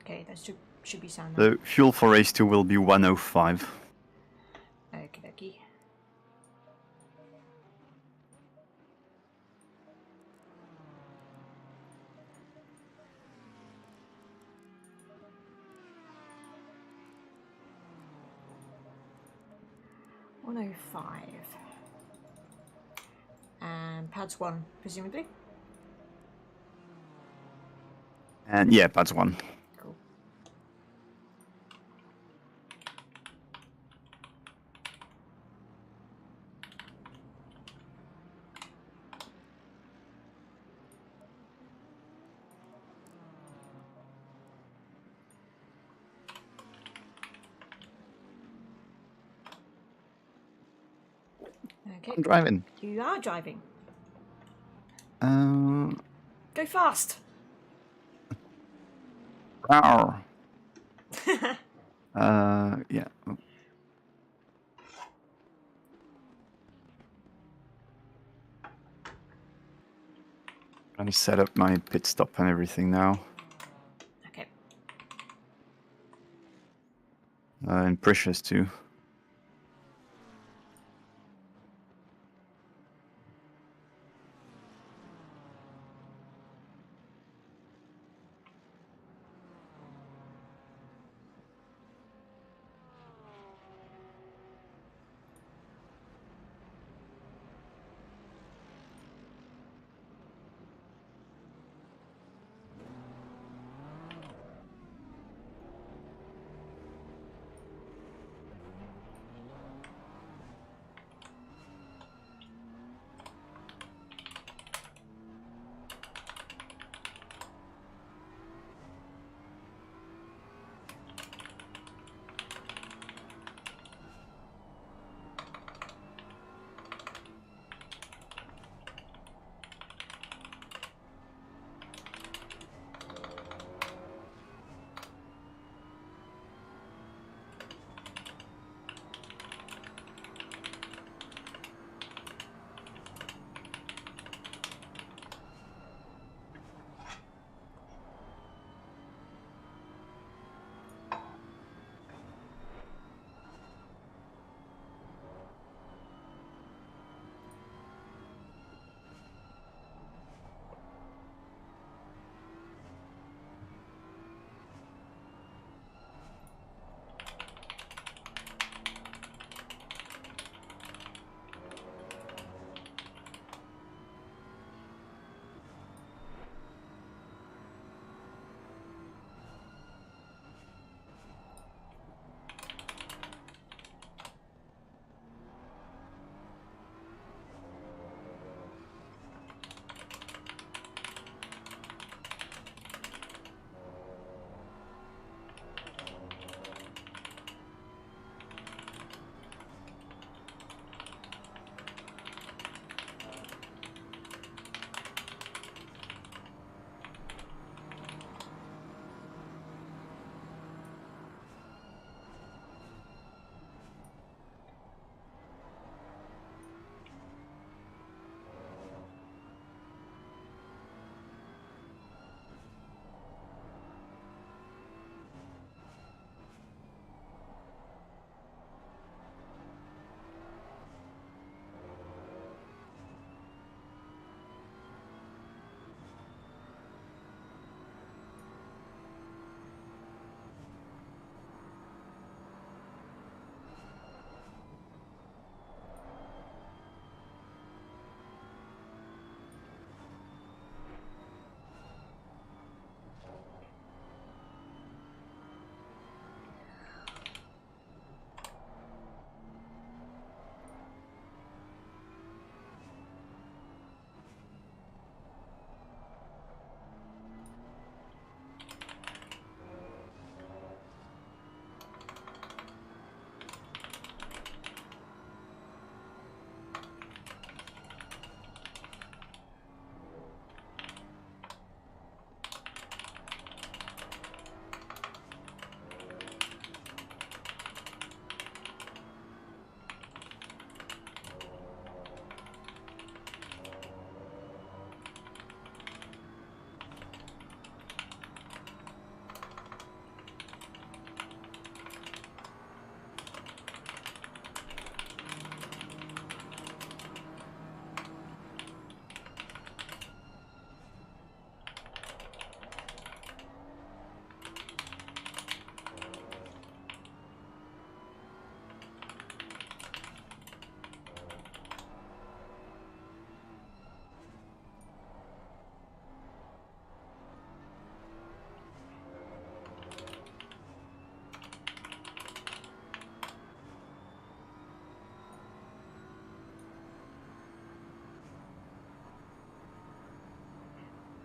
Okay, that should be sound now. The fuel for race 2 will be 105. Okie dokie. And pads 1, presumably? And yeah, pads 1. Cool. Okay. I'm driving. You are driving. Um, Go fast. rawr. Yeah. I set up my pit stop and everything now. Okay. And precious too.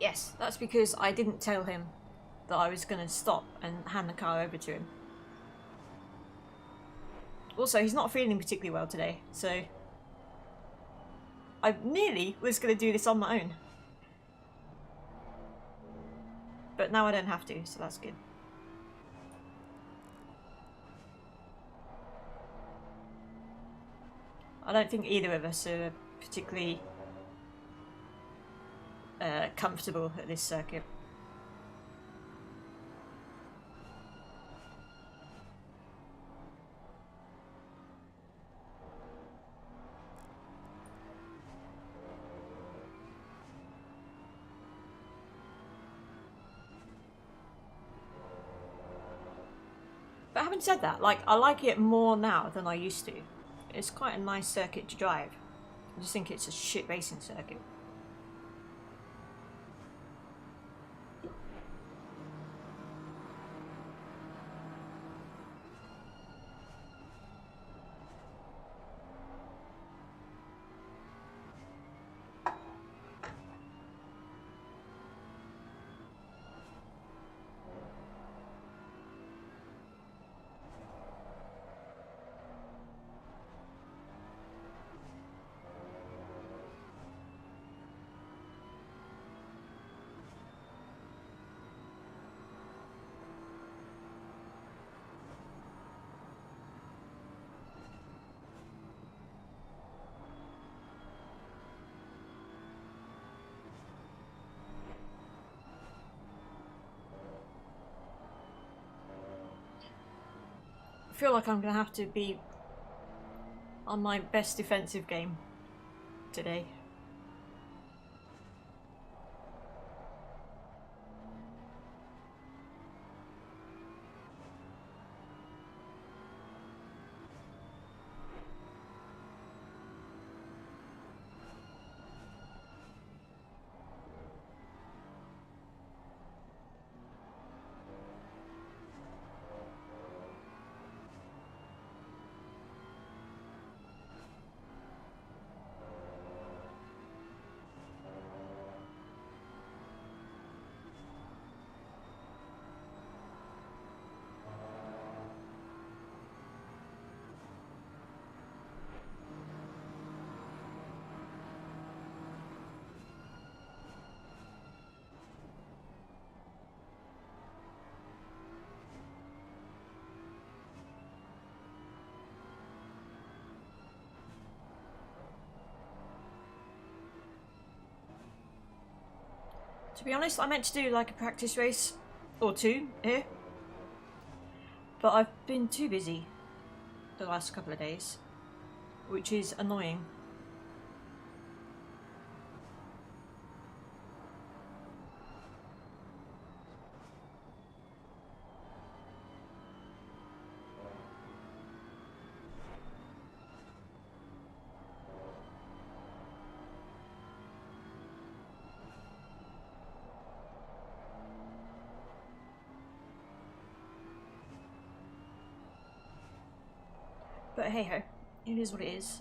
Yes, that's because I didn't tell him that I was going to stop and hand the car over to him. Also, he's not feeling particularly well today, so I nearly was going to do this on my own. But now I don't have to, so that's good. I don't think either of us are particularly comfortable at this circuit. But having said that, like, I like it more now than I used to. It's quite a nice circuit to drive. I just think it's a shit racing circuit. I feel like I'm going to have to be on my best defensive game today. To be honest, I meant to do like a practice race or two here, but I've been too busy the last couple of days, which is annoying. But hey ho, it is what it is.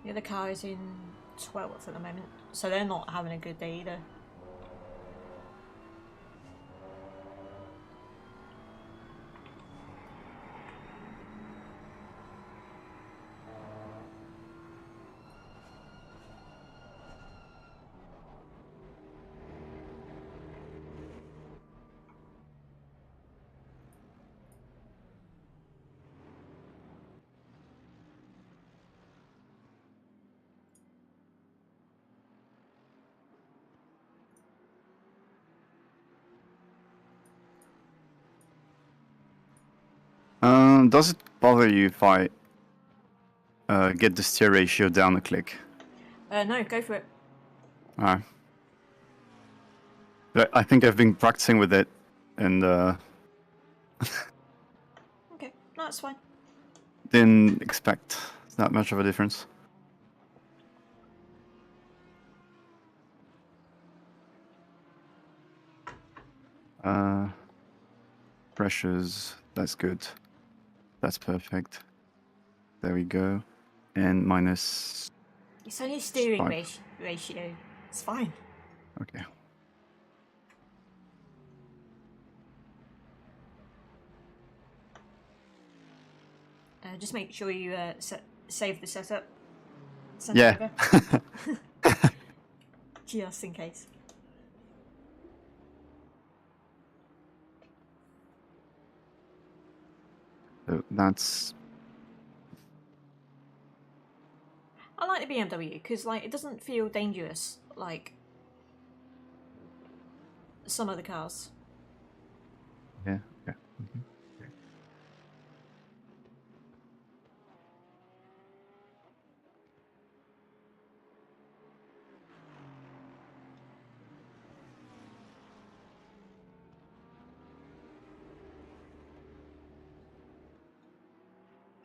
The other car is in 12th at the moment, so they're not having a good day either. Does it bother you if I get the steer ratio down a click? No, go for it. Alright. But I think I've been practicing with it, and Okay, no, that's fine. didn't expect that much of a difference. Pressures, that's good. That's perfect. There we go. And minus It's only steering 5. ratio. It's fine. Okay. Just make sure you save the setup. Send Yeah. it over. Just in case. So that's I like the BMW because like it doesn't feel dangerous like some other cars. yeah. Mhm.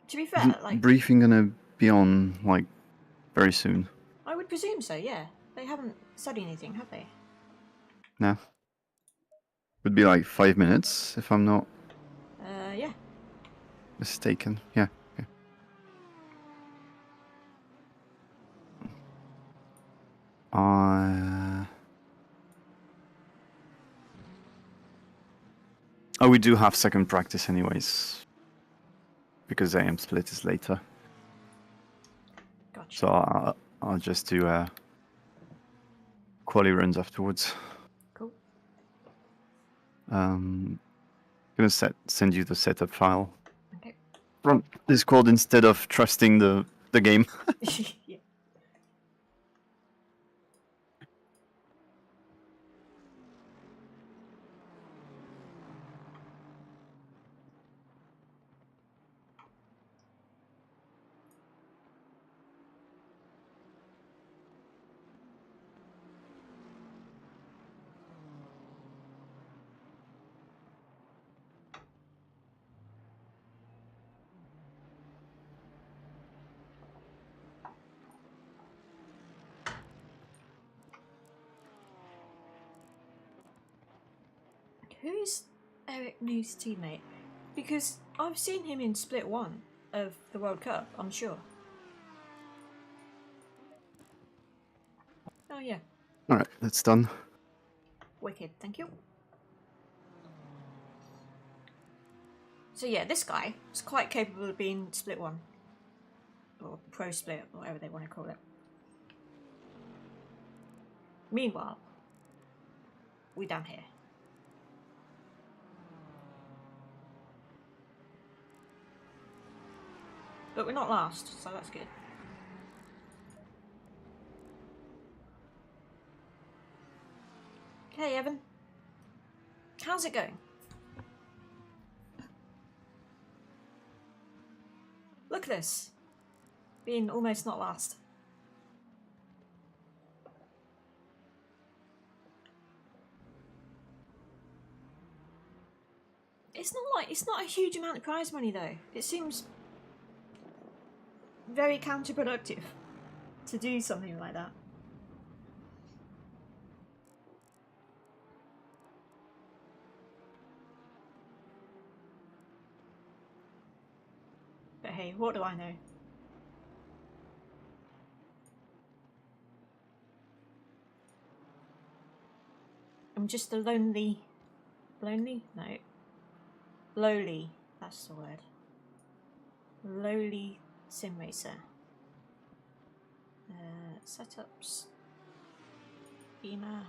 To be fair, Isn't like briefing gonna be on like very soon? I would presume so. Yeah, they haven't said anything, have they? No. Would be like 5 minutes if I'm not Yeah. mistaken. Yeah. Okay. Oh, we do have second practice anyways, because AM split is later. Gotcha. So I'll just do quali runs afterwards. Cool. Gonna send you the setup file Okay. from Discord instead of trusting the game. Yeah. Who's Eric New's teammate? Because I've seen him in Split 1 of the World Cup, I'm sure. Oh yeah, All right, that's done. wicked, thank you. So yeah, this guy is quite capable of being Split 1. Or Pro Split, or whatever they want to call it. Meanwhile, we're down here. But we're not last, so that's good. Hey Evan, how's it going? Look at this, being almost not last. It's not a huge amount of prize money though. It seems very counterproductive to do something like that. But hey, what do I know? I'm just a lonely... Lonely? No. Lowly. That's the word. Lowly simracer. Setups. Beamer.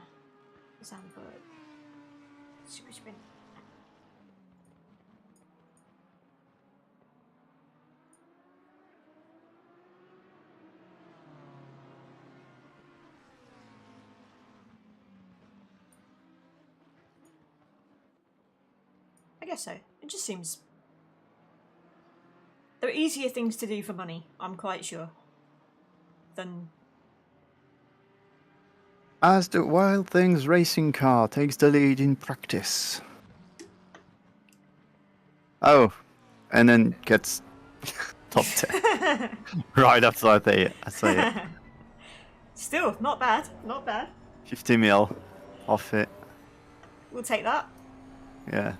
Zandvoort. Super sprint. I guess so. It just seems... There are easier things to do for money, I'm quite sure, than... As the Wild Things racing car takes the lead in practice. Oh, and then gets top 10 right after I say it. Still, not bad, not bad. 50 mil off it. We'll take that. Yeah.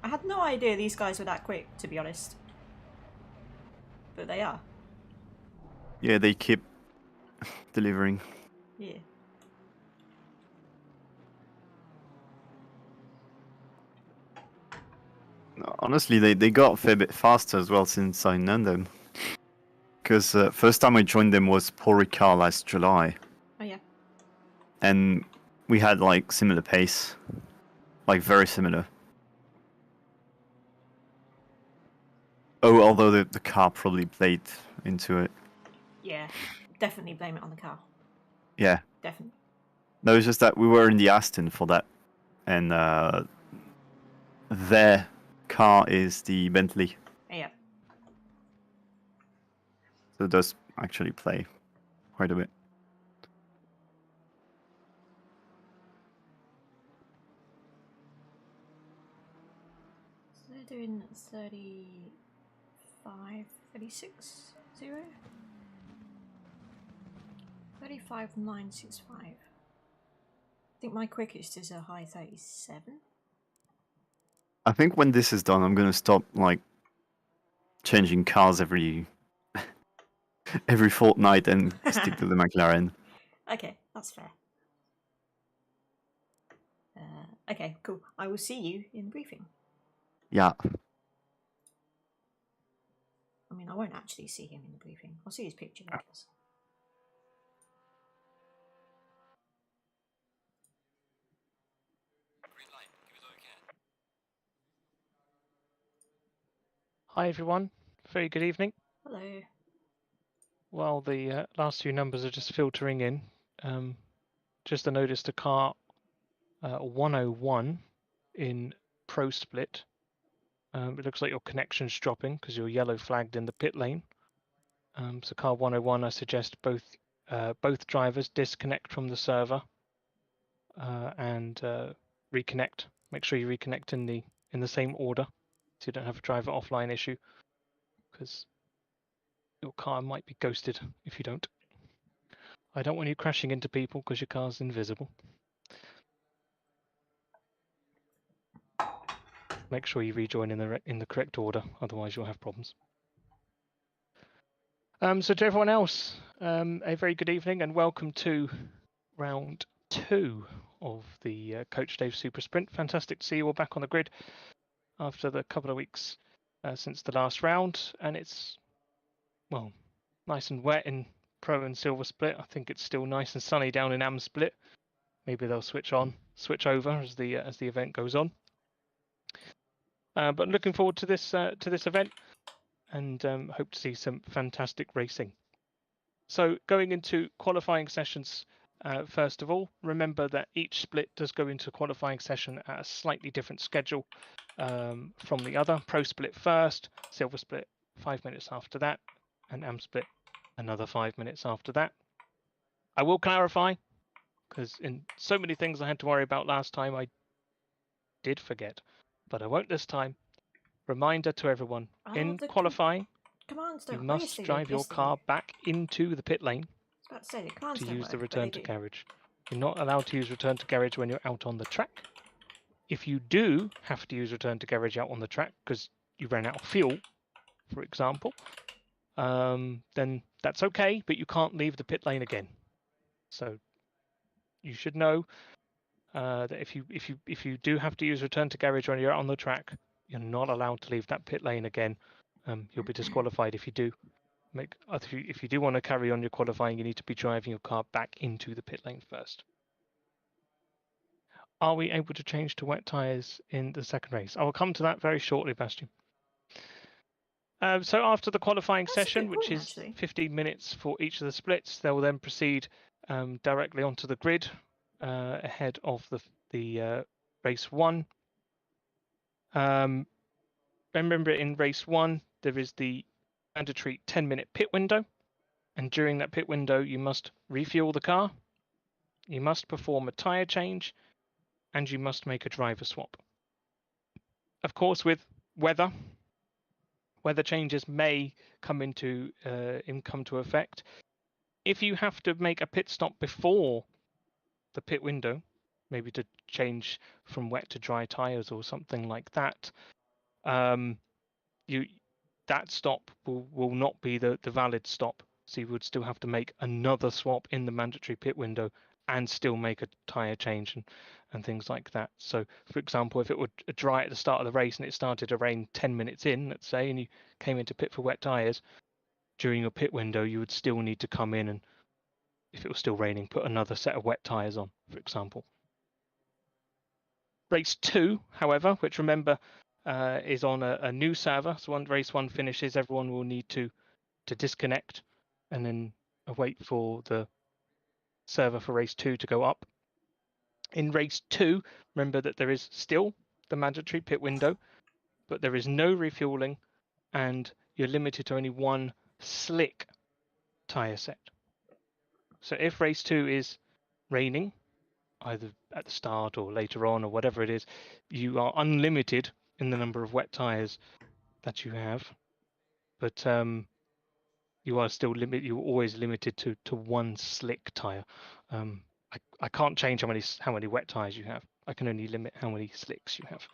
I had no idea these guys were that quick, to be honest. But they are. Yeah, they keep delivering. Yeah. Honestly, they got a fair bit faster as well since I known them. Because first time I joined them was Paul Ricard last July. Oh yeah. And we had like similar pace. Like very similar. Oh, although the car probably played into it. Yeah. Definitely blame it on the car. Yeah. Definitely. No, it's just that we were in the Aston for that. And their car is the Bentley. Yeah. So it does actually play quite a bit. So they're doing 35, 36, 0? 35,965. I think my quickest is a high 37. I think when this is done, I'm gonna stop like changing cars every fortnight and stick to the McLaren. Okay, that's fair. Okay, cool. I will see you in briefing. Yeah. I mean, I won't actually see him in the briefing. I'll see his picture, I guess. Hi everyone, very good evening. Hello. Well, the last few numbers are just filtering in. Just noticed a car 101 in Pro Split. It looks like your connection's dropping because you're yellow flagged in the pit lane. So car 101, I suggest both drivers disconnect from the server and reconnect. Make sure you reconnect in the same order so you don't have a driver offline issue, because your car might be ghosted if you don't. I don't want you crashing into people because your car's invisible. Make sure you rejoin in the correct order, otherwise you'll have problems. So to everyone else, a very good evening and welcome to round 2 of the Coach Dave Super Sprint. Fantastic to see you all back on the grid after the couple of weeks since the last round, and it's, well, nice and wet in Pro and Silver Split. I think it's still nice and sunny down in Am Split. Maybe they'll switch over as the event goes on. But looking forward to this event, and hope to see some fantastic racing. So going into qualifying sessions, first of all, remember that each split does go into qualifying session at a slightly different schedule from the other. Pro Split first, Silver Split 5 minutes after that, and Am Split another 5 minutes after that. I will clarify, because in so many things I had to worry about last time, I did forget, but I won't this time. Reminder to everyone, in qualifying, commands you don't must drive your car back into the pit lane I was about to say, the commands to don't use work, the but return they to do. garage. You're not allowed to use return to garage when you're out on the track. If you do have to use return to garage out on the track because you ran out of fuel, for example, then that's okay, but you can't leave the pit lane again. So you should know that if you do have to use return to garage when you're out on the track, you're not allowed to leave that pit lane again. You'll be disqualified if you do. If you do want to carry on your qualifying, you need to be driving your car back into the pit lane first. Are we able to change to wet tyres in the second race? I will come to that very shortly, Bastian. So after the qualifying session, which is 15 minutes for each of the splits, they will then proceed directly onto the grid ahead of the race 1. Remember, in race 1, there is the mandatory 10-minute pit window, and during that pit window, you must refuel the car, you must perform a tyre change, and you must make a driver swap. of course, with weather changes may come into come to effect. If you have to make a pit stop before the pit window, maybe to change from wet to dry tires or something like that, that stop will not be the valid stop. So you would still have to make another swap in the mandatory pit window and still make a tire change and things like that. So, for example, if it were dry at the start of the race and it started to rain 10 minutes in, let's say, and you came into pit for wet tires, during your pit window, you would still need to come in and, if it was still raining, put another set of wet tires on, for example. Race 2, however, which remember is on a new server. So when race 1 finishes, everyone will need to disconnect and then wait for the server for race 2 to go up. In race 2, remember that there is still the mandatory pit window, but there is no refueling and you're limited to only one slick tyre set. So if race 2 is raining, either at the start or later on or whatever it is, you are unlimited in the number of wet tyres that you have. But you are still you're always limited to one slick tyre. I can't change how many wet tyres you have. I can only limit how many slicks you have.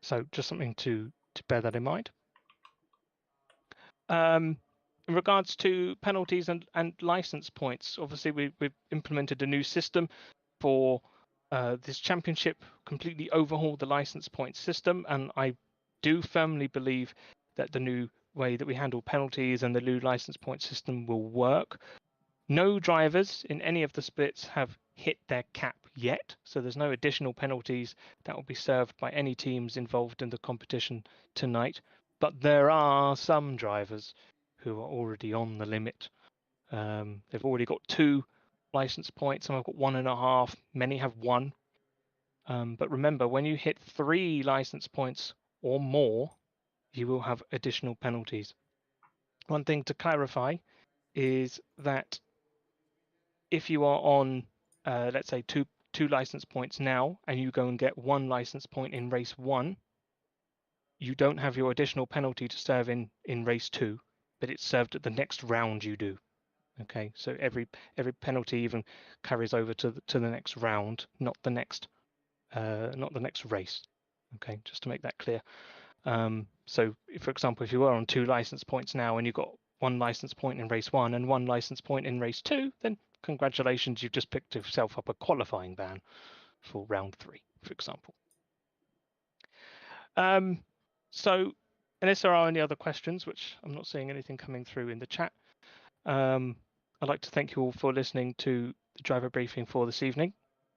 So just something to bear that in mind. In regards to penalties and license points, obviously we've implemented a new system for this championship, completely overhauled the license point system, and I do firmly believe that the new way that we handle penalties and the new license point system will work. No drivers in any of the splits have hit their cap yet, so there's no additional penalties that will be served by any teams involved in the competition tonight. But there are some drivers who are already on the limit. They've already got 2 license points, some have got 1.5, many have 1. But remember, when you hit 3 license points or more, you will have additional penalties. One thing to clarify is that if you are on, let's say, two license points now, and you go and get 1 license point in race 1, you don't have your additional penalty to serve in race 2, but it's served at the next round you do. Okay, so every penalty even carries over to the next round, not the next race. Okay, just to make that clear. So, for example, if you were on 2 license points now and you got 1 license point in race 1 and 1 license point in race 2, then congratulations, you've just picked yourself up a qualifying ban for round 3, for example. So, unless there are any other questions, which I'm not seeing anything coming through in the chat, I'd like to thank you all for listening to the driver briefing for this evening.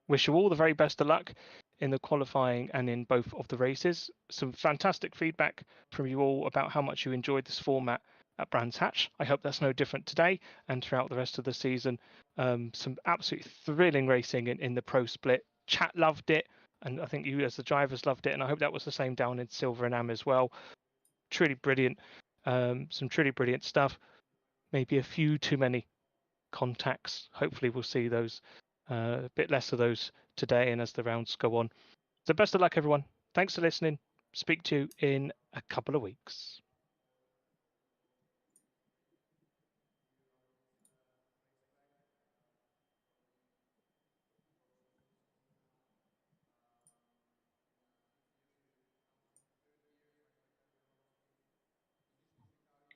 Wish you all the very best of luck in the qualifying and in both of the races. Some fantastic feedback from you all about how much you enjoyed this format at Brands Hatch. I hope that's no different today and throughout the rest of the season. Some absolutely thrilling racing in the pro split. Chat loved it, and I think you as the drivers loved it, and I hope that was the same down in Silver and Am as well. Truly brilliant. Some truly brilliant stuff. Maybe a few too many contacts. Hopefully we'll see those, a bit less of those today and as the rounds go on. So best of luck, everyone. Thanks for listening. Speak to you in a couple of weeks.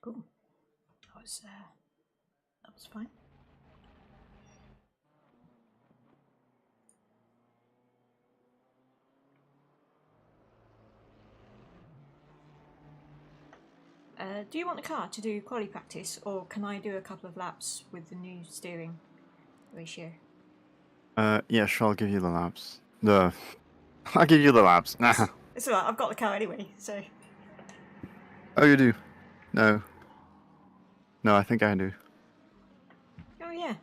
Cool. That was fine. Do you want the car to do quali practice, or can I do a couple of laps with the new steering ratio? Yeah, sure, I'll give you the laps. I'll give you the laps. Nah. It's alright, I've got the car anyway, so... Oh, you do? No. No, I think I do. Oh yeah.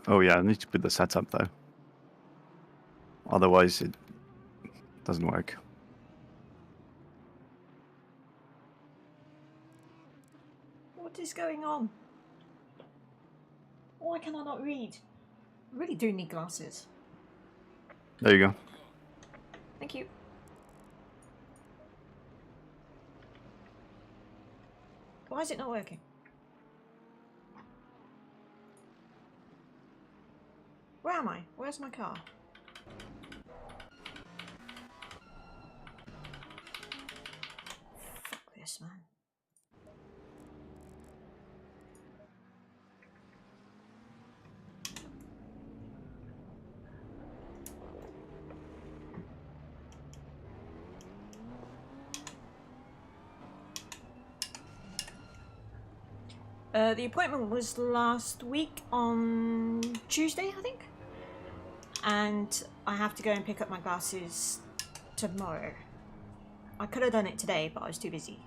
Oh yeah, I need to put the setup though. Otherwise it doesn't work. What is going on? Why can I not read? I really do need glasses. There you go. Thank you. Why is it not working? Where am I? Where's my car? Fuck this, man. The appointment was last week on Tuesday, I think. And I have to go and pick up my glasses tomorrow. I could have done it today, but I was too busy.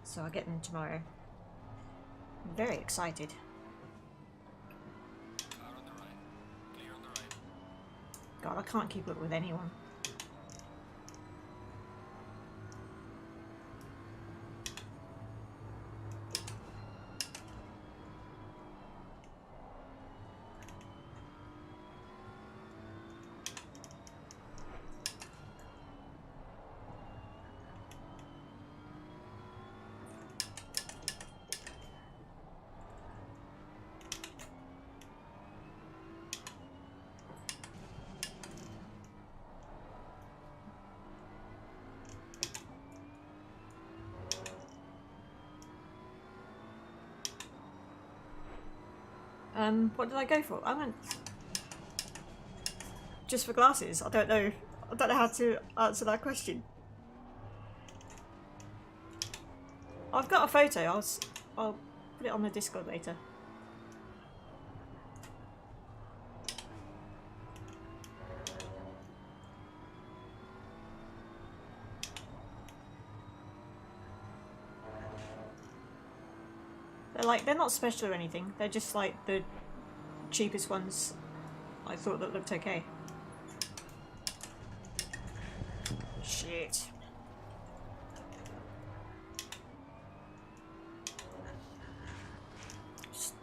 So I'll get them tomorrow. I'm very excited. God, I can't keep up with anyone. What did I go for? I went just for glasses. I don't know how to answer that question. I've got a photo. I'll put it on the Discord later. They're not special or anything. They're just like the cheapest ones I thought that looked okay. Shit.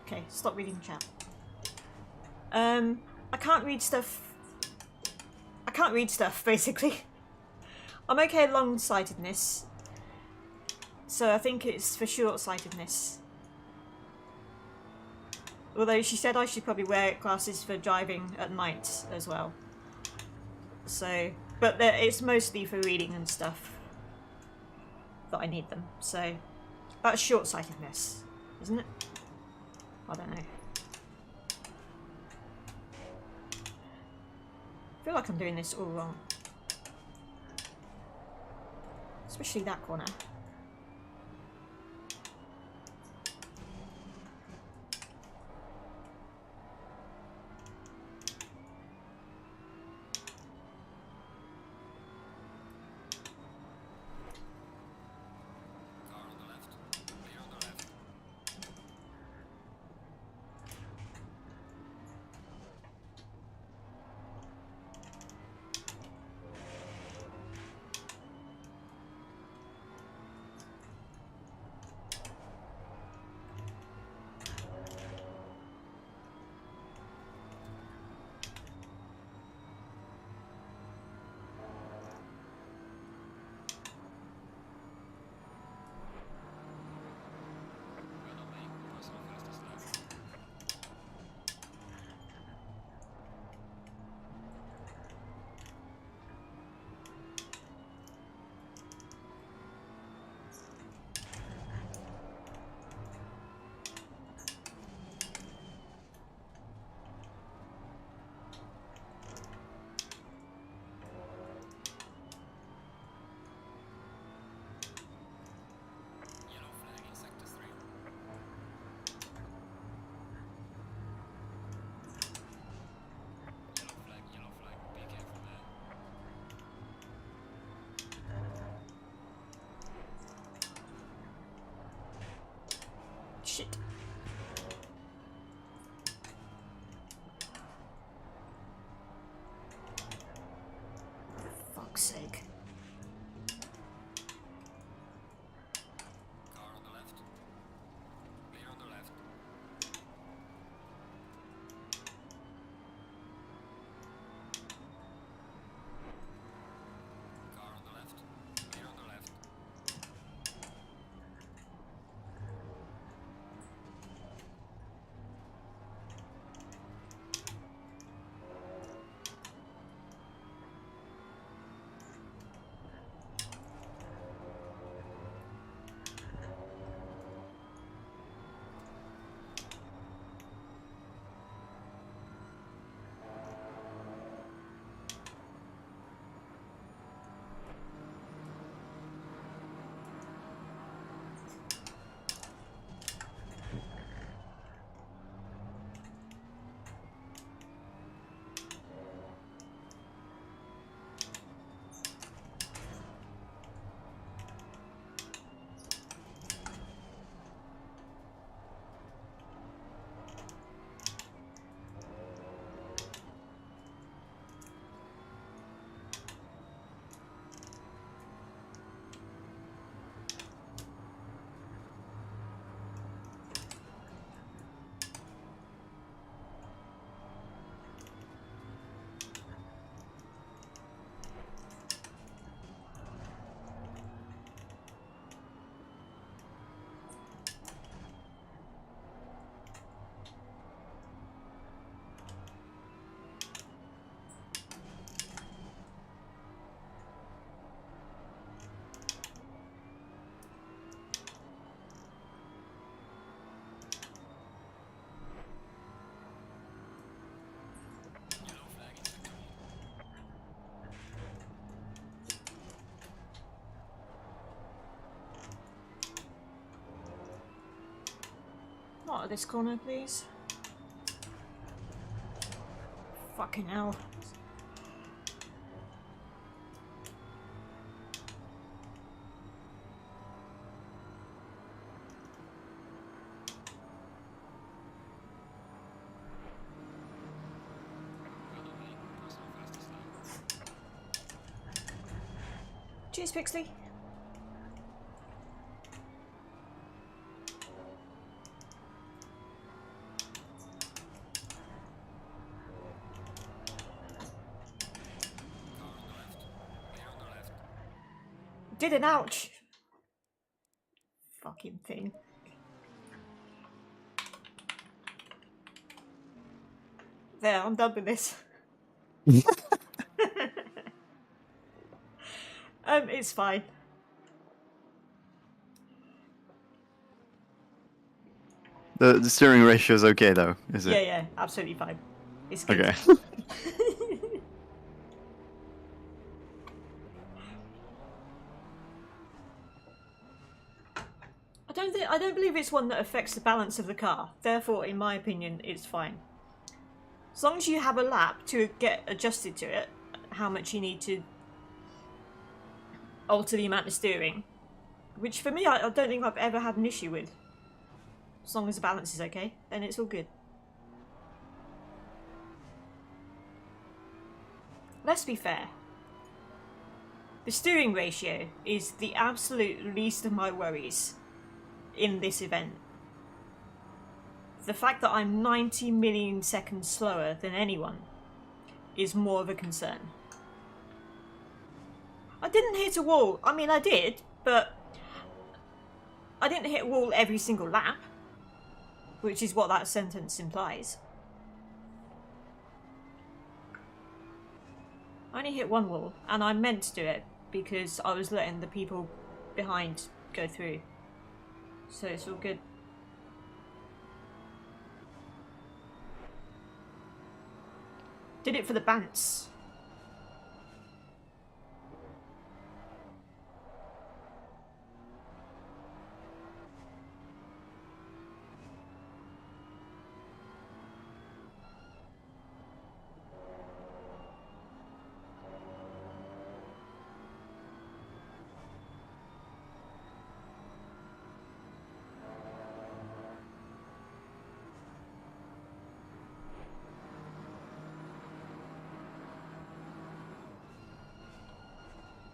Okay, stop reading chat. I can't read stuff. I can't read stuff, basically. I'm okay at long-sightedness. So I think it's for short-sightedness. Although she said I should probably wear glasses for driving at night as well. So, but it's mostly for reading and stuff that I need them. So, that's short-sightedness, isn't it? I don't know. I feel like I'm doing this all wrong. Especially that corner. Shit. For fuck's sake. out of this corner, please. Fucking hell. Cheers, Pixley. Did an ouch. Fucking thing. There, I'm done with this. It's fine. The steering ratio is okay though, is it? Yeah, absolutely fine. It's good. Okay. I don't believe it's one that affects the balance of the car. Therefore, in my opinion, it's fine. As long as you have a lap to get adjusted to it, how much you need to alter the amount of steering, which for me, I don't think I've ever had an issue with. As long as the balance is okay, then it's all good. Let's be fair. The steering ratio is the absolute least of my worries in this event. The fact that I'm 90 million seconds slower than anyone is more of a concern. I didn't hit a wall. I mean, I did, but I didn't hit a wall every single lap, which is what that sentence implies. I only hit one wall, and I meant to do it because I was letting the people behind go through. So it's all good. Did it for the bants.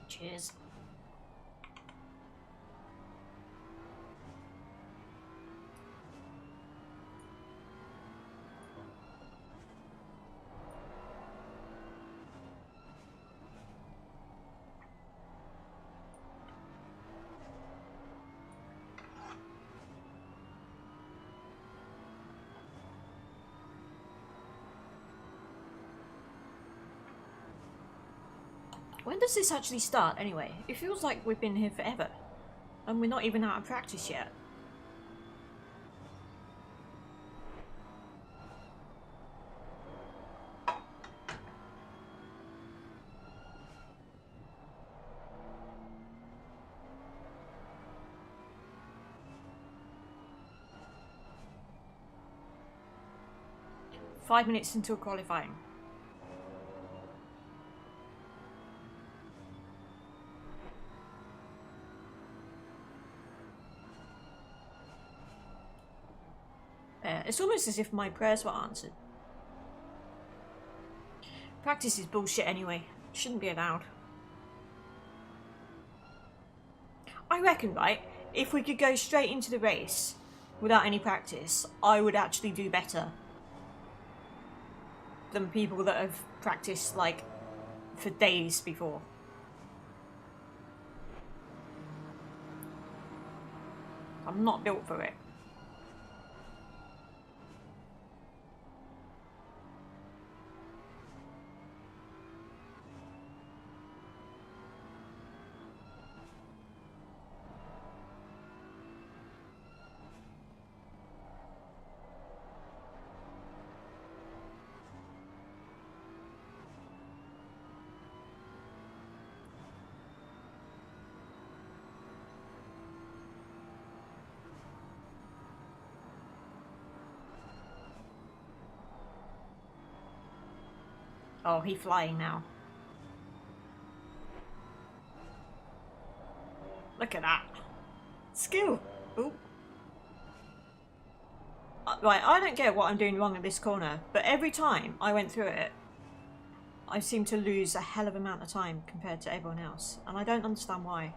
Cheers. When does this actually start, anyway? It feels like we've been here forever, and we're not even out of practice yet. Five minutes until qualifying. It's almost as if my prayers were answered. Practice is bullshit anyway. Shouldn't be allowed. I reckon, right, if we could go straight into the race without any practice, I would actually do better than people that have practiced, like, for days before. I'm not built for it. Oh, he's flying now. Look at that. Skill. Ooh. Right, I don't get what I'm doing wrong in this corner, but every time I went through it, I seem to lose a hell of an amount of time compared to everyone else, and I don't understand why.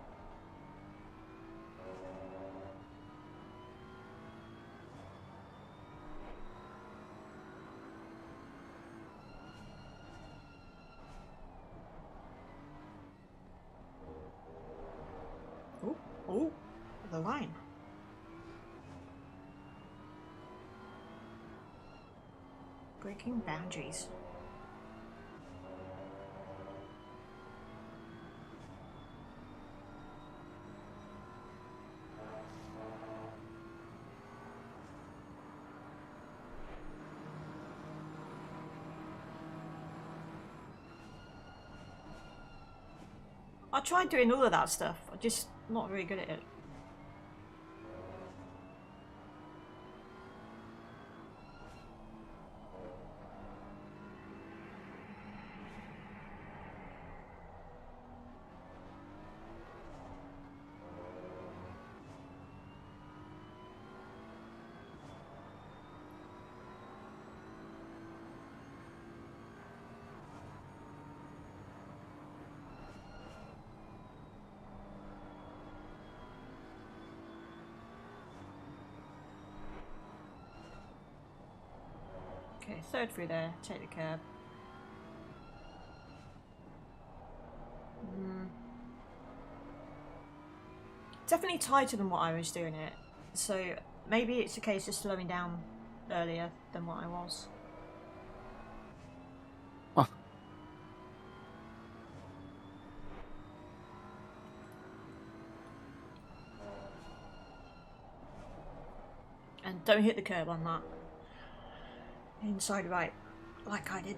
Ooh, ooh, the line. Breaking boundaries. I tried doing all of that stuff, I'm just not very good at it. Okay, third through there, take the curb. Definitely tighter than what I was doing it, so maybe it's a case of slowing down earlier than what I was. Oh. And don't hit the curb on that. Inside right, like I did.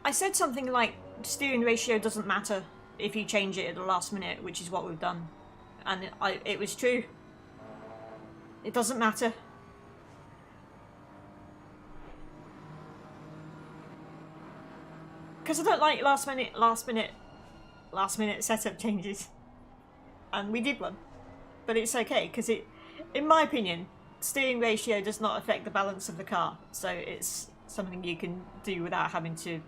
I said something like, steering ratio doesn't matter if you change it at the last minute, which is what we've done. And it was true. It doesn't matter. Because I don't like last minute setup changes. And we did one. But it's okay, because in my opinion, steering ratio does not affect the balance of the car. So it's something you can do without having to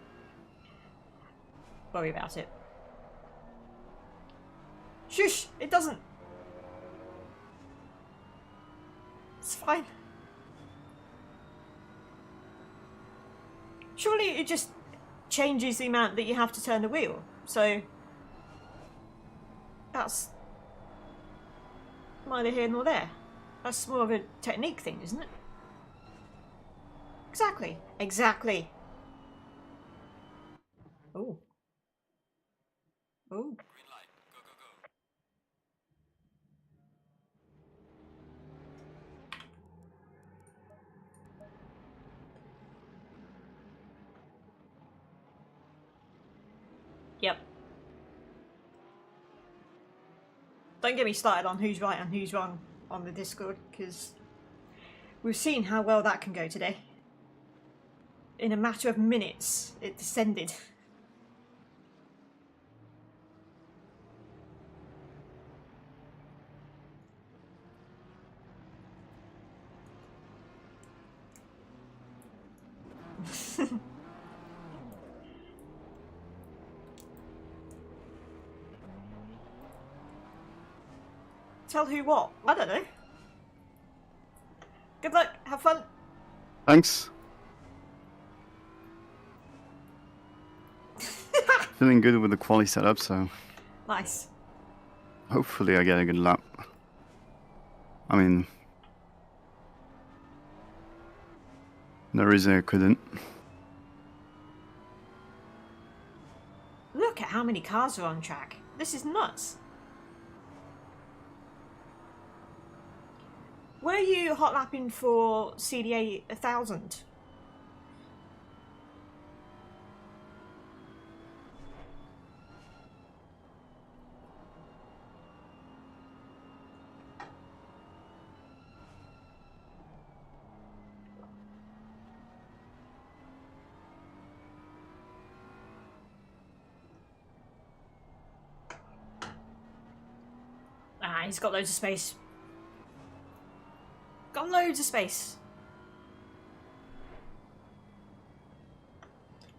worry about it. Shush! It doesn't. It's fine. Surely it just changes the amount that you have to turn the wheel. So that's neither here nor there. That's more of a technique thing, isn't it? Exactly. Exactly. Oh. Oh. Yep. Don't get me started on who's right and who's wrong on the Discord, because we've seen how well that can go today. In a matter of minutes, it descended. Tell who what? I don't know. Good luck, have fun. Thanks. Feeling good with the quality setup, so Nice. hopefully I get a good lap. I mean, no reason I couldn't. Look at how many cars are on track. This is nuts. Were you hot lapping for CDA 1000? he's got loads of space. Got loads of space.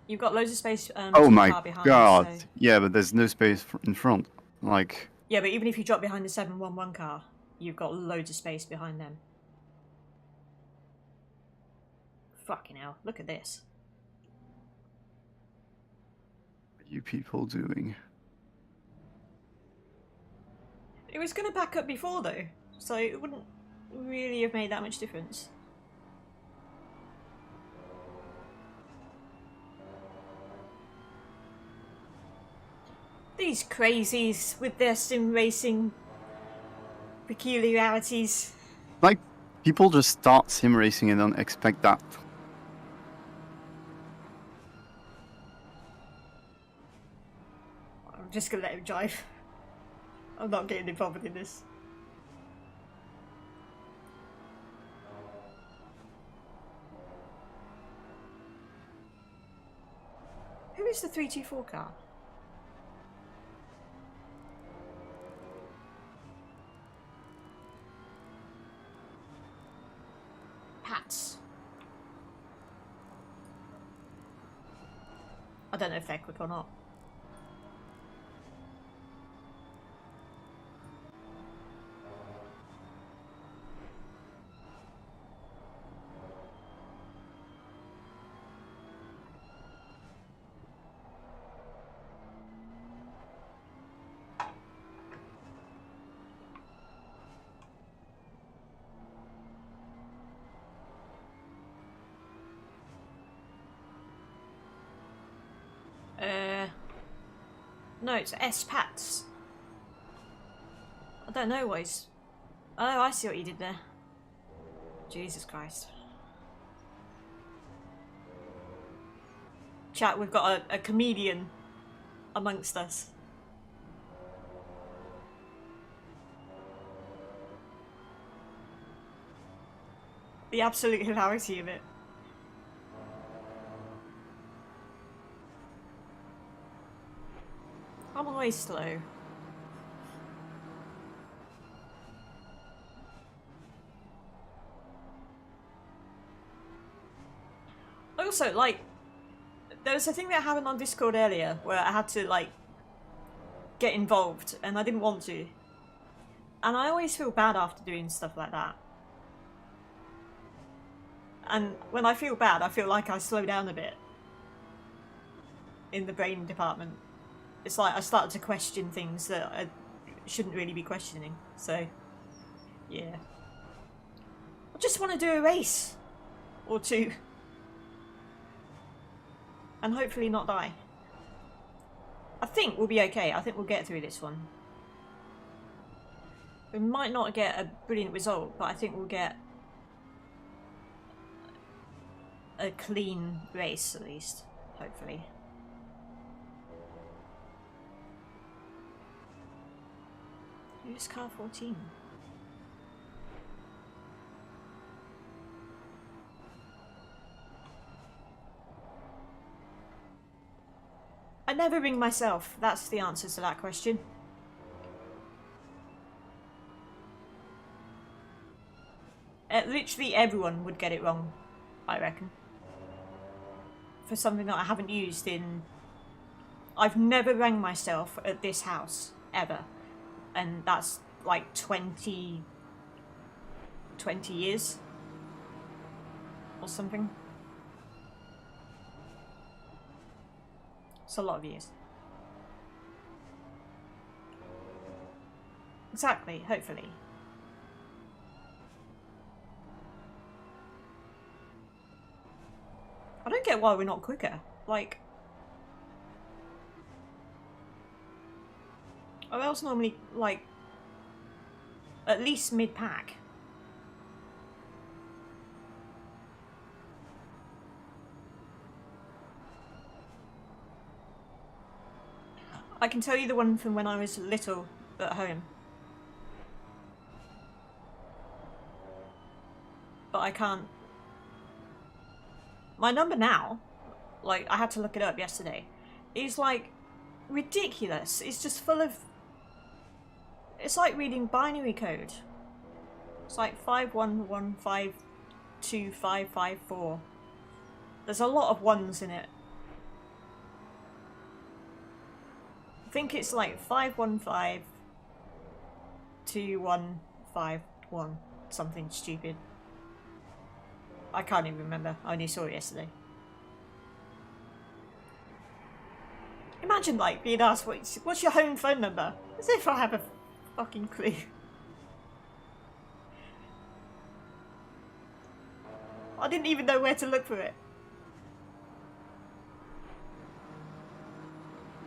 You've got loads of space Oh to the my car behind. god. So... Yeah, but there's no space in front. Like... Yeah, but even if you drop behind the 711 car, you've got loads of space behind them. Fucking hell, look at this. What are you people doing? It was going to back up before though, so it wouldn't really have made that much difference. These crazies with their sim racing peculiarities. Like, people just start sim racing and don't expect that. I'm just gonna let him drive. I'm not getting involved in this. Who is the 324 car? Pats. I don't know if they're quick or not. No, it's S-Pats. I don't know what he's... Oh, I see what you did there. Jesus Christ. Chat, we've got a comedian amongst us. The absolute hilarity of it. I'm always slow. Also, like, there was a thing that happened on Discord earlier where I had to, like, get involved and I didn't want to. And I always feel bad after doing stuff like that. And when I feel bad, I feel like I slow down a bit in the brain department. It's like I started to question things that I shouldn't really be questioning. So, yeah. I just want to do a race or two. And hopefully not die. I think we'll be okay. I think we'll get through this one. We might not get a brilliant result, but I think we'll get a clean race at least, hopefully. Who's car 14? I never ring myself. That's the answer to that question. Literally everyone would get it wrong, I reckon. For something that I haven't used in... I've never rang myself at this house, ever. And that's like 20 years or something. It's a lot of years. Exactly, hopefully. I don't get why we're not quicker. Like... Or else normally, like, at least mid-pack. I can tell you the one from when I was little at home. But I can't... My number now, like, I had to look it up yesterday, is like ridiculous. It's just full of It's like reading binary code. It's like 51152554. There's a lot of ones in it. I think it's like 51521551. Something stupid. I can't even remember. I only saw it yesterday. Imagine like being asked what's your home phone number? As if I have a fucking clue. I didn't even know where to look for it.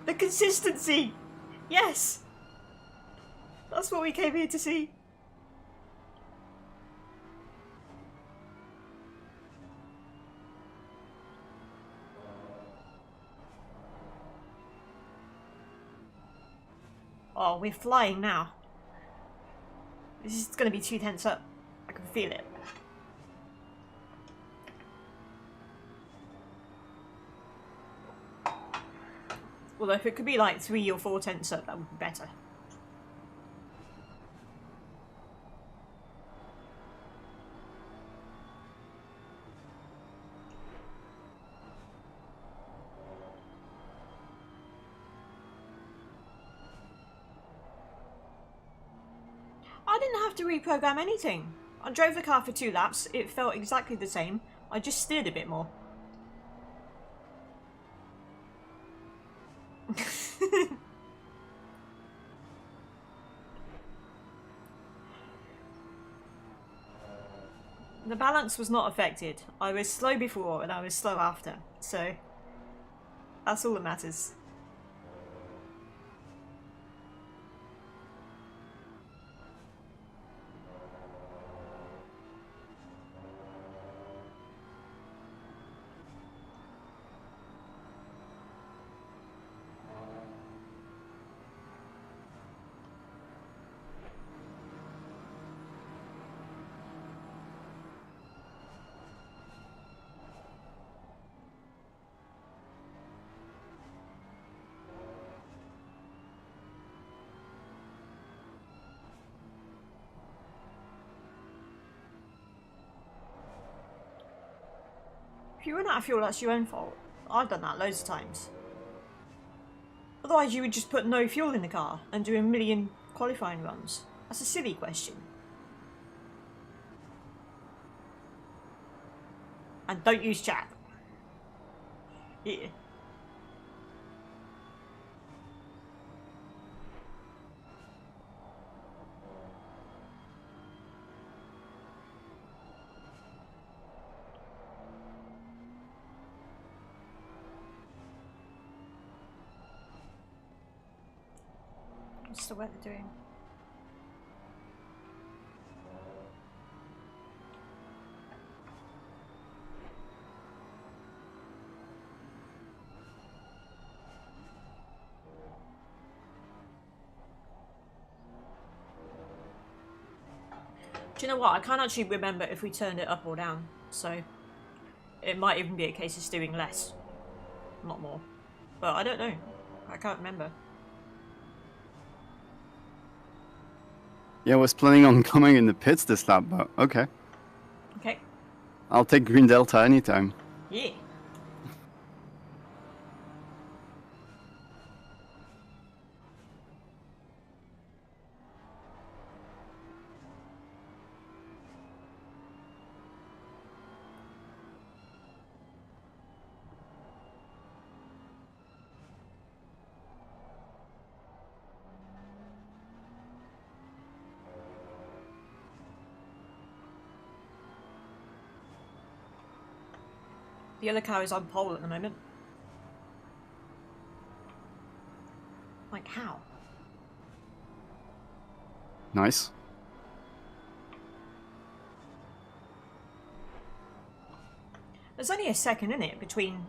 The consistency! Yes! That's what we came here to see. Oh, we're flying now. This is going to be too tense up. I can feel it. Although if it could be like 3 or 4 tense up, that would be better. I didn't have to reprogram anything. I drove the car for 2 laps, it felt exactly the same. I just steered a bit more. The balance was not affected. I was slow before and I was slow after, so that's all that matters. If you run out of fuel, that's your own fault. I've done that loads of times. Otherwise you would just put no fuel in the car and do a million qualifying runs. That's a silly question. And don't use chat. Yeah. What's the weather doing? Do you know what? I can't actually remember if we turned it up or down, so it might even be a case of steering less, not more. But I don't know. I can't remember. Yeah, I was planning on coming in the pits this lap, but okay. Okay. I'll take Green Delta anytime. Yeah. The other car is on pole at the moment. Like, how? Nice. There's only a second in it between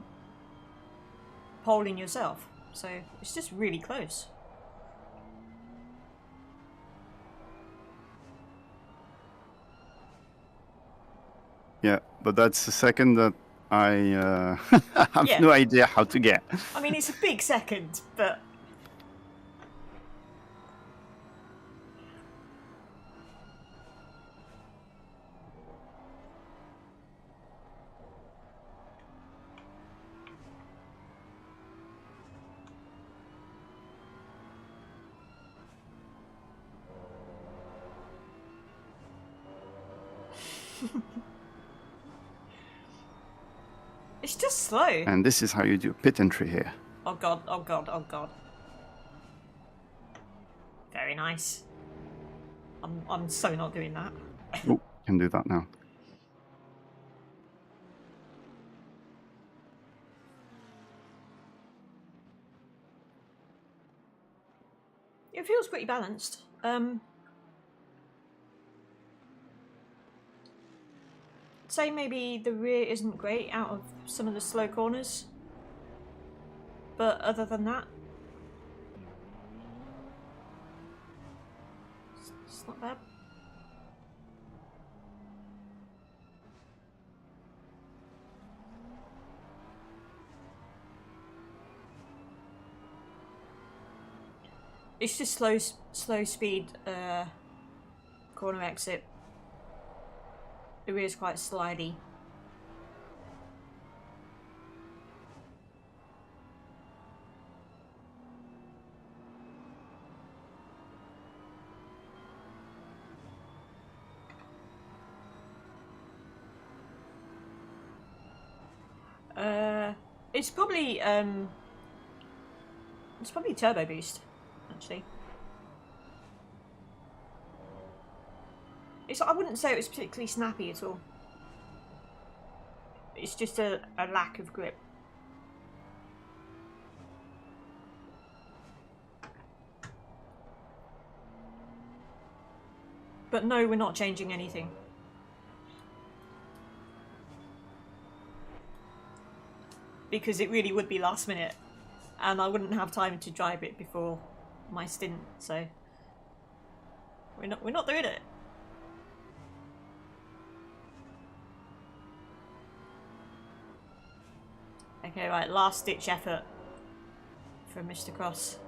pole and yourself, so it's just really close. Yeah, but that's the second that I have Yeah. no idea how to get. I mean, it's a big second, but just slow. And this is how you do pit entry here. Oh god, oh god, oh god. Very nice. I'm so not doing that. Oh, can do that now. It feels pretty balanced. Say maybe the rear isn't great out of some of the slow corners, but other than that, it's not bad. It's just slow speed corner exit. The rear's quite slidey. It's probably turbo boost, actually. I wouldn't say it was particularly snappy at all. It's just a lack of grip. But no, we're not changing anything. Because it really would be last minute. And I wouldn't have time to drive it before my stint, so we're not doing it. Okay, right, last ditch effort from Mr. Cross.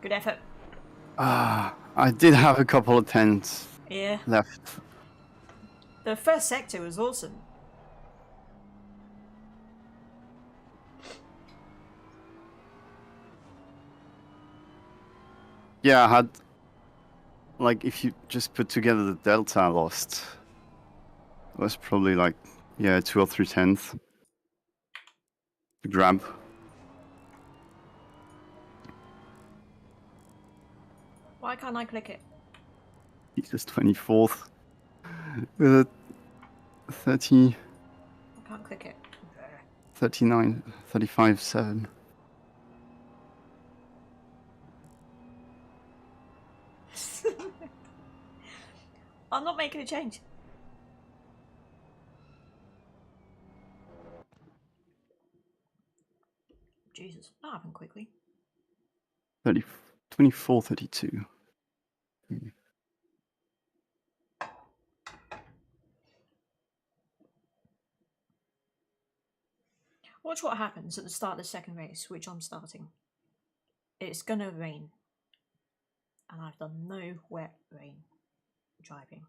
Good effort. I did have a couple of tenths Yeah. left. The first sector was awesome. Yeah, I had, like, if you just put together the delta I lost, it was probably like, yeah, 2 or 3 tenths to grab. Why can't I click it? Jesus, 24th with a 30, I can't click it. 39, 35, 7. I'm not making a change. Jesus, that happened quickly. 30, 24, 32. Watch what happens at the start of the second race, which I'm starting. It's gonna rain. And I've done no wet rain driving.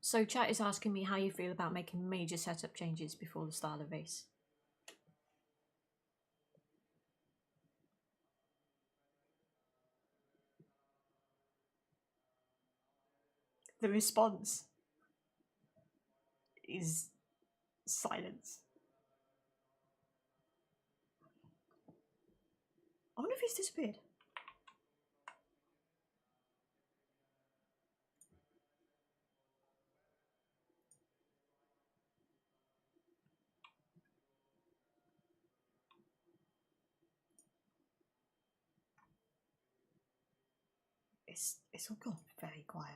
So chat is asking me how you feel about making major setup changes before the start of the race. The response is silence. I wonder if he's disappeared. It's all gone very quiet.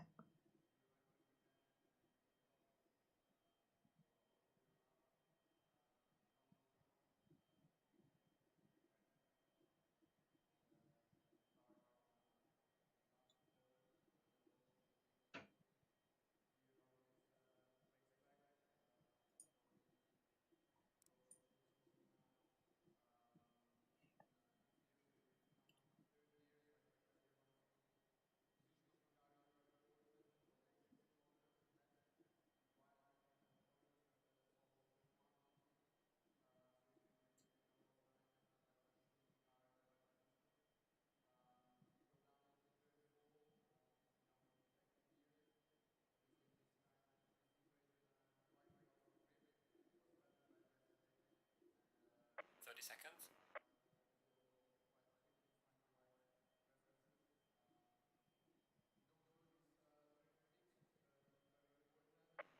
Seconds.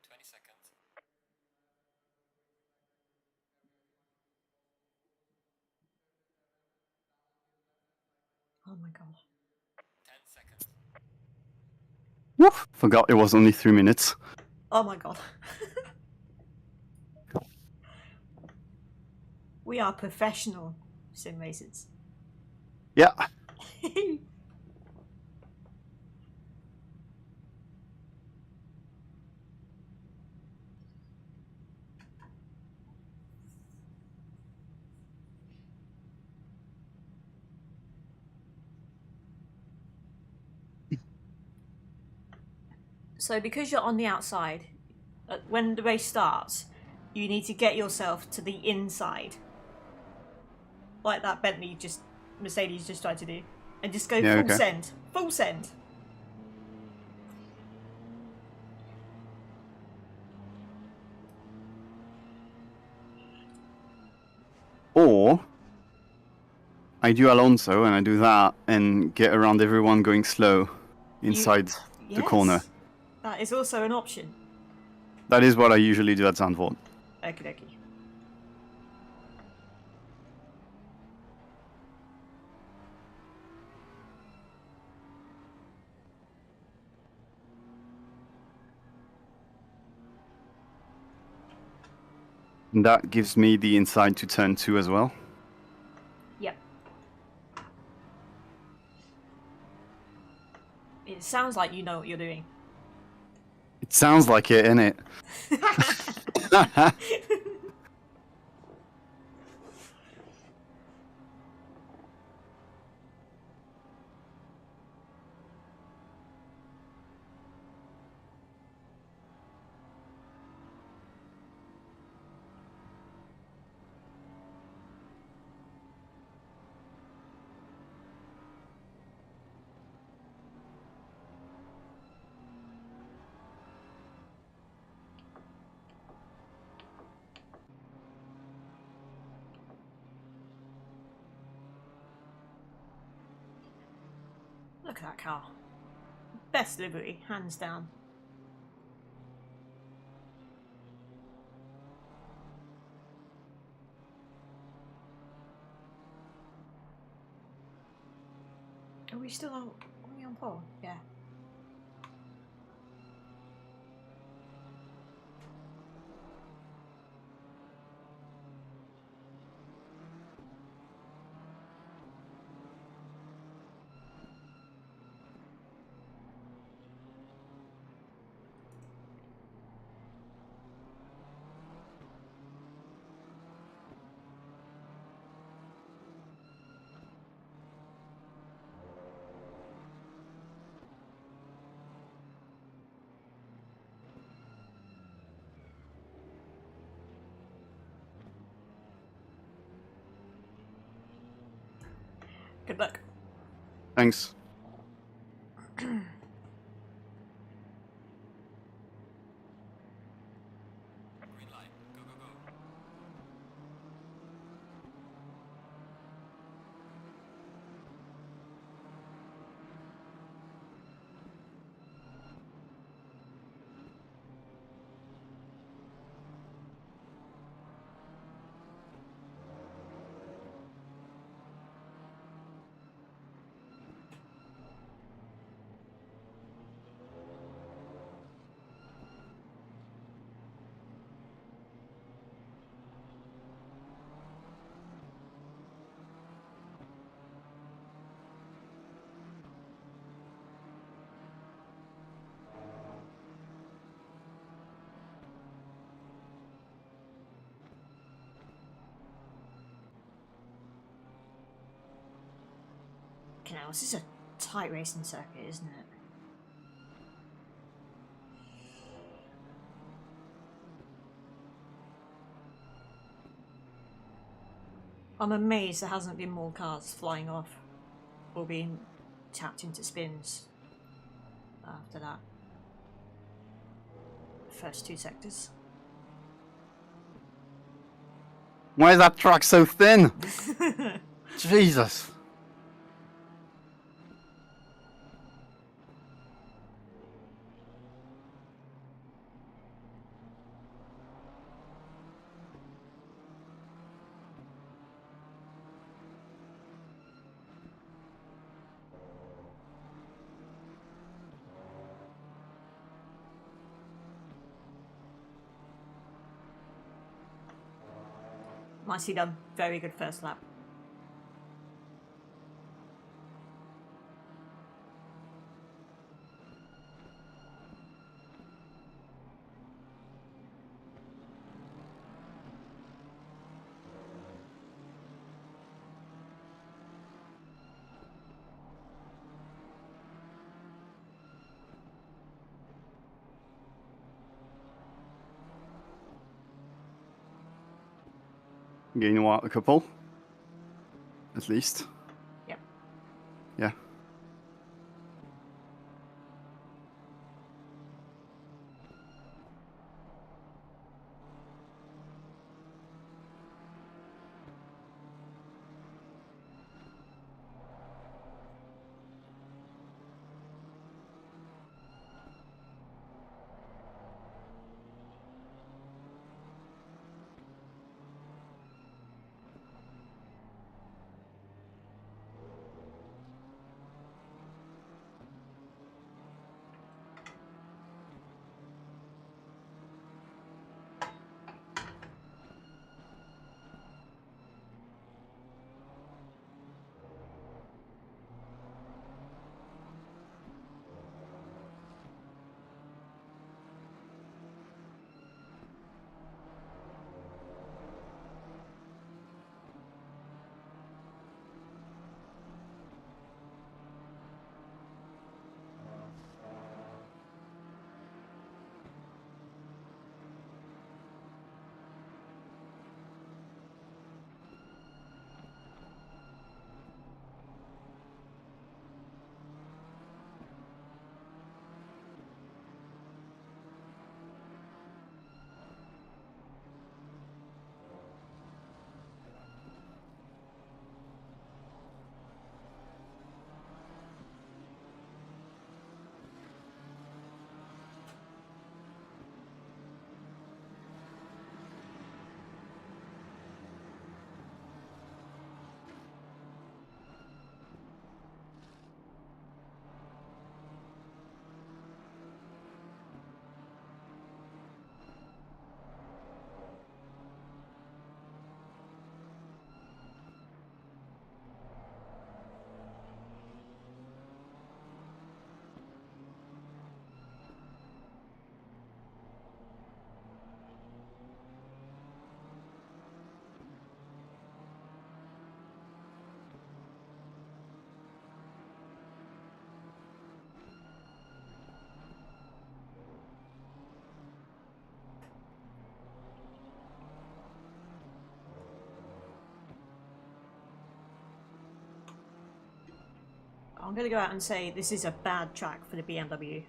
20 seconds. Oh my god. 10 seconds. Woof! Forgot it was only 3 minutes. Oh my god. We are professional sim racers. Yeah. So because you're on the outside, when the race starts, you need to get yourself to the inside. Like that Mercedes just tried to do. And just go Yeah, full okay. send. Full send. Or I do Alonso and I do that and get around everyone going slow inside the corner. That is also an option. That is what I usually do at Zandvoort. Okie dokie. And that gives me the inside to turn 2 as well. Yep. It sounds like you know what you're doing. It sounds like it, innit? Look at that car. Best livery, hands down. we still on? Are we on pole? Yeah. Good luck. Thanks. Green light. Go, go, go. Now, this is a tight racing circuit, isn't it? I'm amazed there hasn't been more cars flying off or being tapped into spins after that. First 2 sectors. Why is that track so thin? Jesus. Nicely done. Very good first lap. Gain what, a couple? At least. Yep. Yeah. I'm going to go out and say this is a bad track for the BMW.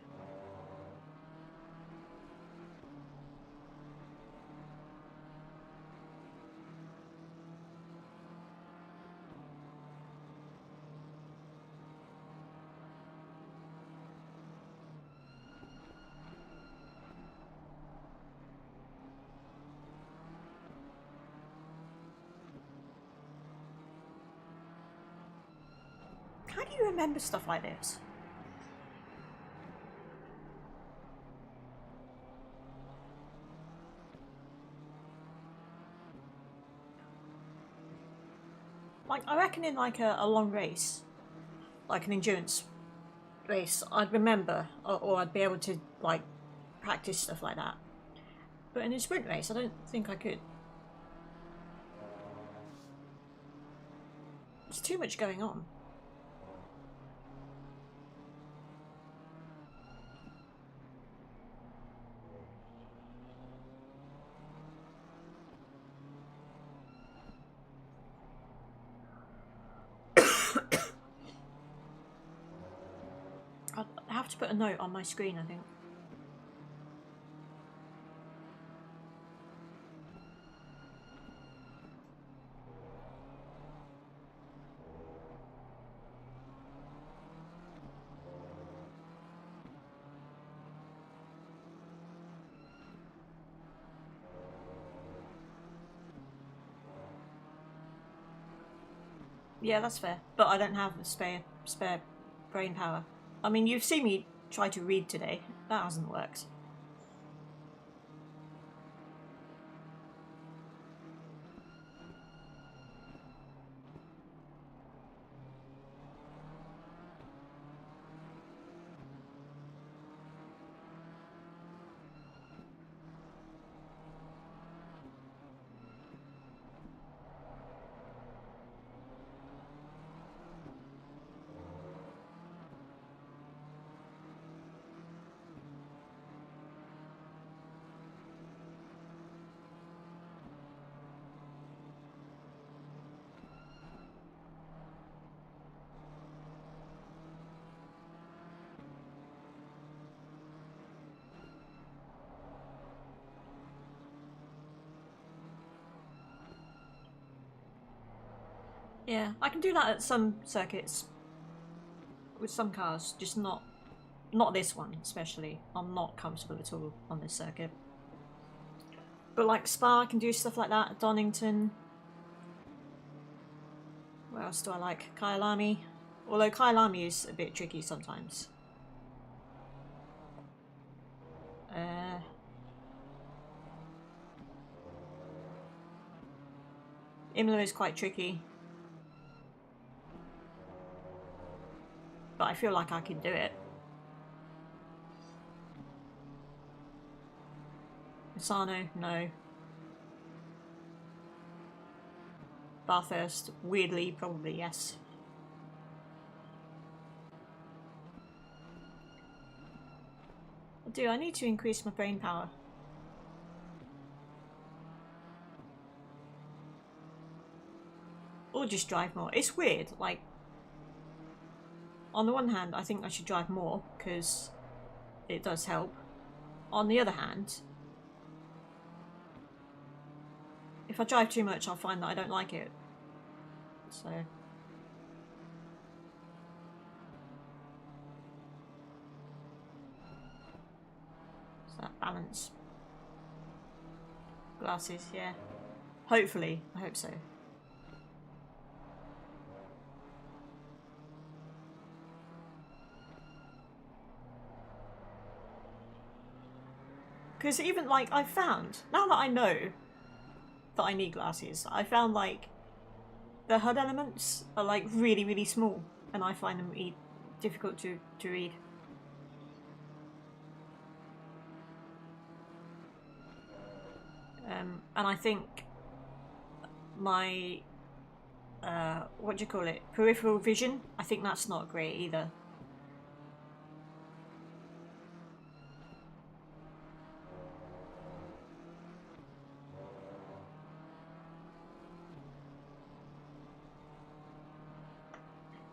How do you remember stuff like this? Like, I reckon in like a long race, like an endurance race, I'd remember, or I'd be able to like practice stuff like that. But in a sprint race, I don't think I could. There's too much going on. I have to put a note on my screen, I think. Yeah, that's fair. But I don't have spare brain power. I mean, you've seen me try to read today. That hasn't worked. Yeah, I can do that at some circuits with some cars, just not this one especially. I'm not comfortable at all on this circuit. But like Spa, I can do stuff like that. Donington. Where else do I like? Kyalami. Although Kyalami is a bit tricky sometimes. Imola is quite tricky. But I feel like I can do it. Misano, no. Bathurst, weirdly, probably yes. I need to increase my brain power. Or just drive more. It's weird, like, on the one hand, I think I should drive more, because it does help. On the other hand, if I drive too much, I'll find that I don't like it. So... it's that balance. Glasses, yeah. Hopefully, I hope so. Because even, like, I found, now that I know that I need glasses, I found, like, the HUD elements are, like, really, really small, and I find them difficult to read. And I think my, what do you call it, peripheral vision, I think that's not great either.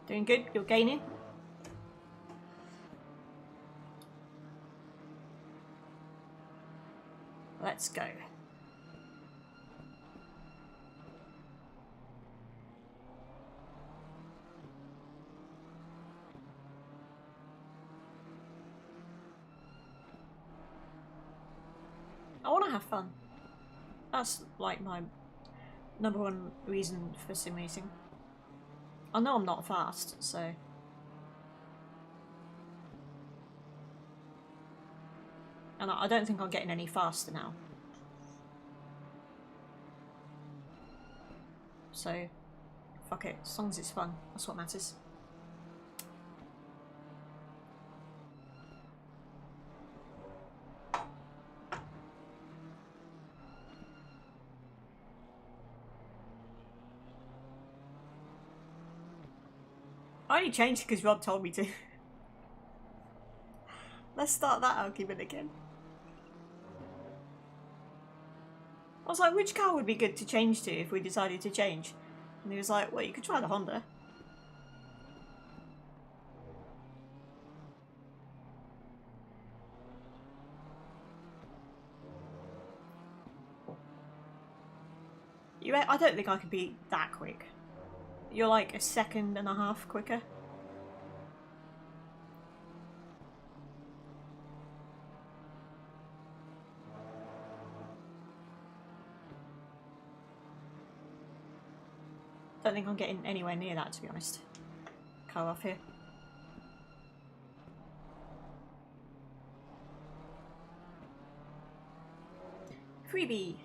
Doing good? You're gaining? Let's go. I want to have fun. That's like my number one reason for sim racing. I know I'm not fast, so... And I don't think I'm getting any faster now. So, fuck it. As long as it's fun, that's what matters. I only changed it because Rob told me to. Let's start that argument again. I was like, which car would be good to change to if we decided to change? And he was like, well, you could try the Honda. I don't think I could be that quick. You're like a second and a half quicker. Don't think I'm getting anywhere near that, to be honest. Car off here. Freebie.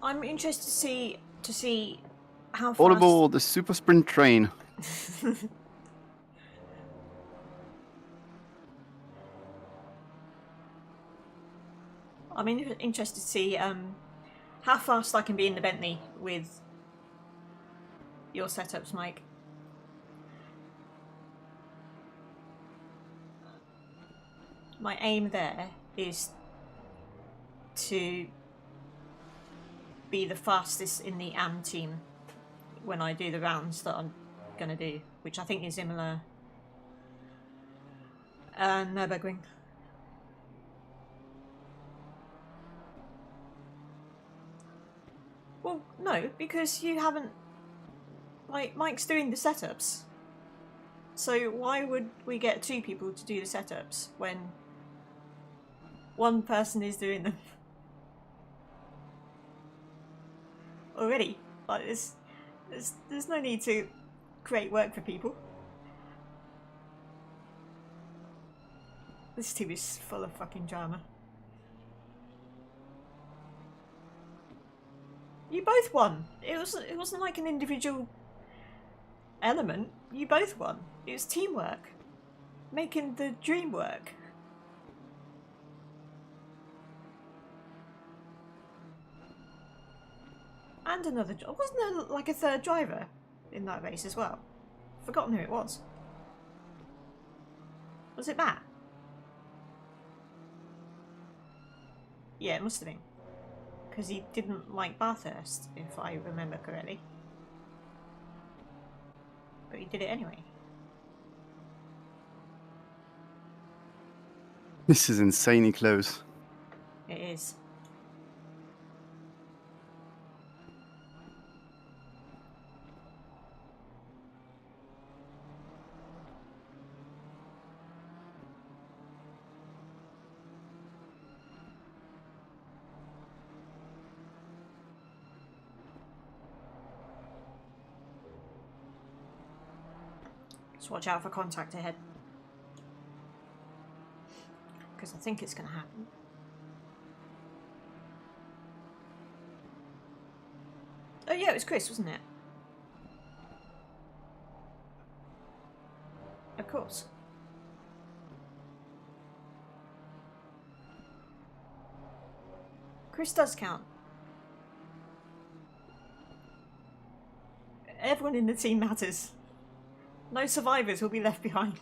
I'm interested to see how fast... All aboard the super sprint train. I'm interested to see how fast I can be in the Bentley with your setups, Mike. My aim there is to be the fastest in the AM team when I do the rounds that I'm gonna do, which I think is Imola and Nürburgring. Well, no, because you haven't... Like, Mike's doing the setups. So why would we get two people to do the setups when one person is doing them already? Like, there's no need to create work for people. This team is full of fucking drama. You both won. It wasn't like an individual element. You both won. It was teamwork, making the dream work. And another. Wasn't there like a third driver in that race as well? Forgotten who it was. Was it Matt? Yeah, it must have been. Because he didn't like Bathurst, if I remember correctly. But he did it anyway. This is insanely close. It is. Just watch out for contact ahead. Because I think it's going to happen. Oh yeah, it was Chris, wasn't it? Of course. Chris does count. Everyone in the team matters. No survivors will be left behind.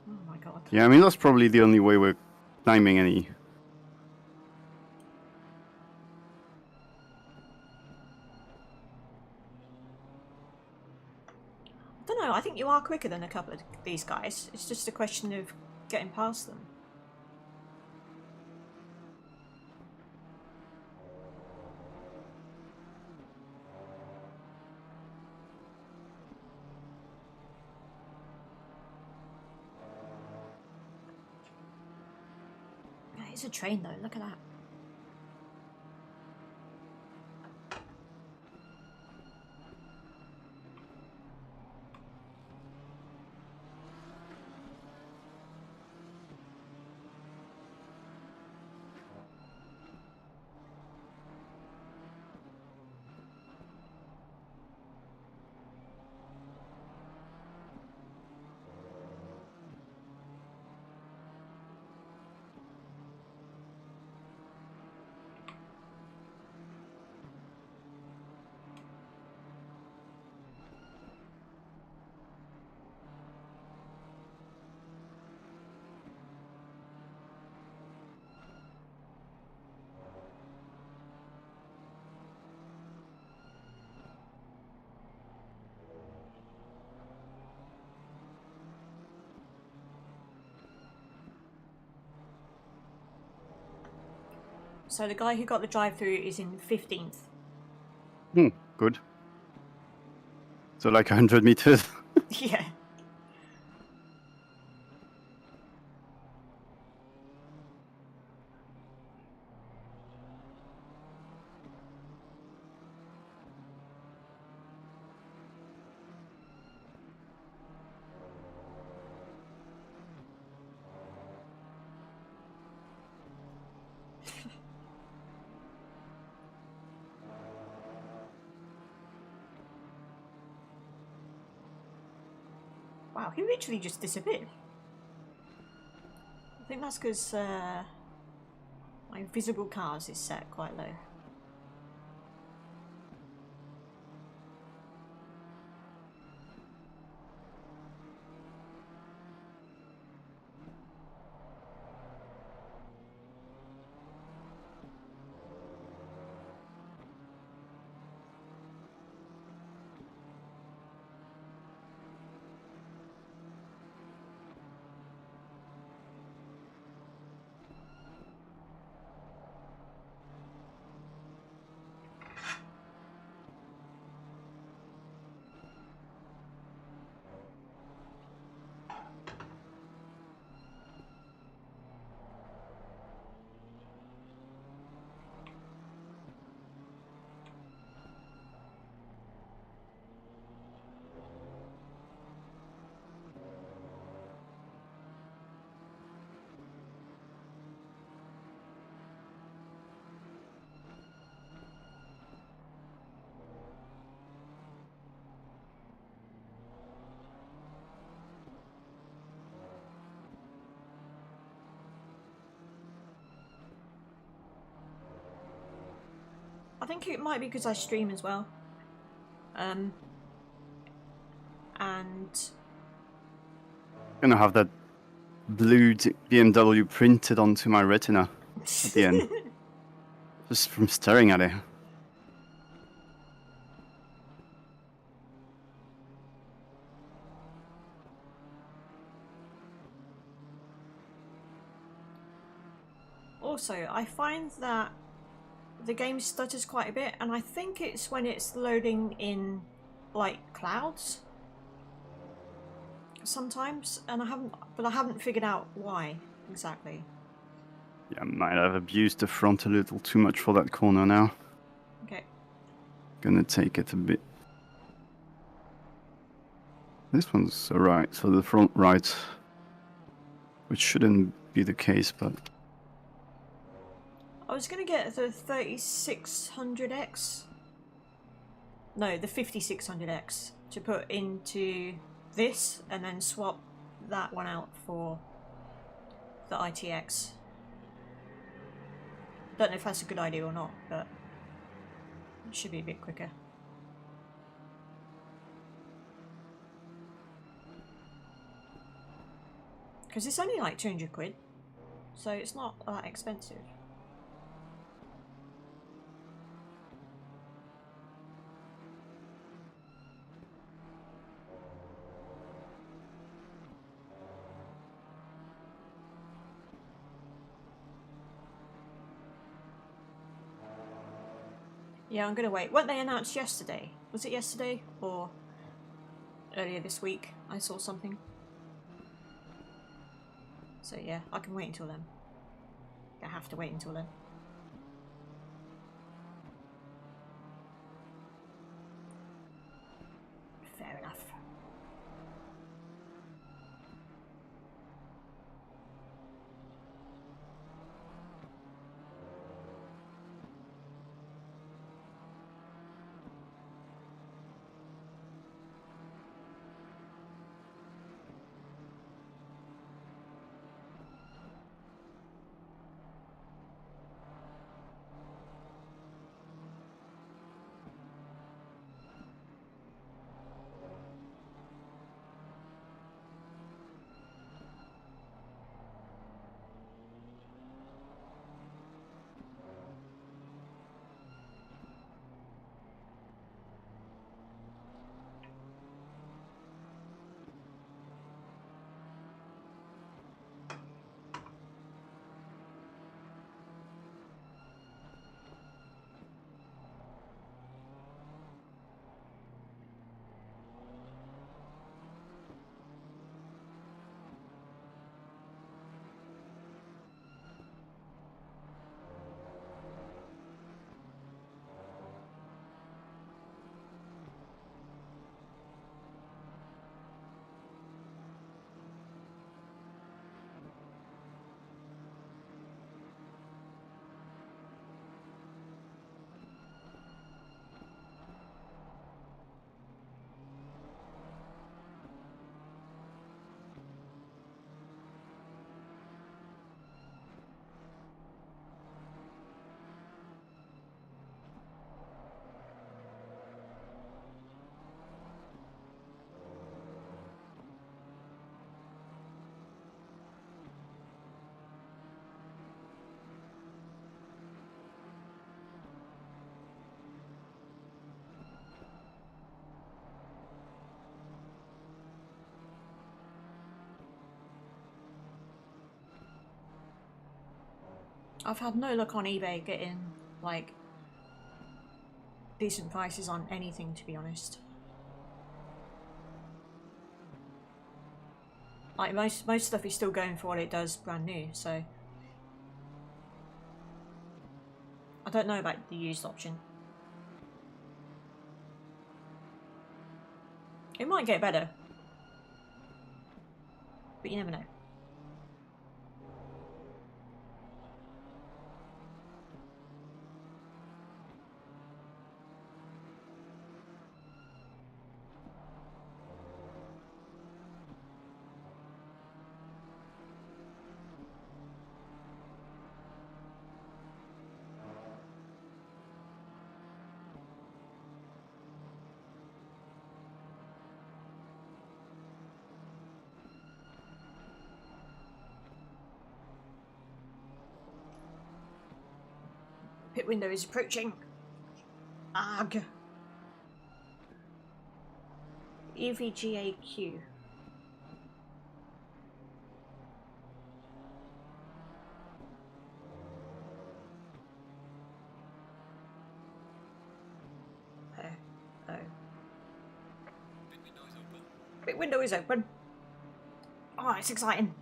Oh my god. Yeah, I mean, that's probably the only way we're climbing any. I don't know, I think you are quicker than a couple of these guys. It's just a question of getting past them. Yeah, it's a train though, look at that. So the guy who got the drive-through is in 15th. Good. So like 100 meters. Yeah. Wow, he literally just disappeared. I think that's because my visible cars is set quite low. I think it might be because I stream as well. And Gonna have that blue BMW printed onto my retina at the end. Just from staring at it. also, I find that the game stutters quite a bit, and I think it's when it's loading in like clouds sometimes, and I haven't figured out why exactly. Yeah, I might have abused the front a little too much for that corner now. Okay. Gonna take it a bit. This one's alright, so the front right, which shouldn't be the case, but I was gonna get the 3600X. No, the 5600X to put into this and then swap that one out for the ITX. Don't know if that's a good idea or not, but it should be a bit quicker. Because it's only like 200 quid, so it's not that expensive. Yeah, I'm gonna wait. Weren't they announced yesterday? Was it yesterday or earlier this week? I saw something. So yeah, I can wait until then. I have to wait until then. Fair enough. I've had no luck on eBay getting like decent prices on anything, to be honest. Like most stuff is still going for what it does brand new, so I don't know about the used option. It might get better, but you never know. Pit window is approaching. Ugh. EVGAQ. Oh. Pit window is open. Pit window is open. Oh, it's exciting.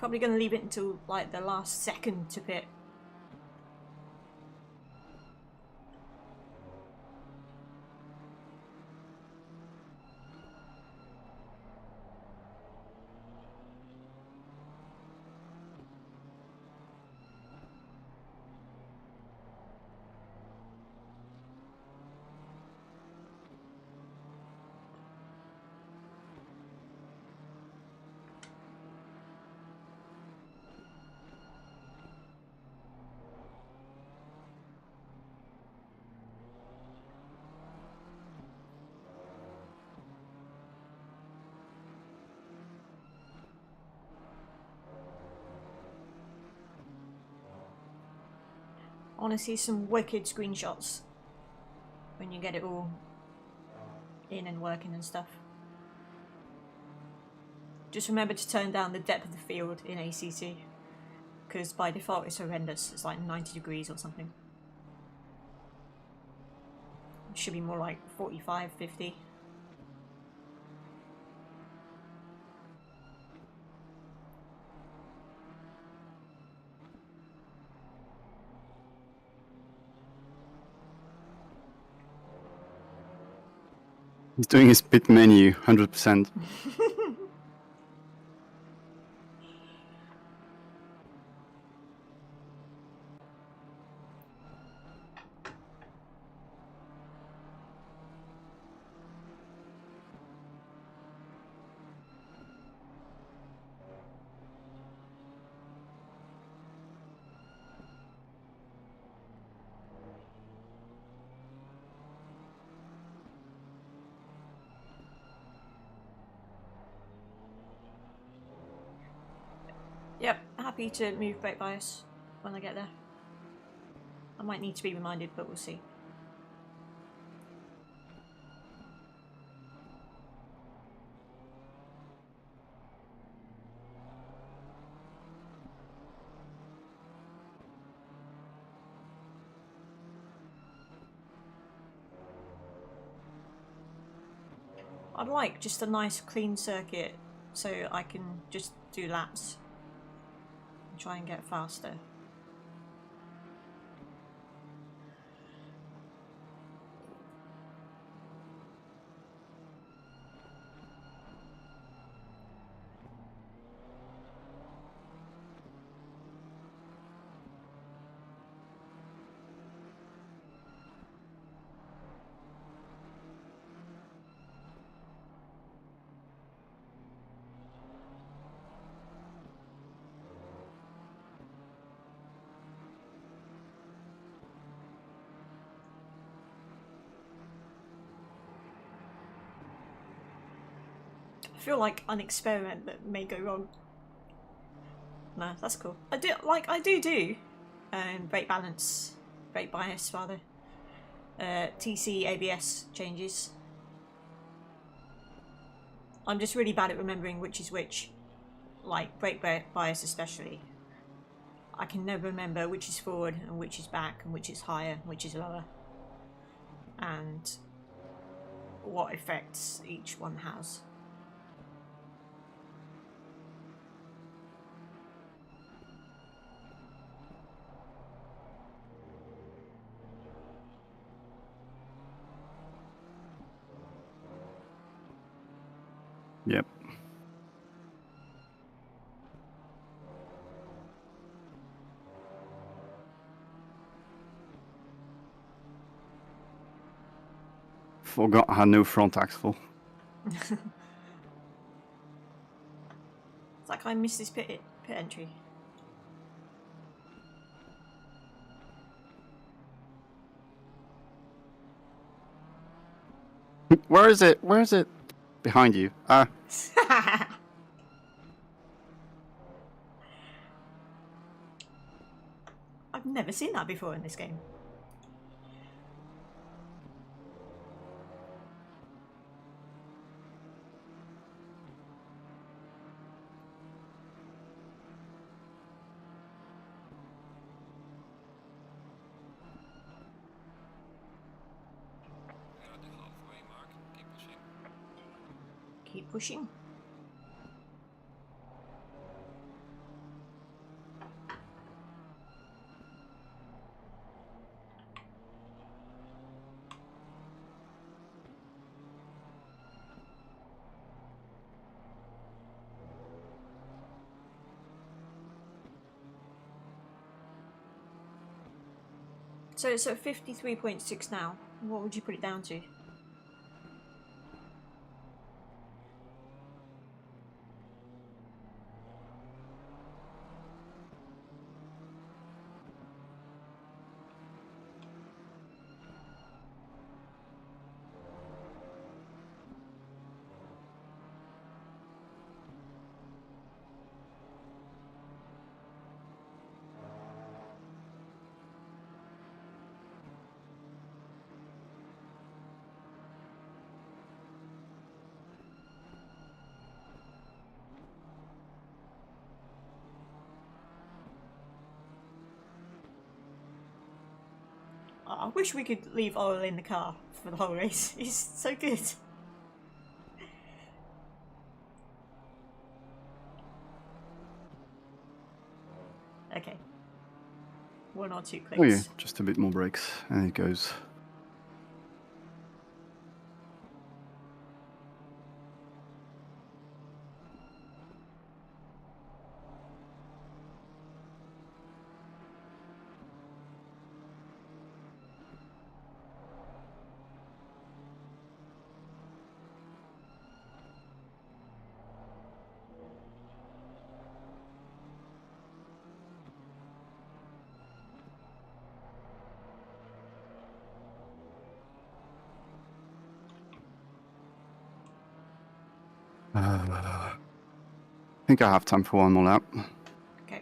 Probably going to leave it until like the last second to pit. I want to see some wicked screenshots when you get it all in and working and stuff. Just remember to turn down the depth of the field in ACC, because by default it's horrendous. It's like 90 degrees or something. It should be more like 45, 50. He's doing his pit menu, 100%. Yep, happy to move brake bias when I get there. I might need to be reminded, but we'll see. I'd like just a nice clean circuit so I can just do laps and try and get faster. I feel like an experiment that may go wrong. No, that's cool. I do brake balance, brake bias rather, TC ABS changes. I'm just really bad at remembering which is which, like brake bias especially. I can never remember which is forward and which is back and which is higher and which is lower, and what effects each one has. Yep. Forgot I had no front axle. It's like I missed this pit entry. Where is it? Where is it? Behind you. Ah. I've never seen that before in this game. We're at the halfway mark. Keep pushing. Keep pushing. So it's at 53.6 now. What would you put it down to? I wish we could leave oil in the car for the whole race. He's so good. Okay. 1 or 2 clicks. Oh yeah, just a bit more brakes, and it goes. I think I have time for one more lap. Okay.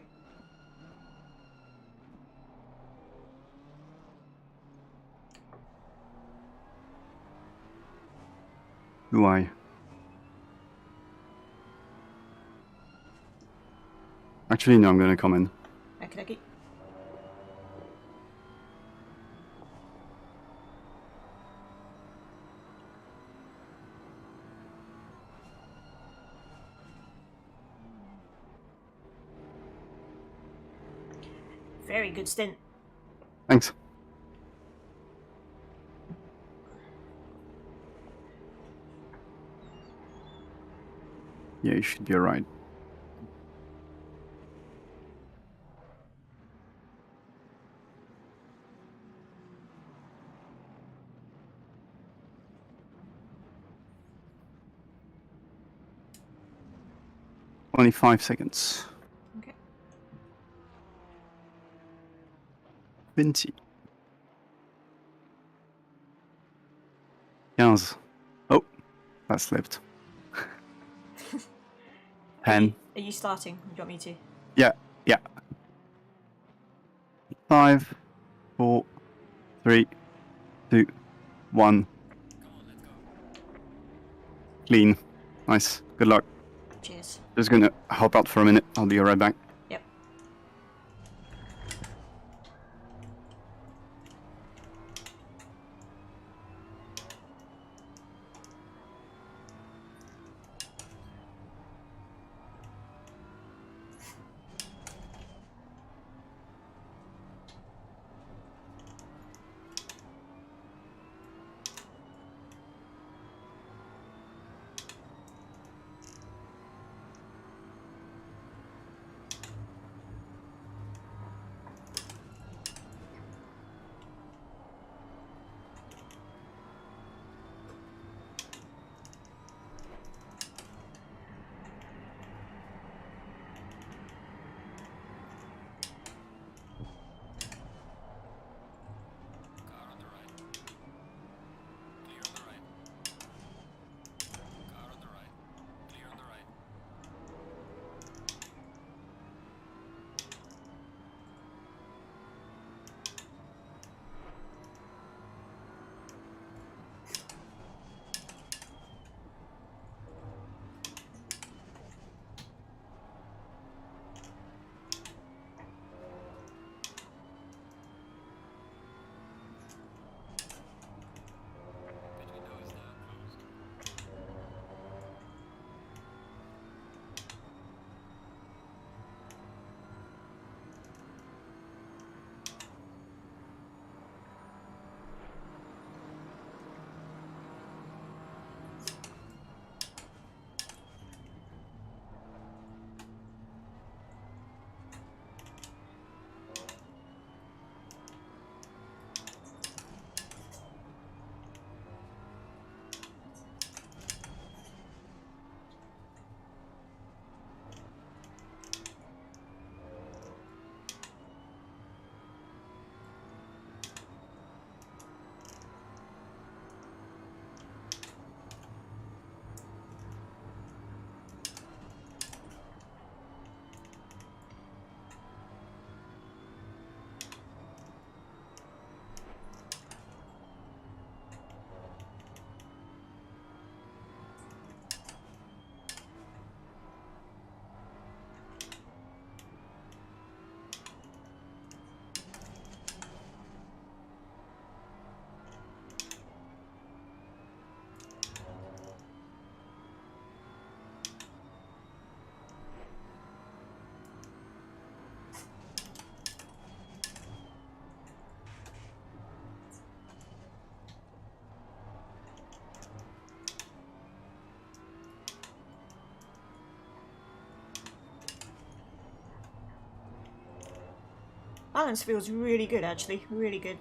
Do I? Actually, no, I'm going to come in. Okay, okay. Very good stint. Thanks. Yeah, you should be alright. Only 5 seconds. Okay. 20. 15. Oh, that slipped. 10. Are you starting? Do you want me to? Yeah, yeah. 5, 4, 3, 2, 1. Clean. Nice. Good luck. Cheers. Just gonna hop out for a minute. I'll be right back. Yep. Balance feels really good, actually. Really good.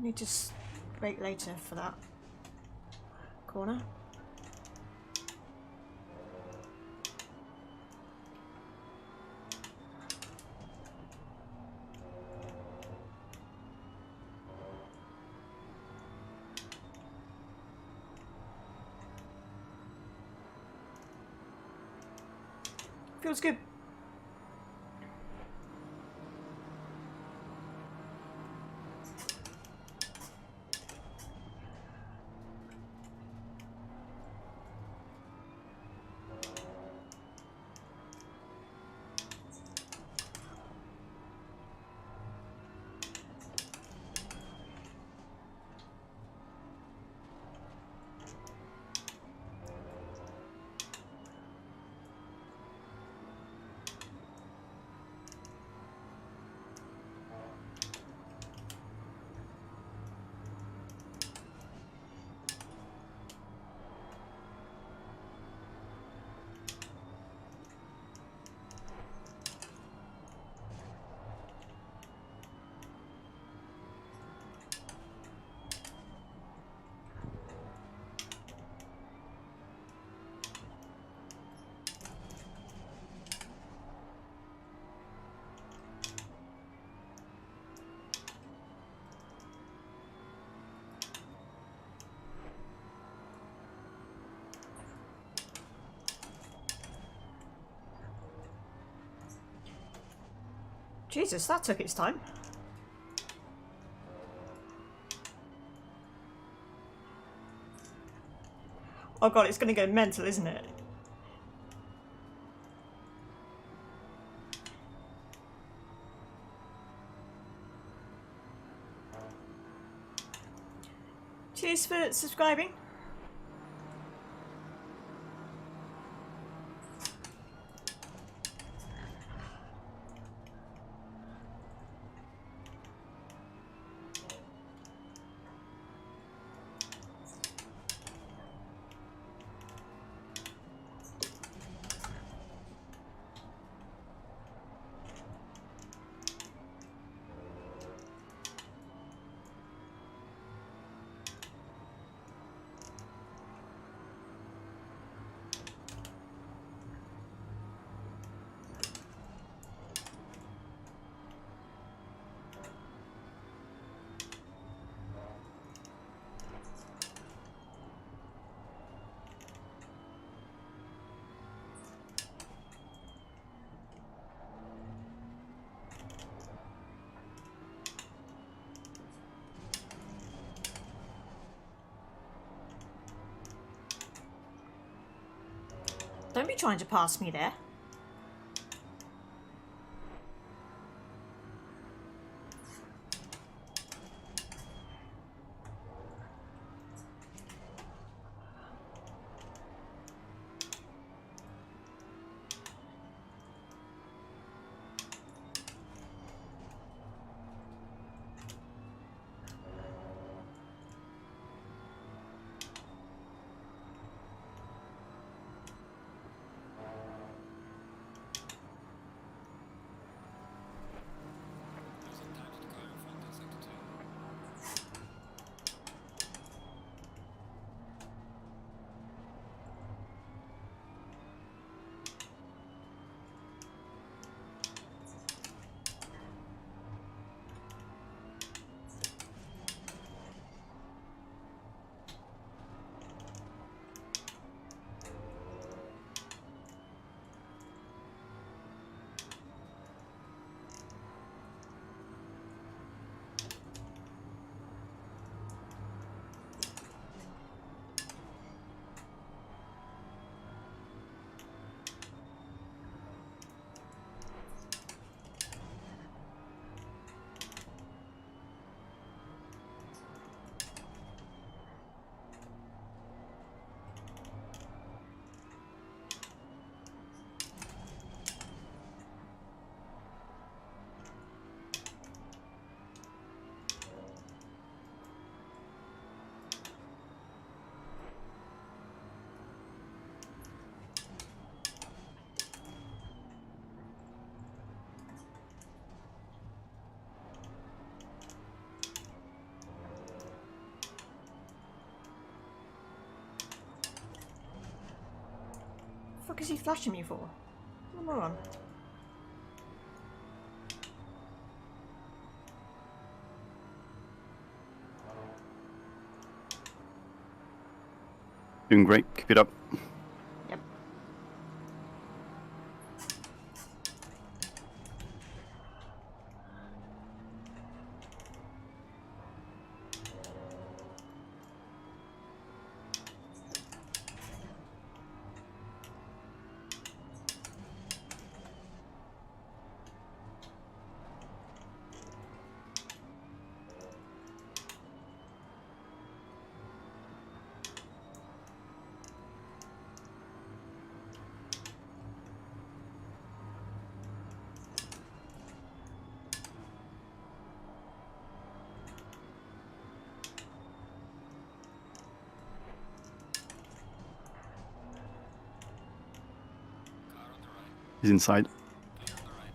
Need to brake later for that corner. Feels good. Jesus, that took its time. Oh god, it's going to go mental, isn't it? Cheers for subscribing. Don't be trying to pass me there. fuck is he flashing me for? Come on. Doing great. Keep it up. Yep. Car on the right. He's inside. Clear on the right.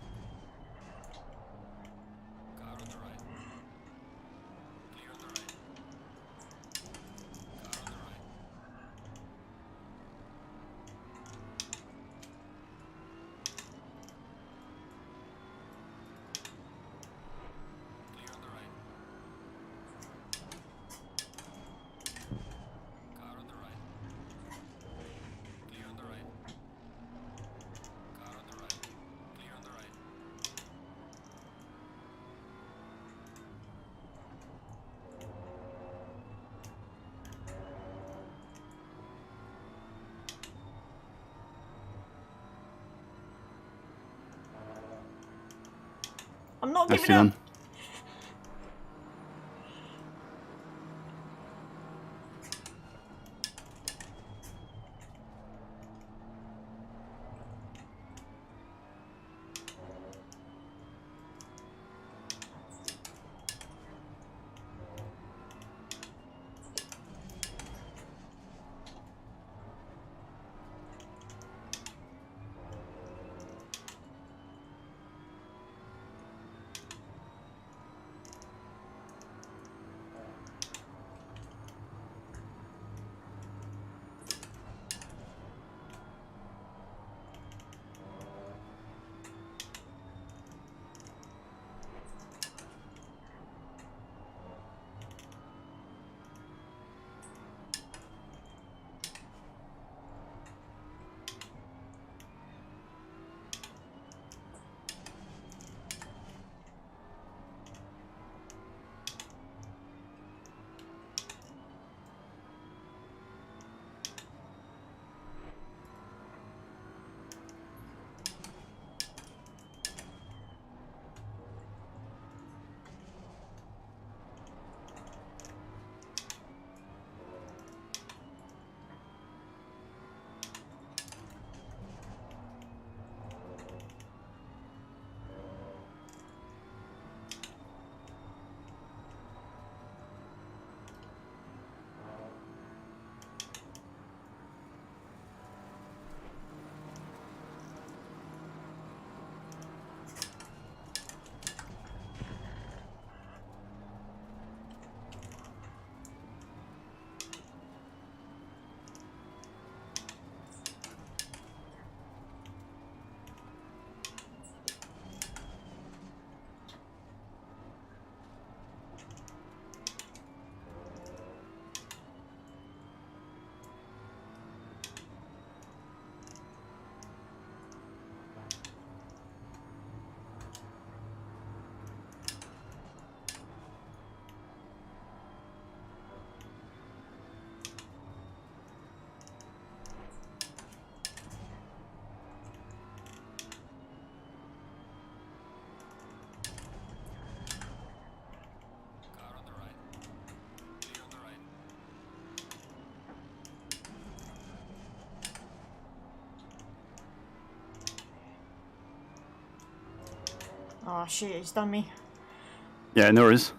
Car on the right. Clear on the right. Car on the right. Clear on the right. Car on the right. Clear on the right. Car on the right. Clear on the right. I'm not Nicely giving up. done. Car on the right. Clear on the right. Oh shit, he's done me. Yeah, no worries.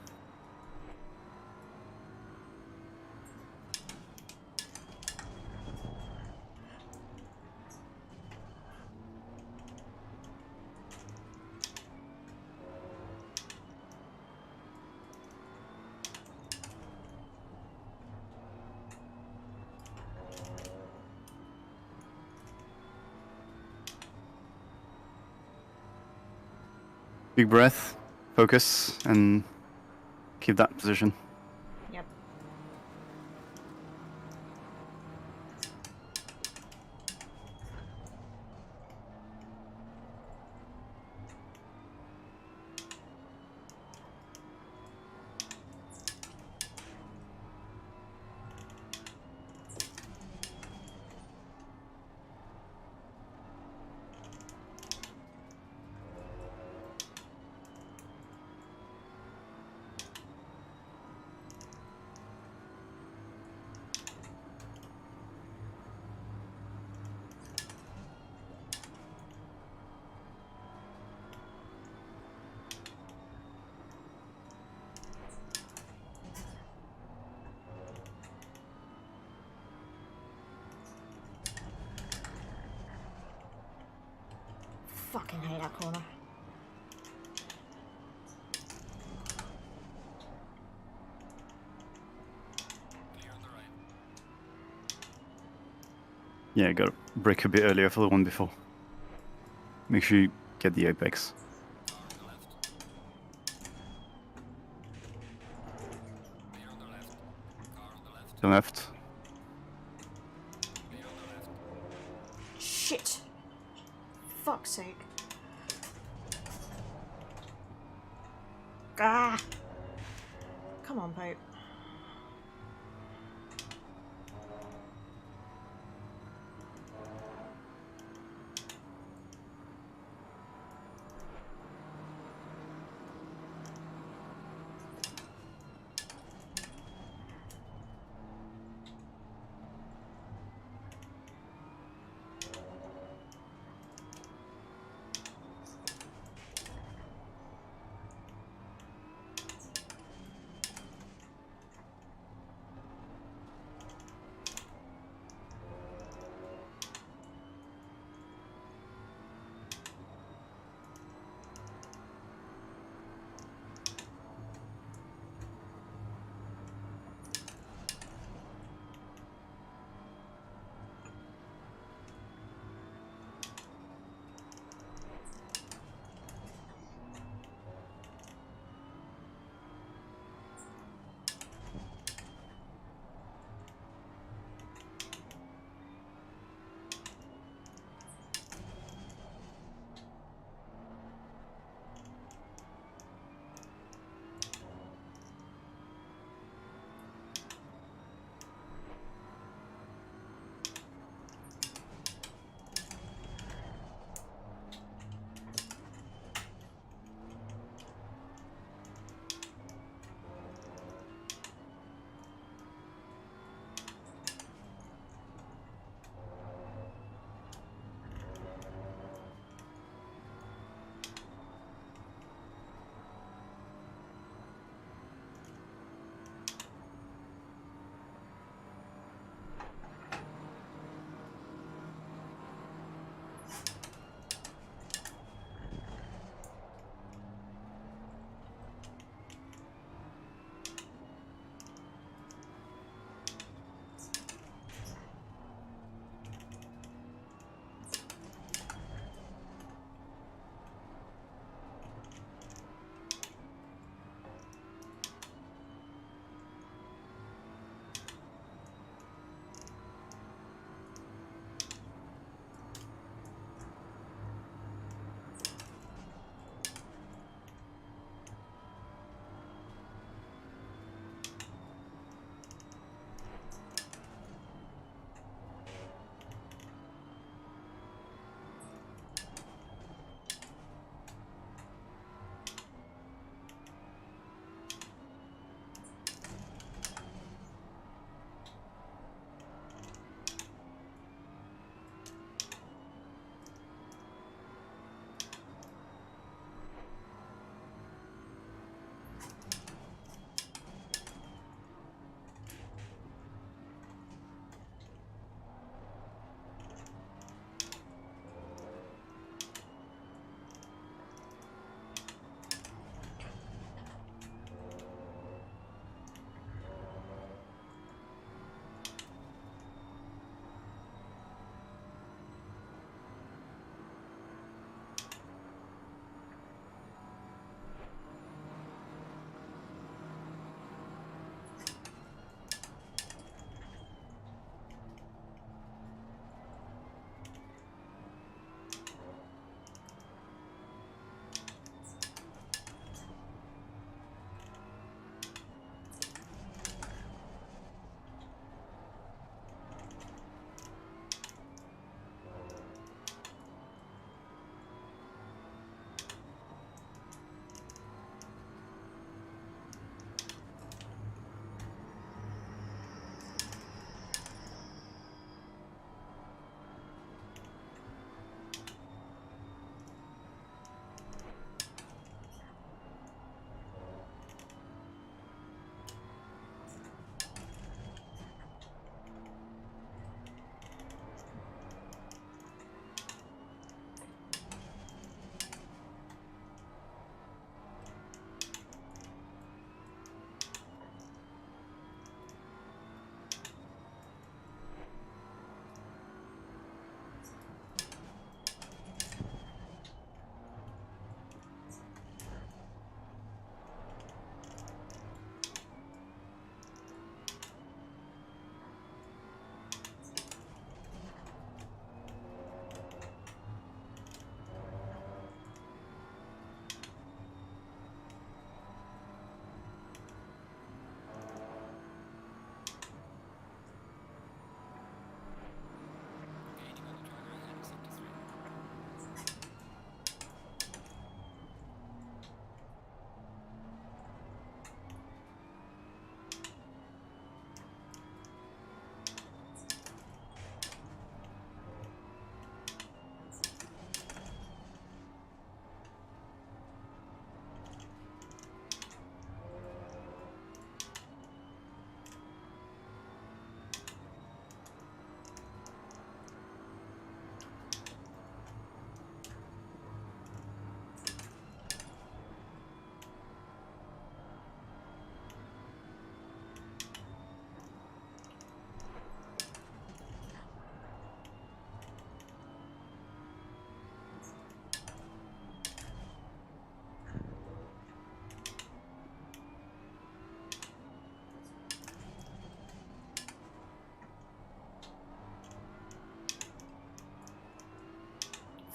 Big breath, focus, and keep that position. Yep. Fucking hate that corner. Clear on the right. Yeah, got to brake a bit earlier for the one before. Make sure you get the apex. Car on the left. Clear on the left. Car on the left. To the left. Clear on the left. Shit. Fuck's sake. Ah! Come on, Pope.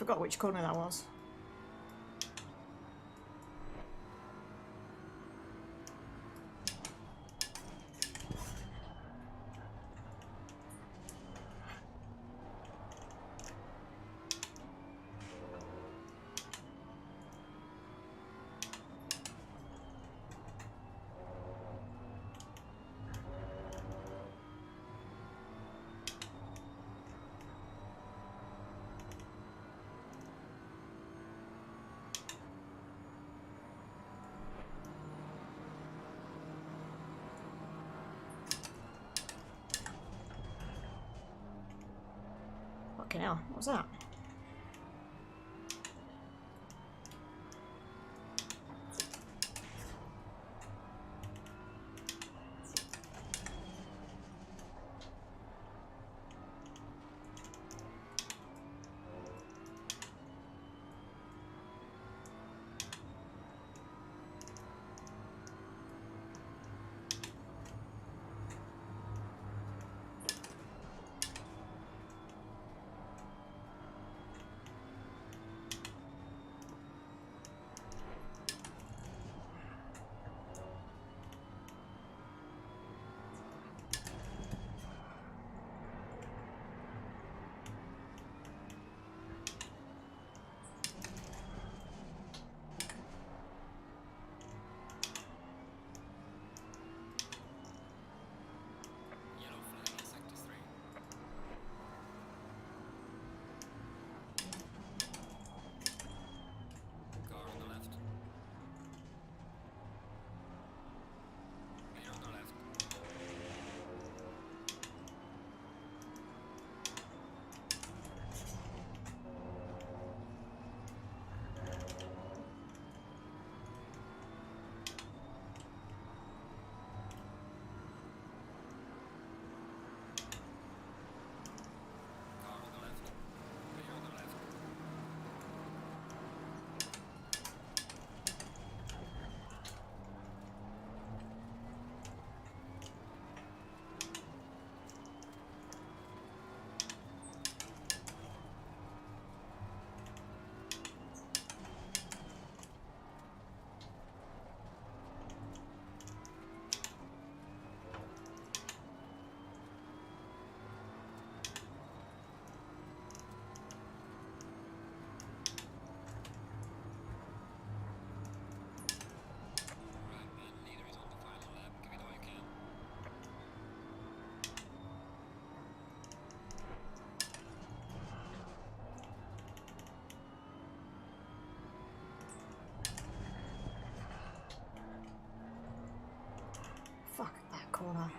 forgot which corner that was. Fucking hell, what was that? Yellow flag in sector 3. Car on the left. Clear on the left. Car on the left. Clear on the left. Right, man. Leader is on the final lap. Give it all you can. Fuck that corner.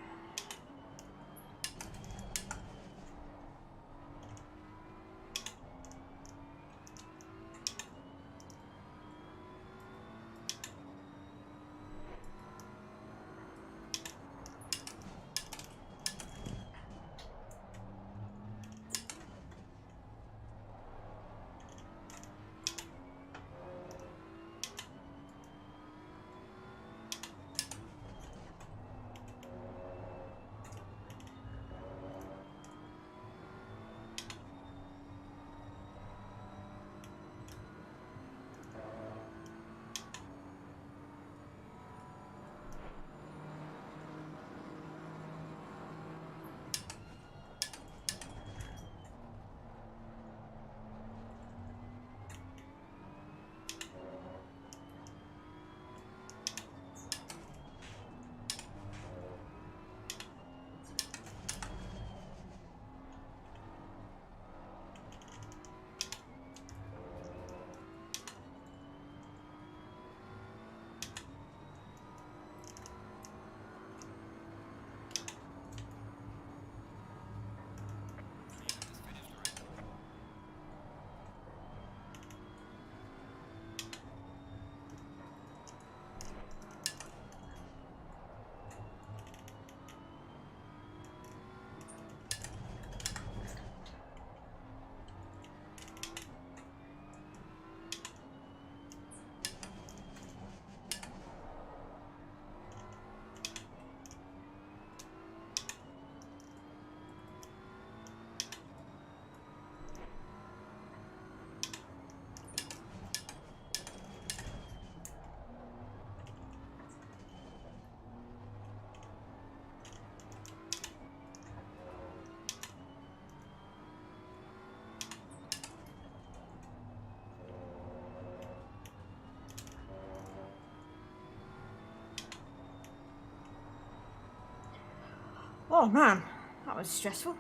Oh man, that was stressful.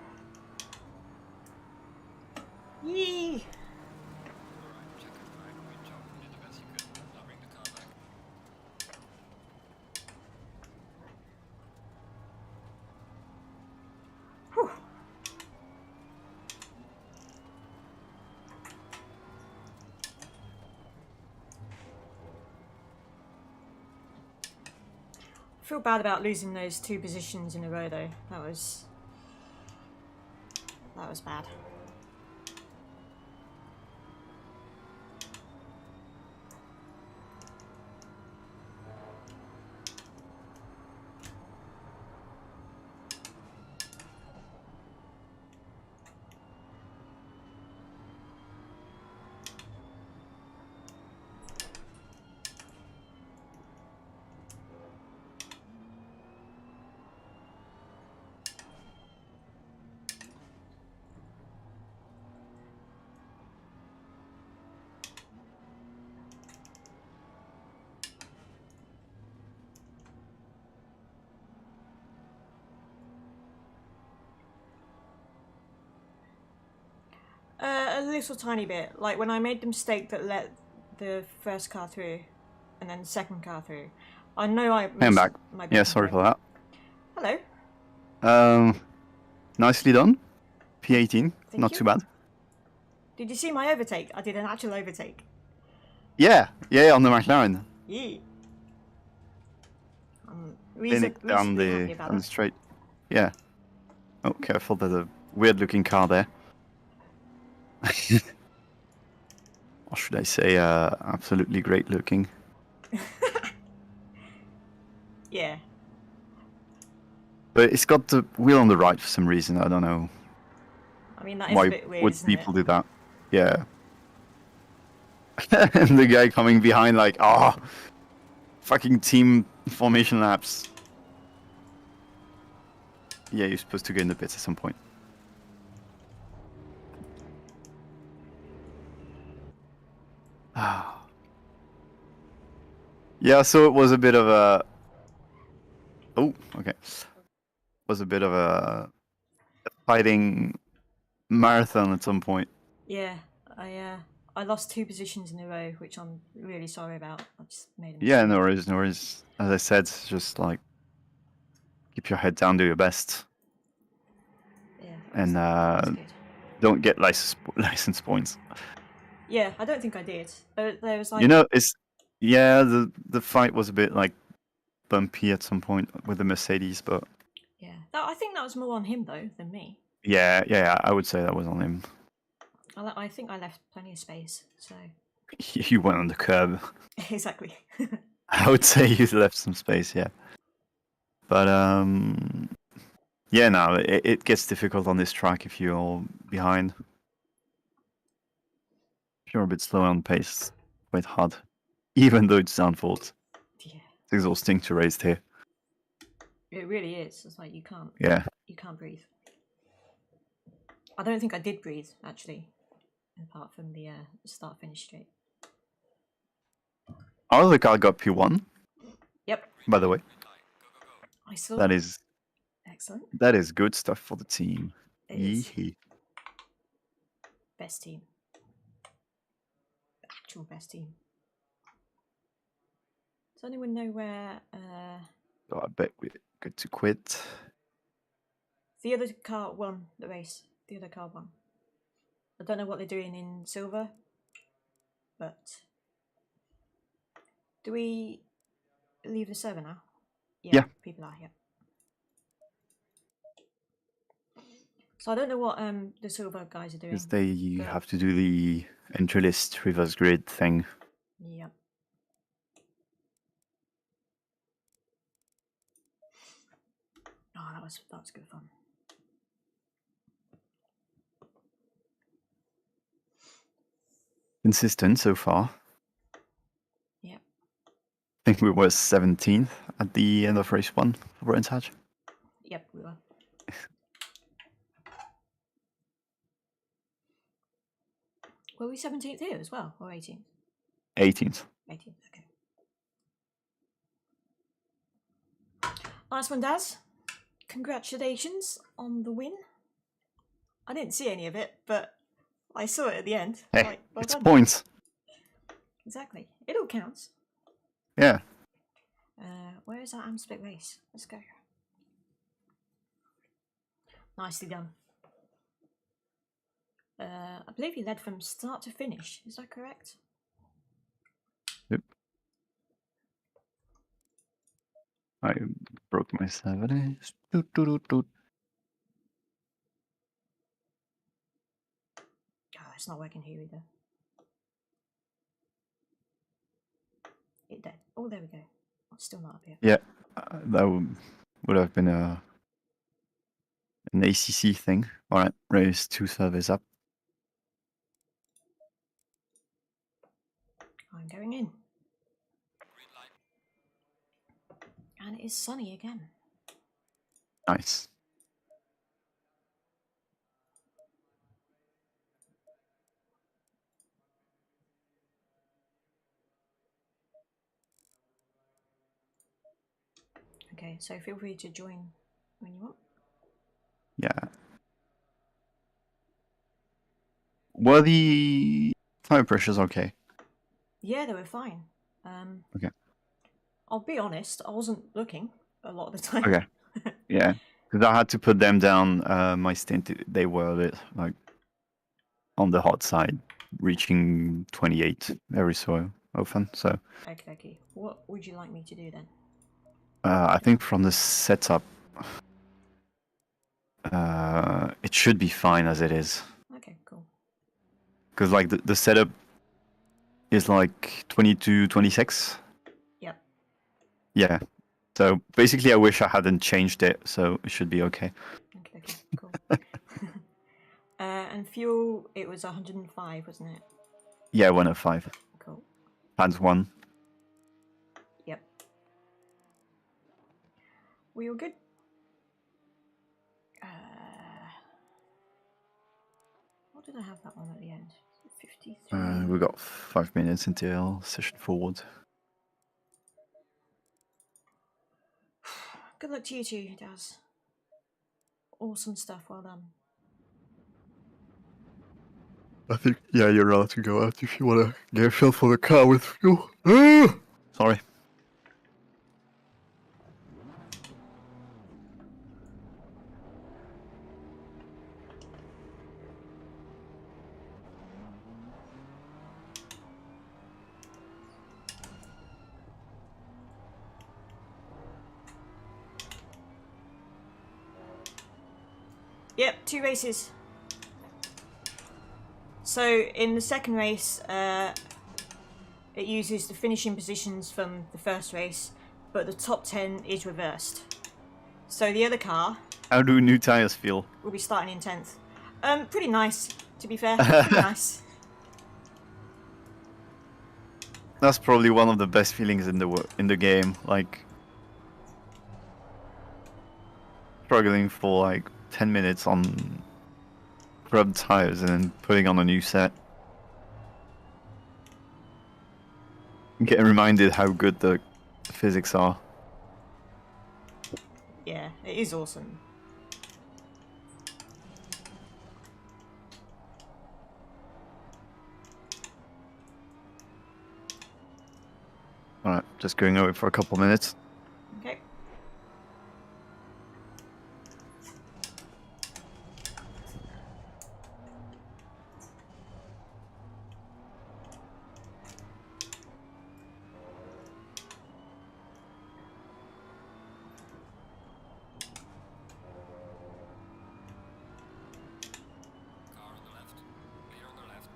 Yee! Alright, check it. Alright, good job. You did the best you could. Now bring the car back. Whew. I feel bad about losing those 2 positions in a row though. That was bad. A little tiny bit. Like when I made the mistake that let the first car through and then the second car through. I know I I'm missed back. my Yeah, backing sorry brake. for Hello. that. Nicely done. P18, Thank not you. too bad. Did you see my overtake? I did an actual overtake. Yeah, on the McLaren. Yeah. I'm Clinic down reasonably happy the about down the that. straight. Yeah. Oh, careful, there's a weird looking car there. Or should I say, absolutely great looking. Yeah. But it's got the wheel on the right for some reason. I don't know I mean, that is a why bit weird, would isn't it? people do that. Yeah. And the guy coming behind like, oh, fucking team formation laps. Yeah, you're supposed to get in the pits at some point. Yeah, so it was a bit of a... Oh, okay. Was a bit of a fighting marathon at some point. Yeah. I lost 2 positions in a row, which I'm really sorry about. I just made a mistake. Yeah, no worries, no worries. As I said, just like keep your head down, do your best, Yeah. and That's good. don't get license points. Yeah, I don't think I did. There was like You know, the fight was a bit like bumpy at some point with the Mercedes, but yeah. I think that was more on him though than me. yeah, I would say that was on him. I think I left plenty of space. So You went on the curb. exactly. I would say you left some space, yeah. But yeah, no, it gets difficult on this track if you're behind. If you're a bit slow on pace, quite hard. Even though it's Zandvoort, Yeah. it's exhausting to race here. It really is. It's like you Yeah. can't breathe. I don't think I did breathe actually, apart from the start finish straight. Our other car got P1, Yep. by the way. I saw That is excellent. good stuff for the team. It is. Yee. Best team. Actual best team. Does anyone know where So I bet we're good to quit. the other car won the race? The other car won. I don't know what they're doing in silver, but do we leave the server now? Yeah. People are here. So I don't know what the silver guys are doing. Because they but- have to do the entry list reverse grid thing. Yep. Oh, that was good fun. Consistent so far. Yep. I think we were 17th at the end of race 1 for Brands Hatch. Yep, we were. Were we 17th here as well, or 18th? 18th. 18th, okay. Nice one, Daz. congratulations on the win. I didn't see any of it, but I saw it at the end. Hey, Like, well it's done. points. Exactly. It all counts. Yeah. Where is our split race? Let's go. Nicely done. I believe you led from start to finish. Is that correct? Yep. I broke my 70s. Doot, doot, doot, doot. Oh, it's not working here either. It did. Oh, there we go. Oh, it's still not up here. Yeah, that would have been an ACC thing. All right, raise 2 servers up. I'm going in. Green light. And it is sunny again. Nice. Okay, so feel free to join when you want. Yeah. Were the tire pressures okay? Yeah, they were fine. Okay. I'll be honest, I wasn't looking a lot of the time. Okay. Yeah, because I had to put them down. My stint, they were a bit like on the hot side, reaching 28 every so often. So Okay. What would you like me to do then? I think from the setup, it should be fine as it is. Okay, cool. Because like the setup is like 22, 26. Yep. Yeah. So basically, I wish I hadn't changed it, so it should be okay. Okay, cool. And fuel, it was 105, wasn't it? Yeah, 105. Cool. Hands 1. Yep. We all good? What did I have that one at the end? 53. We got 5 minutes until session forward. Good luck to you two, Daz. Awesome stuff, well done. I think, yeah, you're allowed to go out if you want to get a fill for the car with fuel. Sorry. Yep, 2 races. So in the second race, it uses the finishing positions from the first race, but the top 10 is reversed. So the other car How do new tires feel? will be starting in 10th. Pretty nice, to be fair. Pretty nice. That's probably one of the best feelings in the game. Like struggling for like 10 minutes on scrubbed tires and then putting on a new set. Getting reminded how good the physics are. Yeah, it is awesome. Alright, just going over for a couple minutes. Okay. Car on the left. Clear on the left.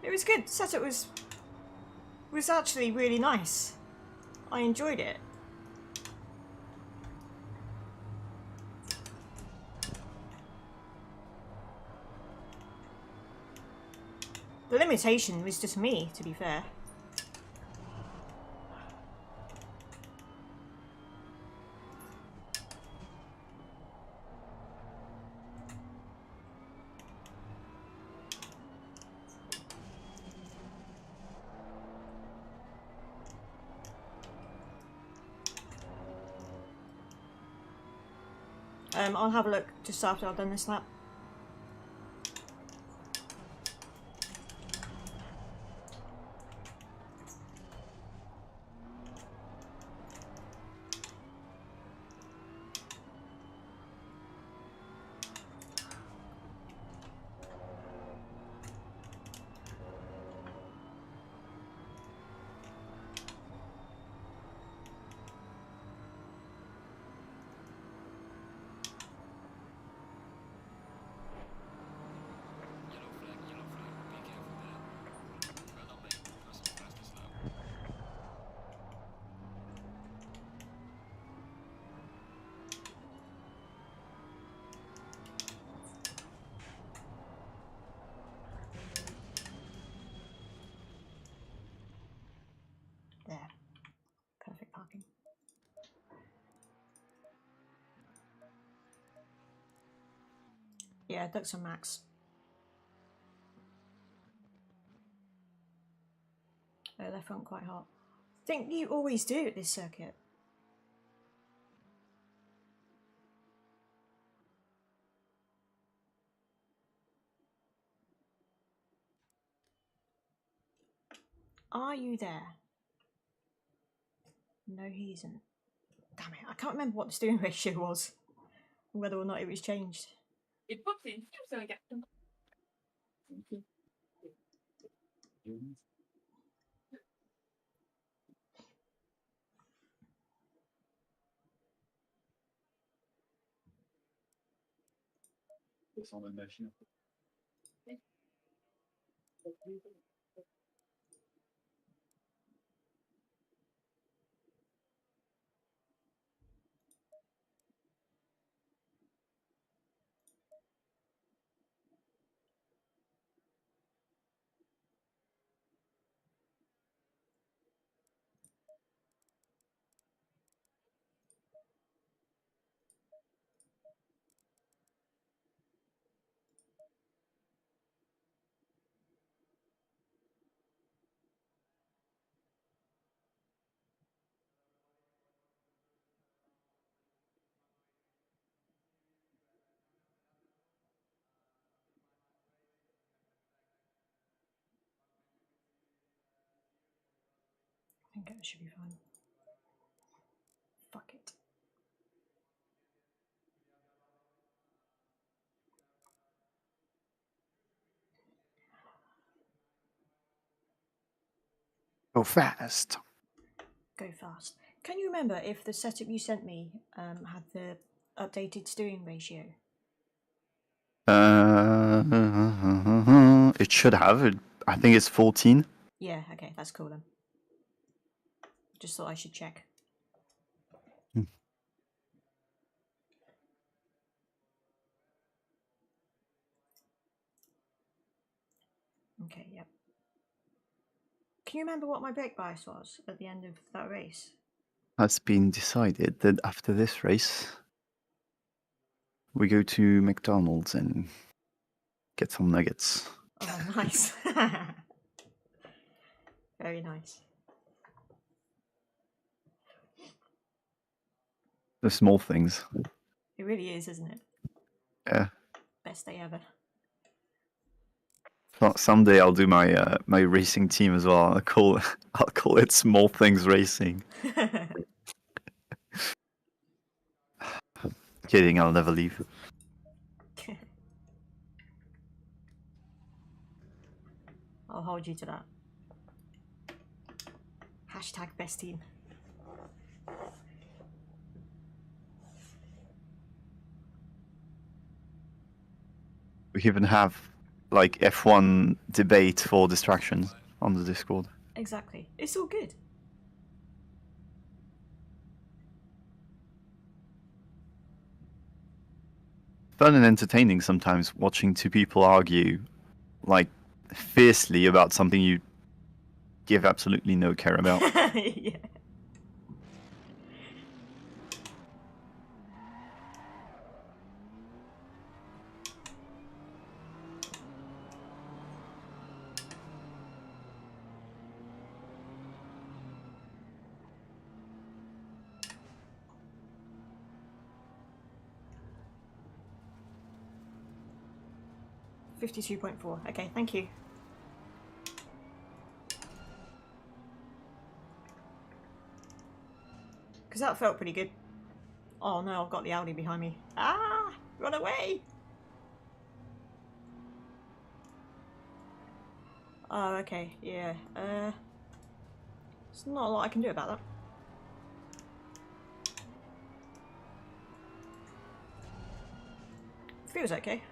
It was good. Setup was was actually really nice. I enjoyed it. The limitation was just me, to be fair. I'll have a look just after I've done this lap. Yellow flag, be careful there. Well done, mate. Got some fastest lap. There. Perfect parking. Yeah, ducks on max. Left front quite hot. I think you always do at this circuit. Are you there? No, he isn't. Damn it, I can't remember what the steering ratio was. Whether or not it was changed. It pops in, so I get them. I think it should be fine. Fuck it. Go fast. Go fast. Can you remember if the setup you sent me had the updated steering ratio? It should have. I think it's 14. Yeah, okay, that's cool then. Just thought I should check. Hmm. Okay, yep. Can you remember what my brake bias was at the end of that race? Has been decided that after this race, we go to McDonald's and get some nuggets. Oh, nice. Very nice. The small things. It really is, isn't it? Yeah. Best day ever. Someday I'll do my my racing team as well. I'll call it Small Things Racing. Kidding, I'll never leave. I'll hold you to that. Hashtag best team. We even have like F1 debate for distractions on the Discord. Exactly. It's all good. Fun and entertaining sometimes watching two people argue, like, fiercely about something you give absolutely no care about. Yeah. $52.4. Okay, thank you. Because that felt pretty good. Oh no, I've got the Audi behind me. Ah! Run away! Oh, okay, yeah. There's not a lot I can do about that. Feels okay.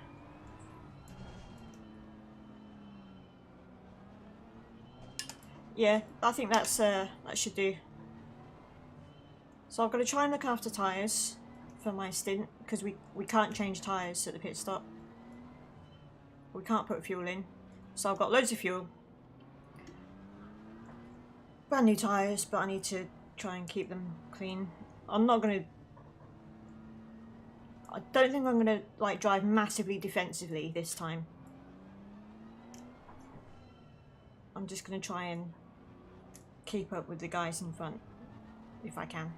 Yeah, I think that's that should do. So I'm going to try and look after tyres for my stint, because we can't change tyres at the pit stop. We can't put fuel in. So I've got loads of fuel. Brand new tyres, but I need to try and keep them clean. I'm not going to... I don't think I'm going to like drive massively defensively this time. I'm just going to try and keep up with the guys in front, if I can.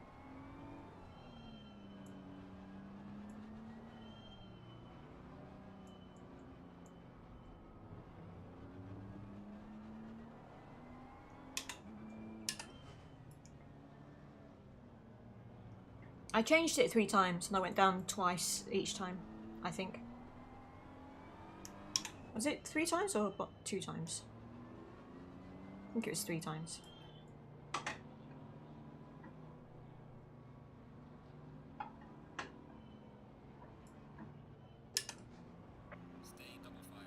I changed it 3 times and I went down twice each time, I think. Was it 3 times or what, 2 times? I think it was 3 times. Stay in double file.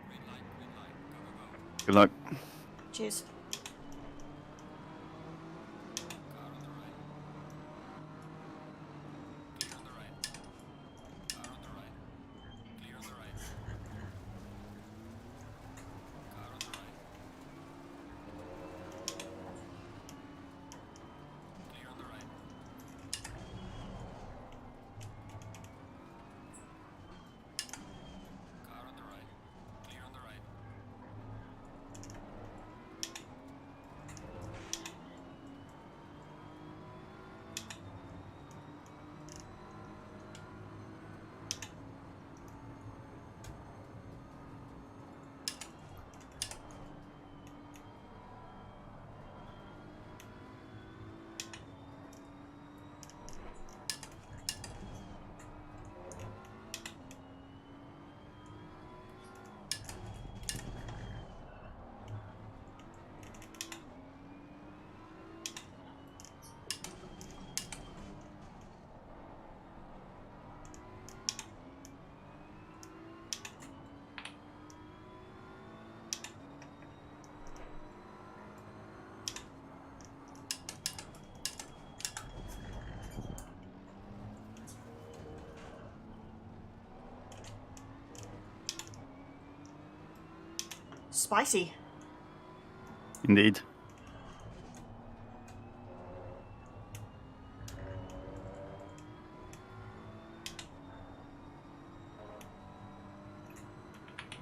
Green light, go, go, go. Good luck. Cheers. Car on the right. Clear on the right. Car on the right. Clear on the right. Car on the right. Clear on the right. Car on the right. Clear on the right. Spicy. Indeed.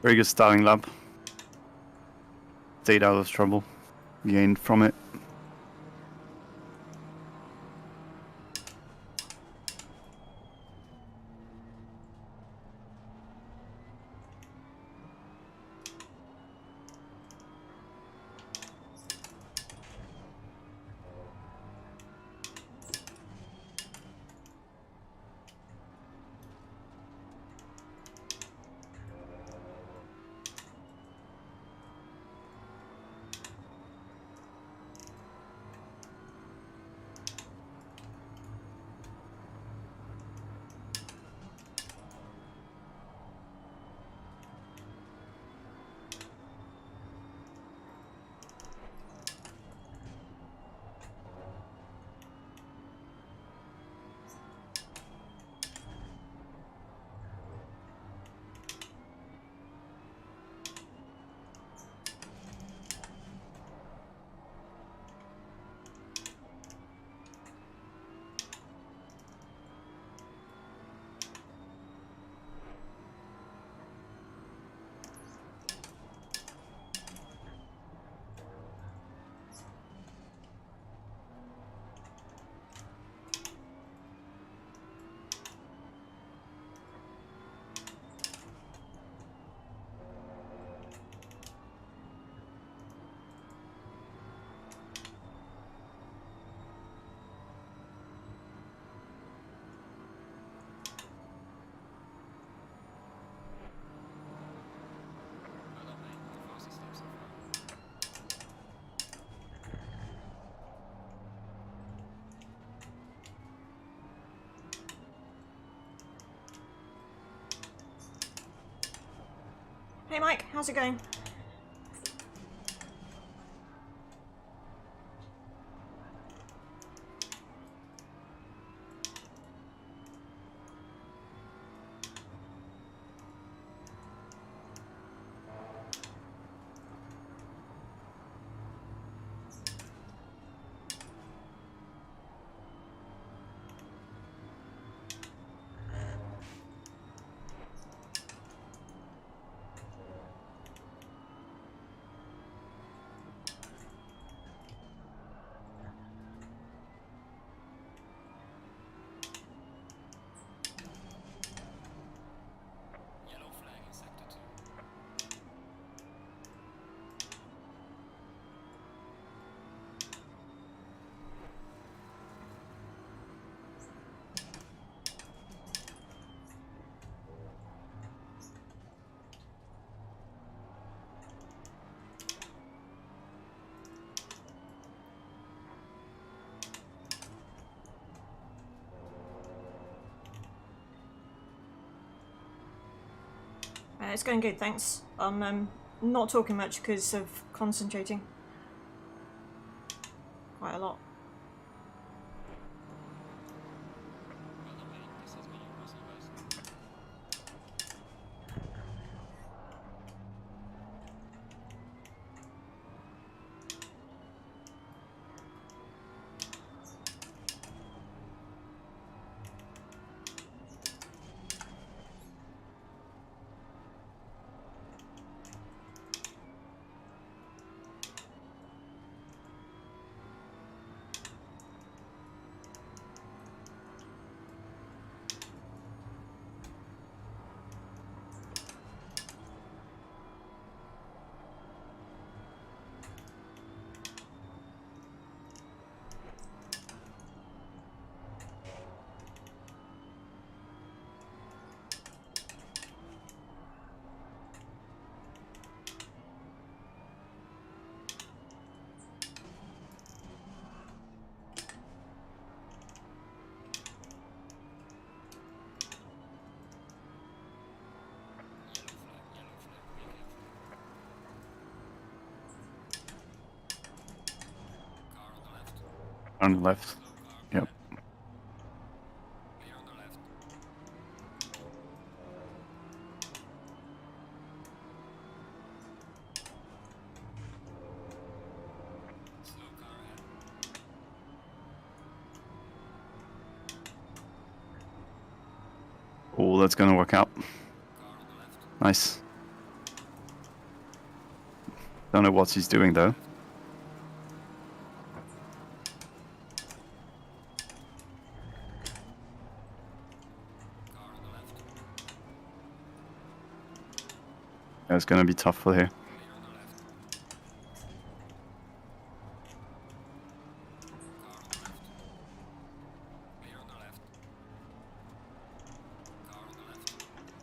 Very good starting lap. Stayed out of trouble. Gained from it. Hey Mike, how's it going? Yellow flag in sector 2. It's going good, thanks. I'm not talking much because of concentrating quite a lot. Well done, mate. This is me, Russell West. Yellow flag, be careful. Car on the left. On the left. Slow car. Yep. Clear on the left. Slow car ahead. Oh, that's gonna work out. Car on the left. Nice. Don't know what he's doing though. Car on the left. It's gonna be tough for here. Clear on the left. Car on the left. Clear on the left. Car on the left.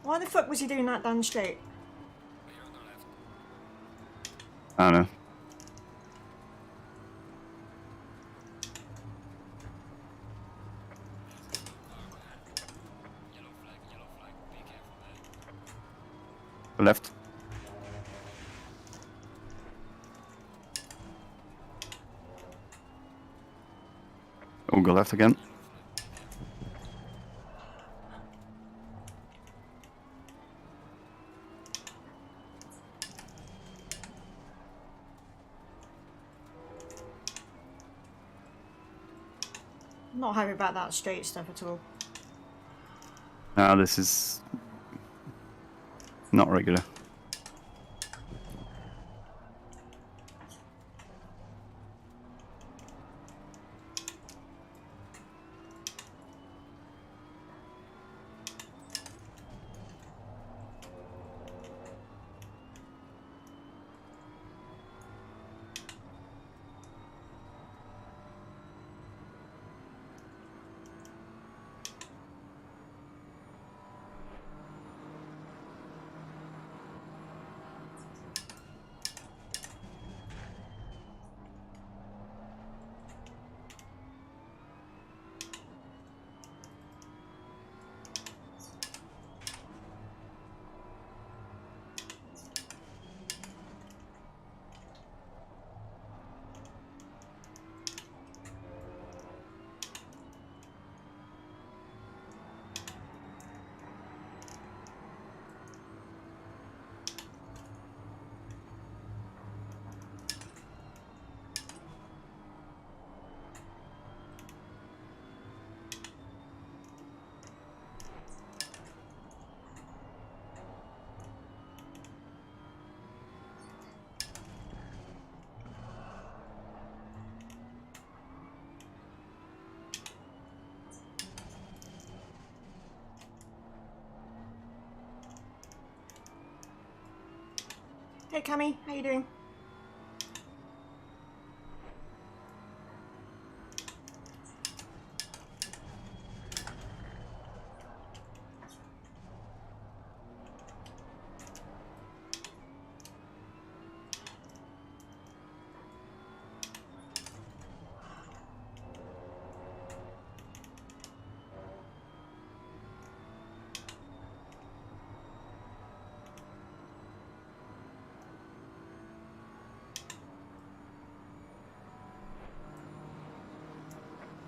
Why the fuck was he doing that down the straight? Clear on the left. I don't know. There's a slow car ahead. Yellow flag, be careful there. Left. Oh, go left again. Yellow flag, be careful. I'm not happy about that straight stuff at all. Now this is not regular. Hey Cammy, how you doing?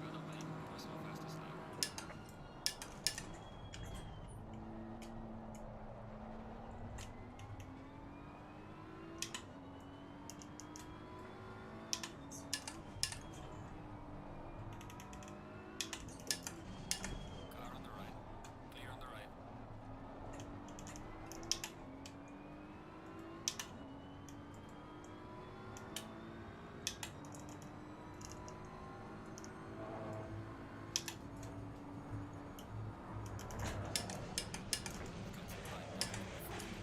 By the way, personal fastest lap. Car on the right. Clear on the right. Comes the climb now. Full speed.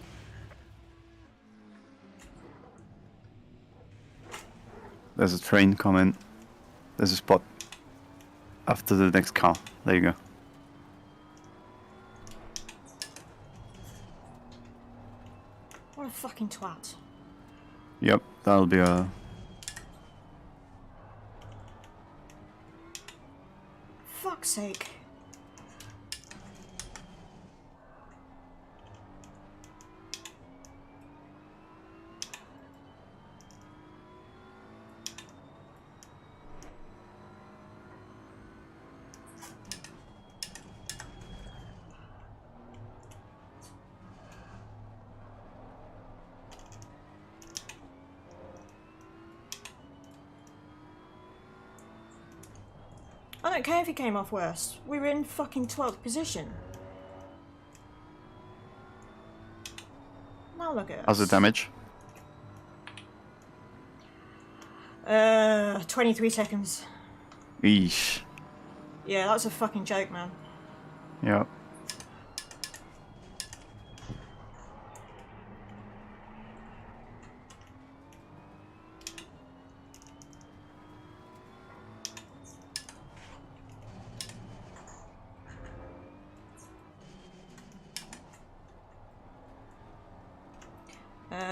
There's a train coming. There's a spot after the next car. There you go. What a fucking twat. Yep, that'll be a... Fuck's sake. I don't care if he came off worst. We were in fucking 12th position. Now look at us. How's the damage? 23 seconds. Eesh. Yeah, that's a fucking joke, man. Yep.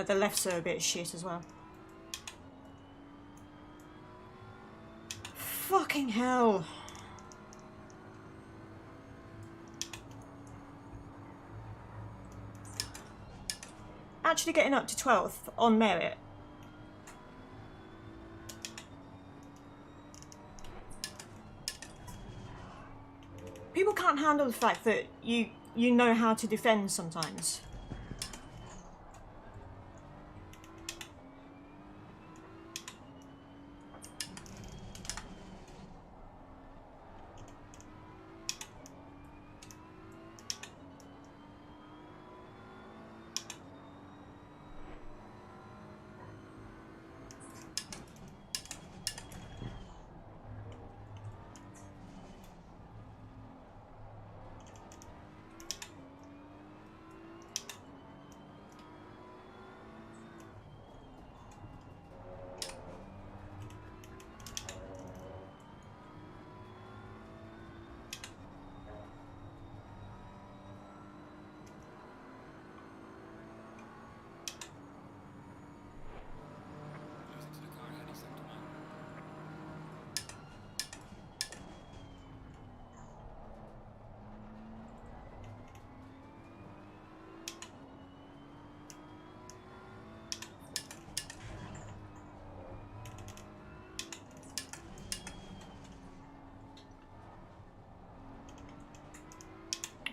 The lefts are a bit shit as well. Fucking hell. Actually getting up to 12th on merit. People can't handle the fact that you know how to defend sometimes. Losing to the car heading sector 1.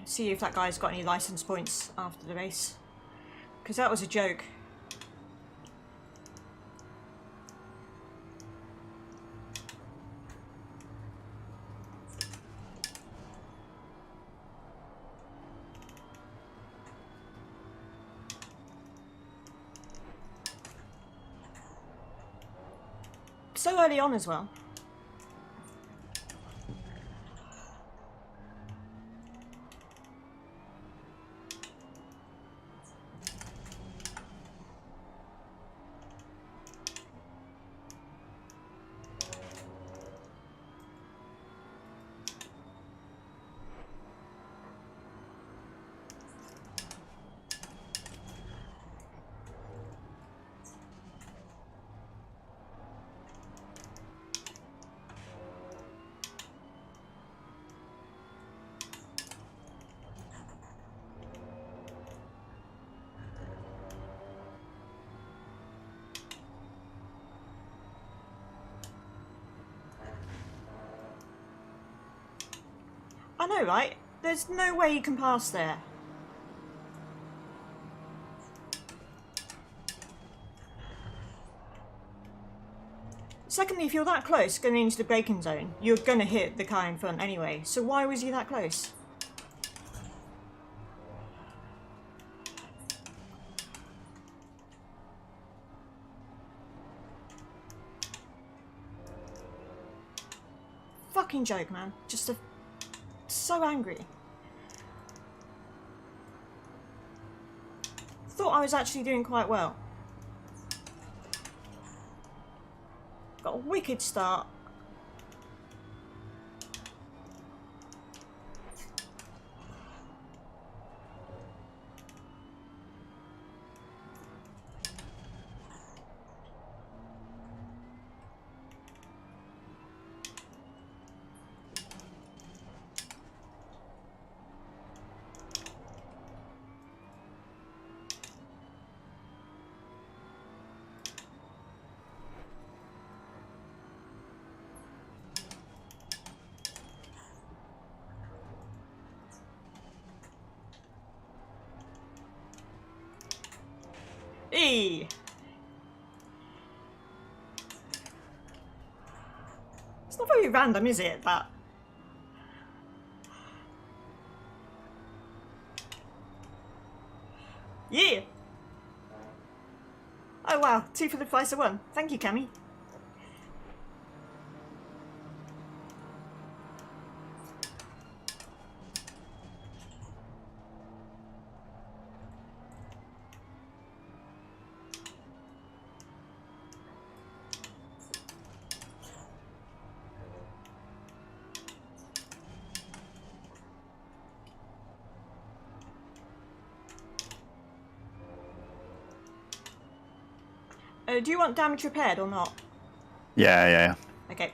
See if that guy's got any license points after the race. Because that was a joke. So early on as well. I know, right? There's no way you can pass there. Secondly, if you're that close going into the braking zone, you're going to hit the car in front anyway. So why was he that close? Fucking joke, man. Just so angry. Thought I was actually doing quite well. Got a wicked start. Eee! It's not very random, is it, that? Yeah! Oh wow, 2 for the price of 1. Thank you, Cammy. Do you want damage repaired or not? Yeah. Okay.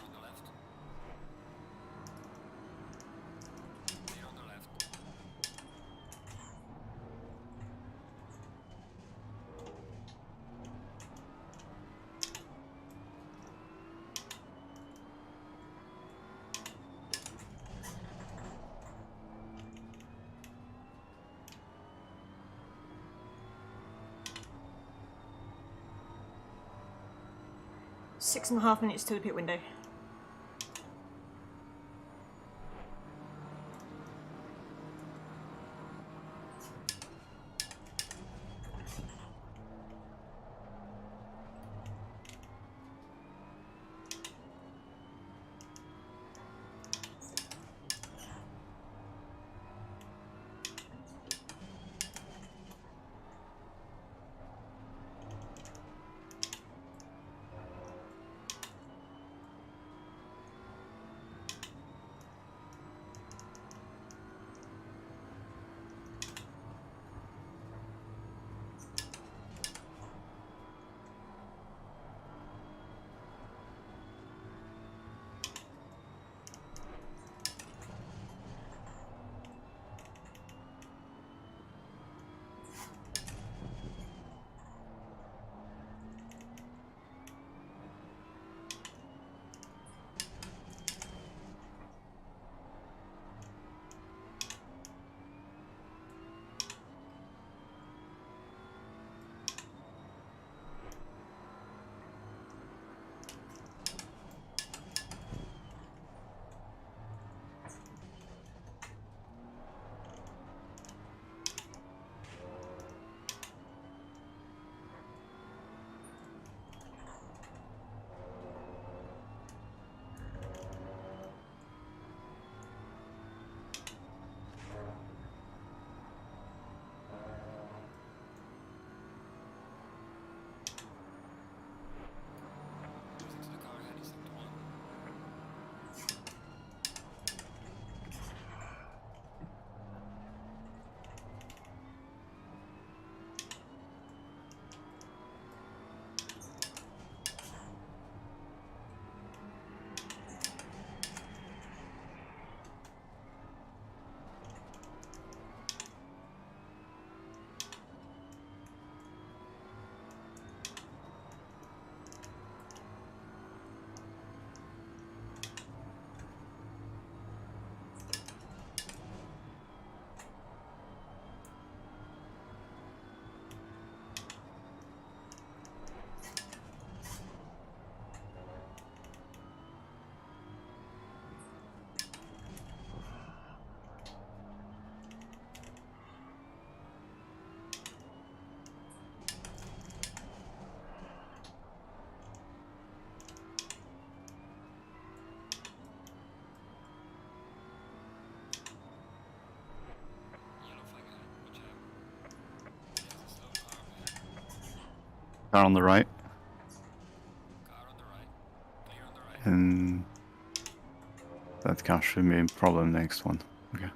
On the left. Clear on the left. 6.5 minutes to the pit window. Car on the right. Car on the right. Clear on the right. And that car should be a problem next one. Okay.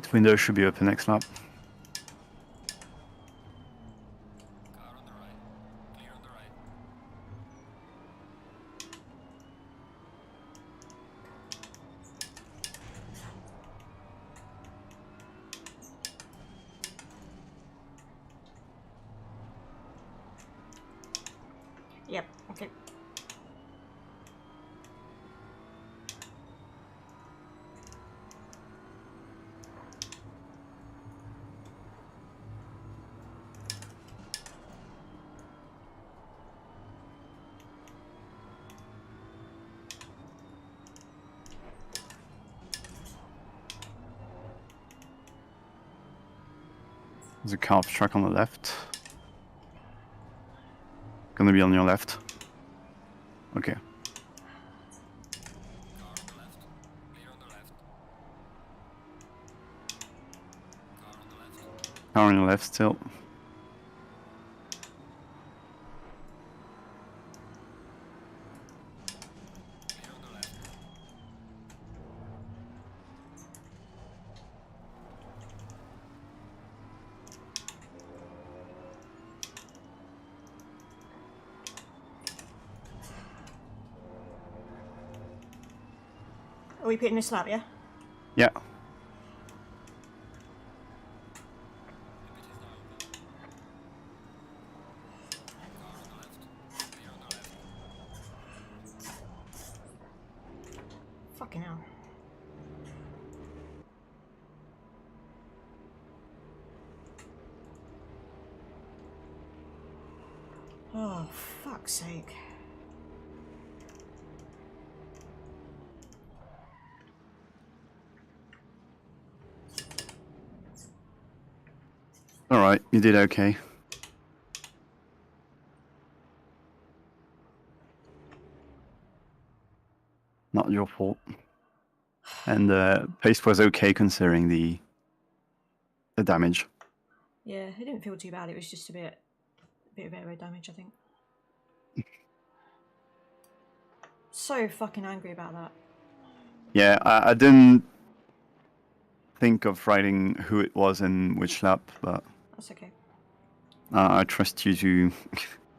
The window should be open next lap. Car on the right. Clear on the right. Yep, okay. There's a car truck on the left. Gonna be on your left. Okay. Car on the left. Clear on the left. Car on the left. Car on your left still. Clear on the left. Are we pitting this lap, yeah? Yeah. The pit is now open. Car on the left. Clear on the left. Fucking hell. Oh, fuck's sake. Alright, you did okay. Not your fault. And pace was okay considering the damage. Yeah, it didn't feel too bad. It was just a bit of aero damage, I think. So fucking angry about that. Yeah, I didn't think of writing who it was and which lap, but That's okay. I trust you to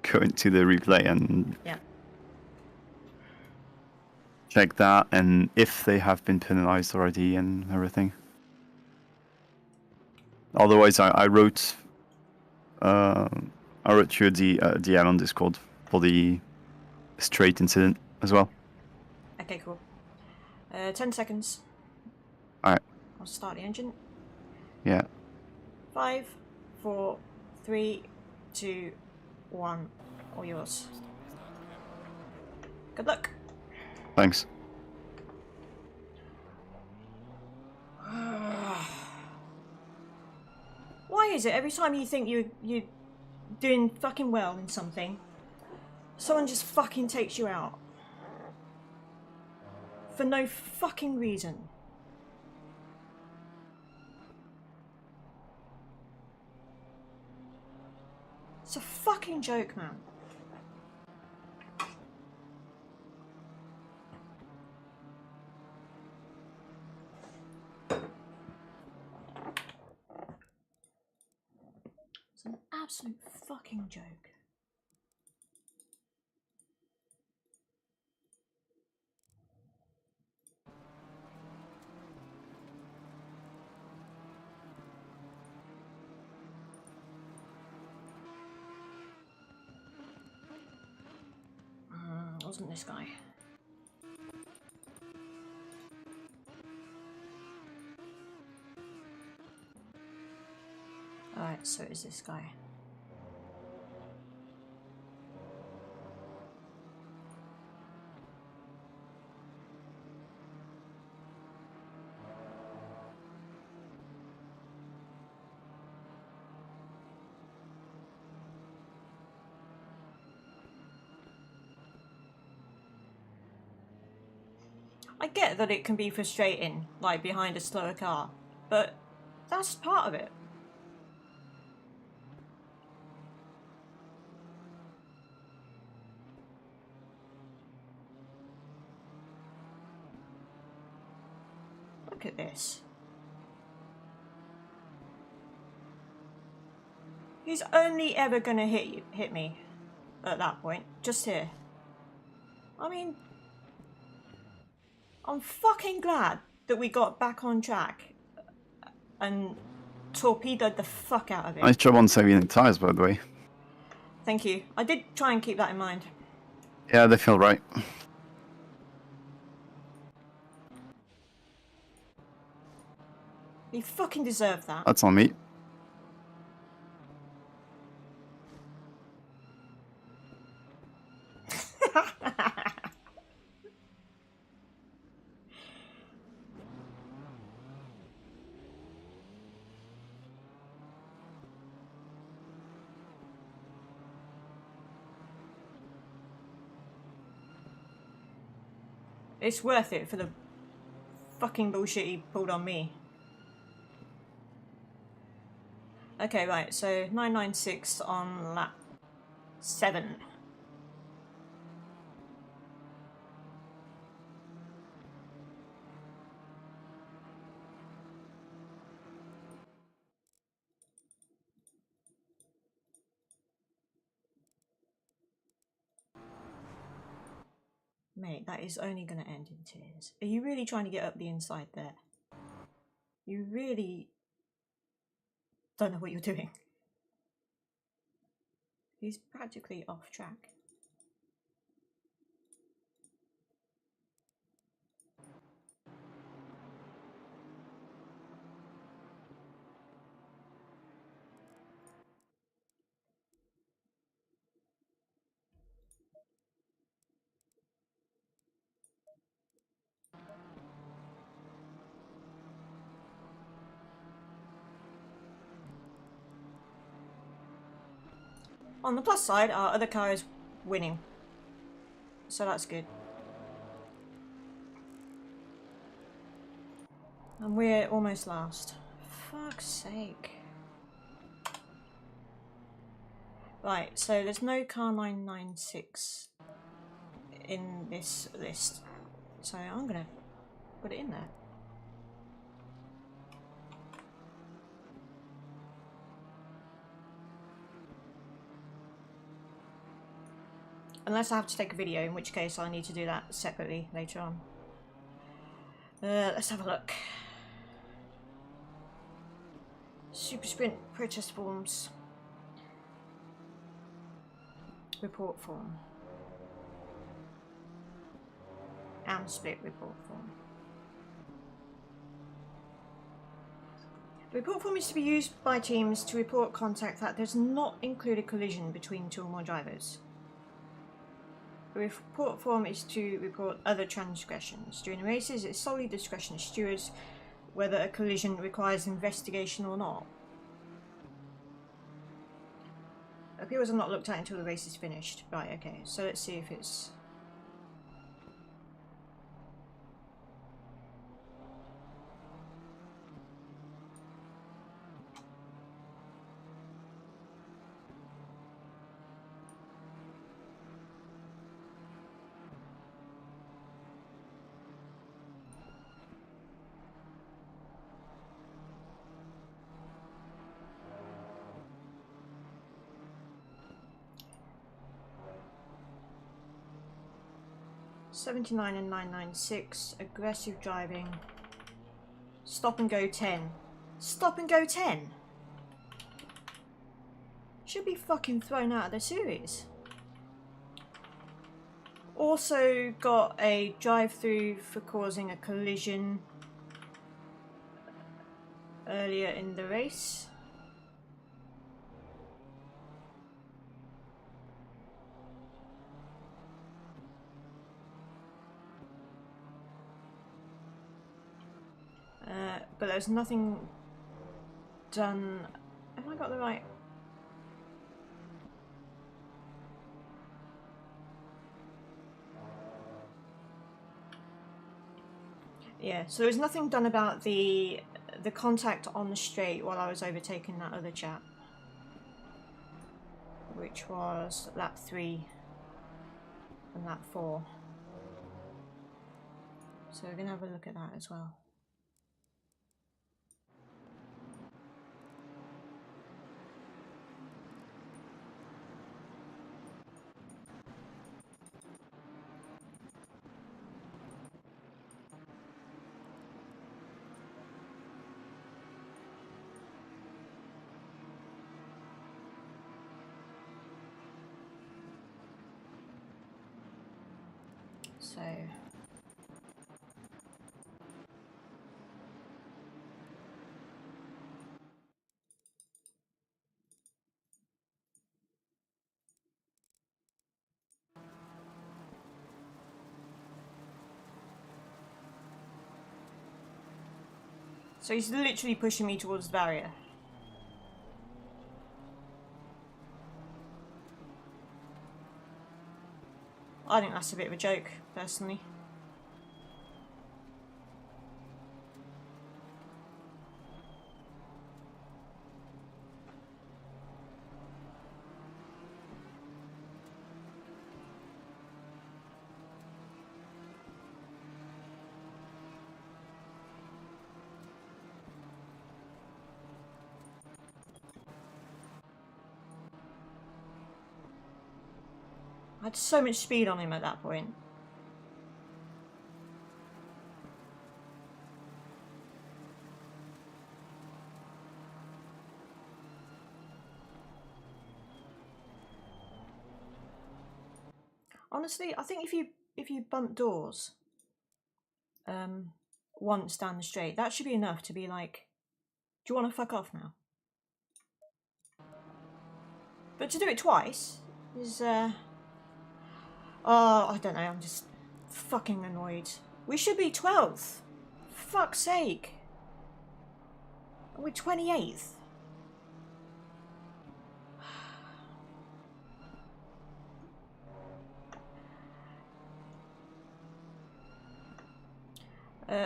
go into the replay and Yeah. check that, and if they have been penalized already and everything. Otherwise, I wrote you a DL on Discord for the straight incident as well. Okay, cool. 10 seconds. Alright. I'll start the engine. Yeah. 5, 4, 3, 2, 1. All yours. Good luck. Thanks. Why is it every time you think you're doing fucking well in something, someone just fucking takes you out? For no fucking reason. It's a fucking joke, man. It's an absolute fucking joke. Wasn't this guy? Alright, so is this guy. I get that it can be frustrating, like behind a slower car, but that's part of it. Look at this. He's only ever gonna hit me at that point, just here. I mean, I'm fucking glad that we got back on track and torpedoed the fuck out of it. Nice job on saving the tires, by the way. Thank you. I did try and keep that in mind. Yeah, they feel right. You fucking deserve that. That's on me. It's worth it for the fucking bullshit he pulled on me. Okay, right, so 996 on lap 7. Mate, that is only going to end in tears. Are you really trying to get up the inside there? You really don't know what you're doing. He's practically off track. On the plus side, our other car is winning. So that's good. And we're almost last. Fuck's sake. Right, so there's no car 996 in this list. So I'm gonna put it in there. Unless I have to take a video, in which case I need to do that separately later on. Let's have a look. Super Sprint protest forms. Report form. and split report form. The report form is to be used by teams to report contact that does not include a collision between two or more drivers. The report form is to report other transgressions. During races, it's solely discretion of stewards whether a collision requires investigation or not. Appeals are not looked at until the race is finished. Right, okay, so let's see if it's... $79 and $996, aggressive driving, stop and go 10. Stop and go 10? Should be fucking thrown out of the series. Also got a drive-through for causing a collision earlier in the race. But there's nothing done. Have I got the right? Yeah, so there's nothing done about the contact on the straight while I was overtaking that other chap, which was lap 3 and lap 4. So we're gonna have a look at that as well. So he's literally pushing me towards the barrier. I think that's a bit of a joke, personally. I had so much speed on him at that point. Honestly, I think if you bump doors once down the straight, that should be enough to be like, do you want to fuck off now? But to do it twice is oh, I don't know, I'm just fucking annoyed. We should be 12th. Fuck's sake. We're 28th.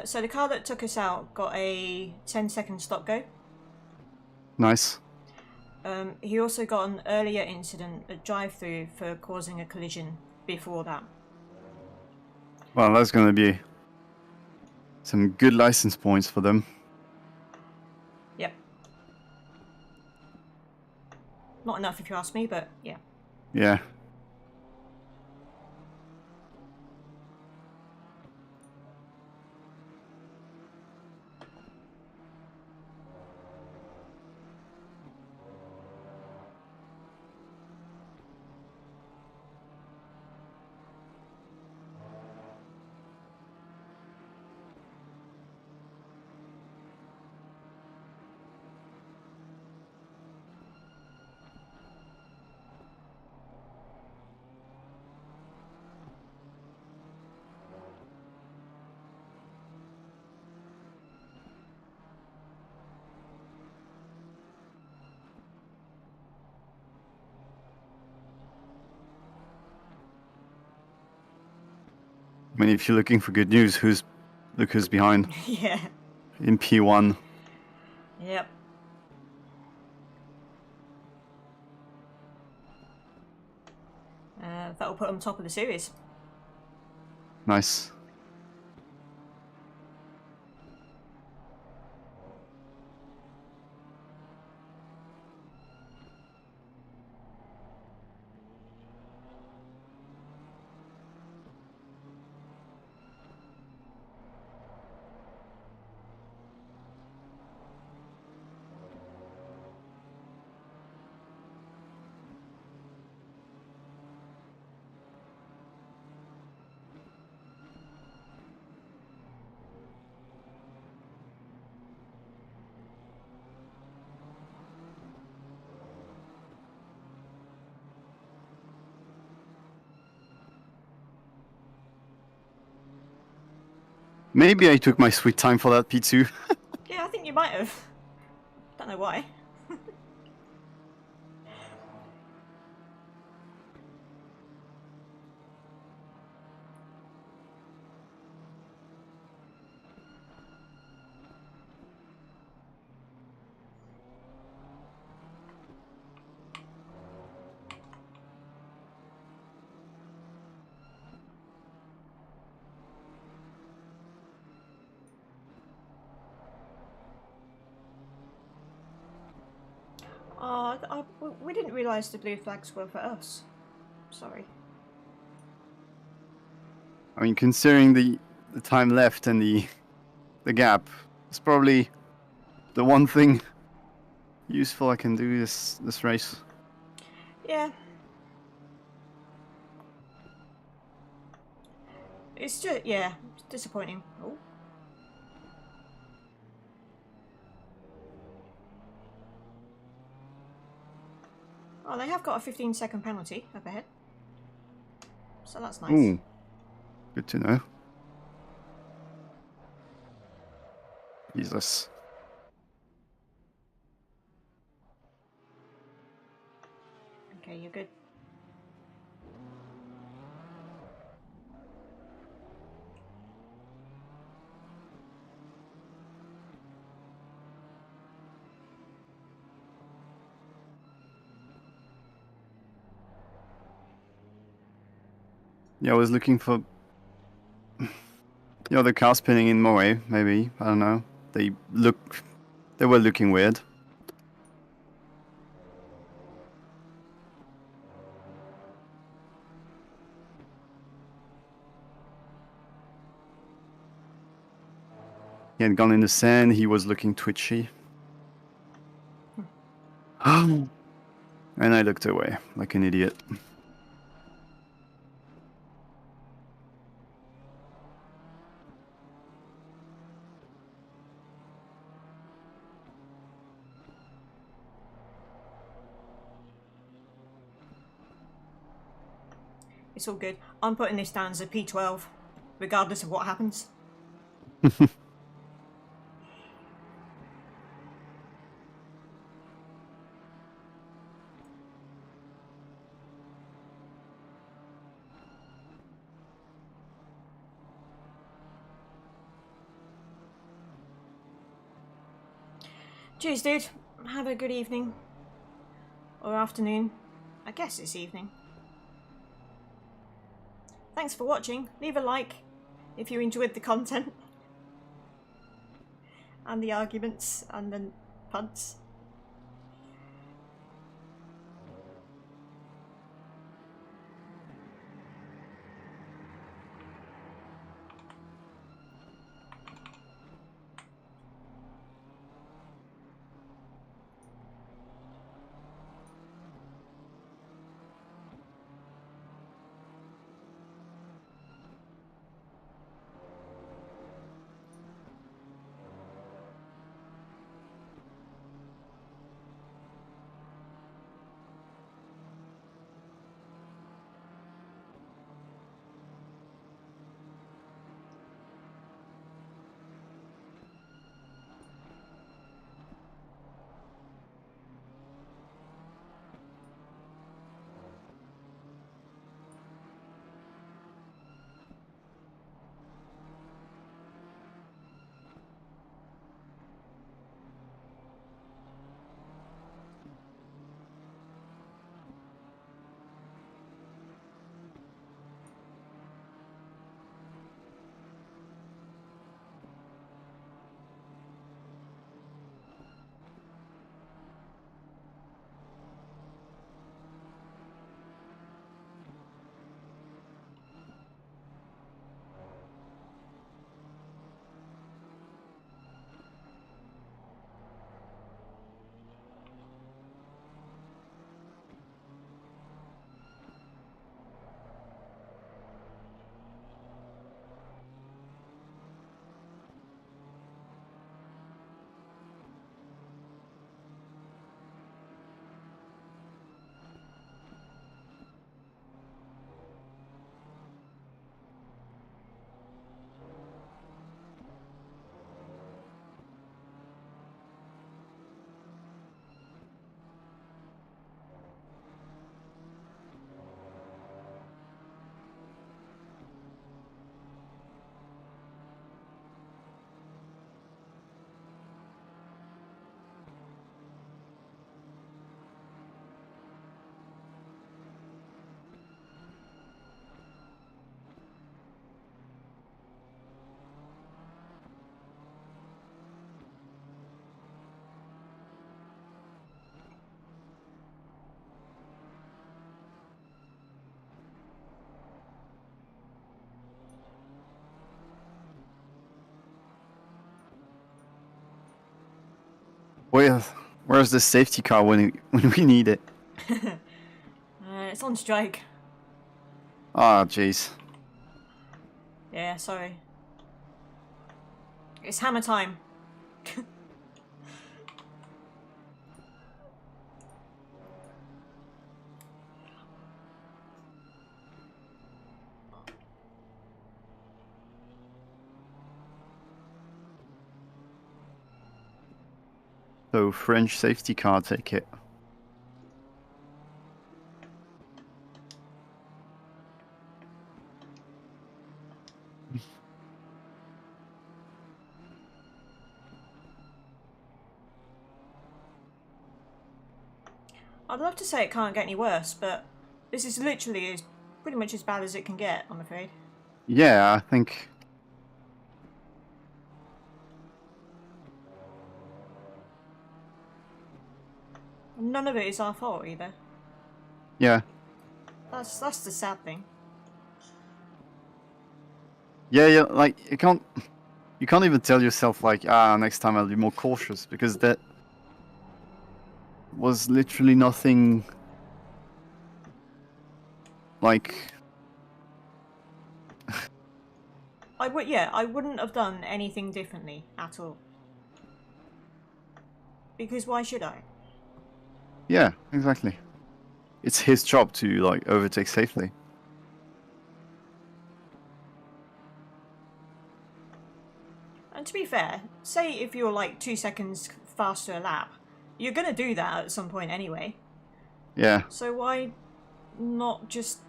So the car that took us out got a 10-second stop go. Nice. He also got an earlier incident, a drive-through, for causing a collision before that. Well, that's going to be some good license points for them. Yep. Not enough if you ask me, but yeah. Yeah. I mean, if you're looking for good news, look who's behind Yeah. in P1. Yep. That will put them top of the series. Nice. Maybe I took my sweet time for that P2. Yeah, I think you might have. Don't know why. We didn't realise the blue flags were for us. Sorry. I mean, considering the time left and the gap, it's probably the one thing useful I can do this race. Yeah. It's just, yeah, it's disappointing. Oh. Oh, they have got a 15-second penalty up ahead. So that's nice. Ooh, good to know. Jesus. Okay, you're good. Yeah, I was looking for the other car spinning in Moe, maybe. I don't know. They were looking weird. He had gone in the sand, he was looking twitchy. And I looked away like an idiot. It's all good. I'm putting this down as a P12, regardless of what happens. Cheers, dude. Have a good evening. Or afternoon. I guess it's evening. Thanks for watching. Leave a like if you enjoyed the content. And the arguments and the puns. Where's the safety car when we need it? It's on strike. Ah, jeez. Yeah, sorry. It's hammer time. So French safety car ticket. I'd love to say it can't get any worse, but this is literally pretty much as bad as it can get, I'm afraid. Yeah, I think. None of it is our fault either. Yeah. That's the sad thing. Yeah, like you can't even tell yourself like, next time I'll be more cautious, because that was literally nothing like. I wouldn't have done anything differently at all. Because why should I? Yeah, exactly. It's his job to like overtake safely. And to be fair, say if you're like 2 seconds faster a lap, you're gonna do that at some point anyway. Yeah. So why not just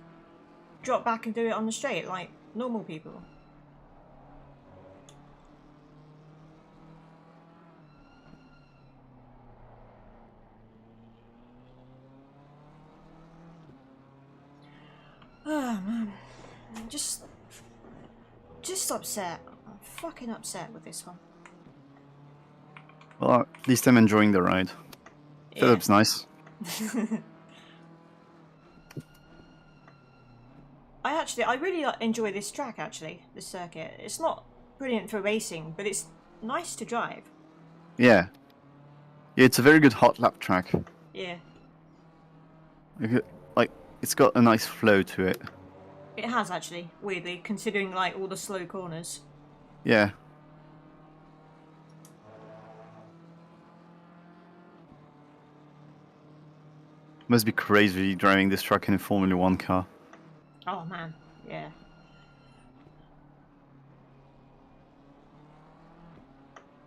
drop back and do it on the straight like normal people? Oh man, I'm just upset. I'm fucking upset with this one. Well, at least I'm enjoying the ride. Yeah. Philip's nice. I really enjoy this track actually, this circuit. It's not brilliant for racing, but it's nice to drive. Yeah. Yeah, it's a very good hot lap track. Yeah, Like, it's got a nice flow to it. it has actually, weirdly, considering like all the slow corners. Yeah. Must be crazy driving this truck in a Formula 1 car. Oh man, yeah.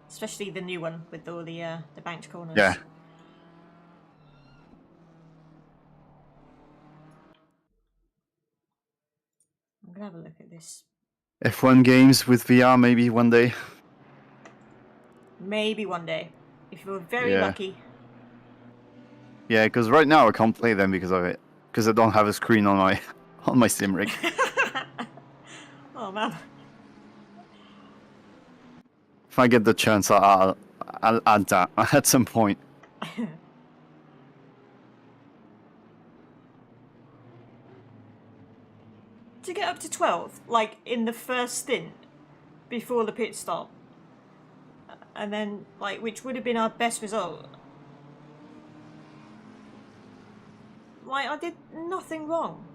Especially the new one with all the banked corners. Yeah. I'm gonna have a look at this. F1 games with VR maybe one day. Maybe one day, if you're very Yeah. lucky. Yeah, because right now I can't play them because of it. Because I don't have a screen on my sim rig. Oh man. If I get the chance, I'll add that at some point. To get up to 12th, like in the first stint before the pit stop, and then like which would have been our best result. Like I did nothing wrong.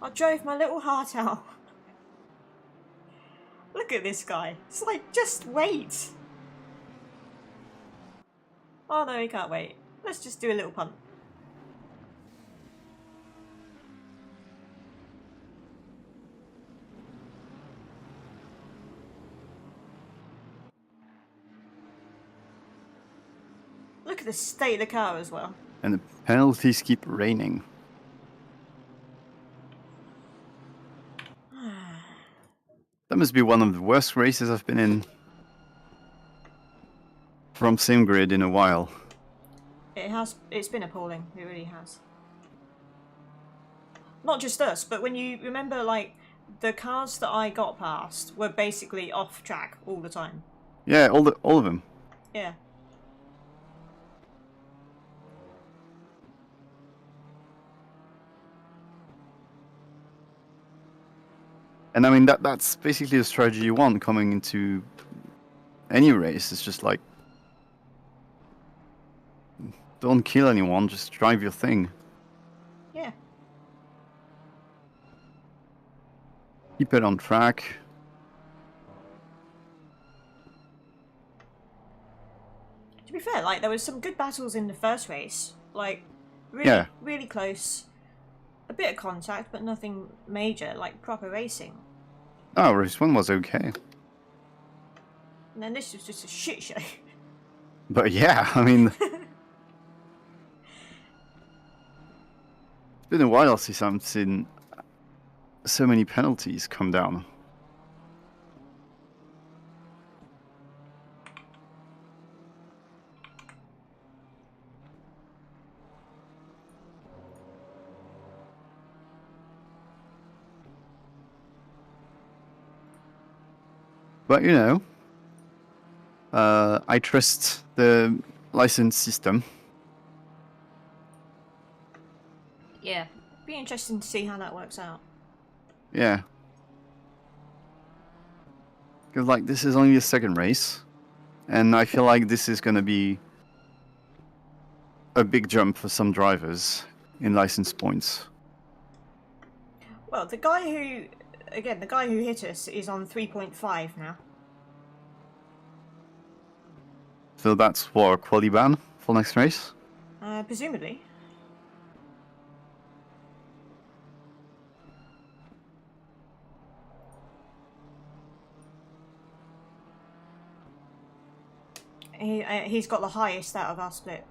I drove my little heart out. Look at this guy. It's like, just wait. Oh no, he can't wait. Let's just do a little punt. Look at the state of the car as well. And the penalties keep raining. That must be one of the worst races I've been in from SimGrid in a while. It's been appalling. It really has. Not just us, but when you remember, like, the cars that I got past were basically off track all the time. Yeah, all of them. Yeah. And I mean that's basically the strategy you want coming into any race. It's just like, don't kill anyone, just drive your thing. Yeah. Keep it on track. To be fair, like there was some good battles in the first race. Like really, Yeah. really close. A bit of contact, but nothing major. Like proper racing. Oh, race 1 was okay. And then this was just a shit show. But yeah, I mean, it's been a while since I've seen so many penalties come down. But you know, I trust the license system. Yeah. Be interesting to see how that works out. Yeah. Because like this is only the second race, and I feel like this is gonna be a big jump for some drivers in license points. Well, the guy who hit us is on 3.5 now. So that's what, a quali ban for next race? Presumably. He's got the highest out of our split.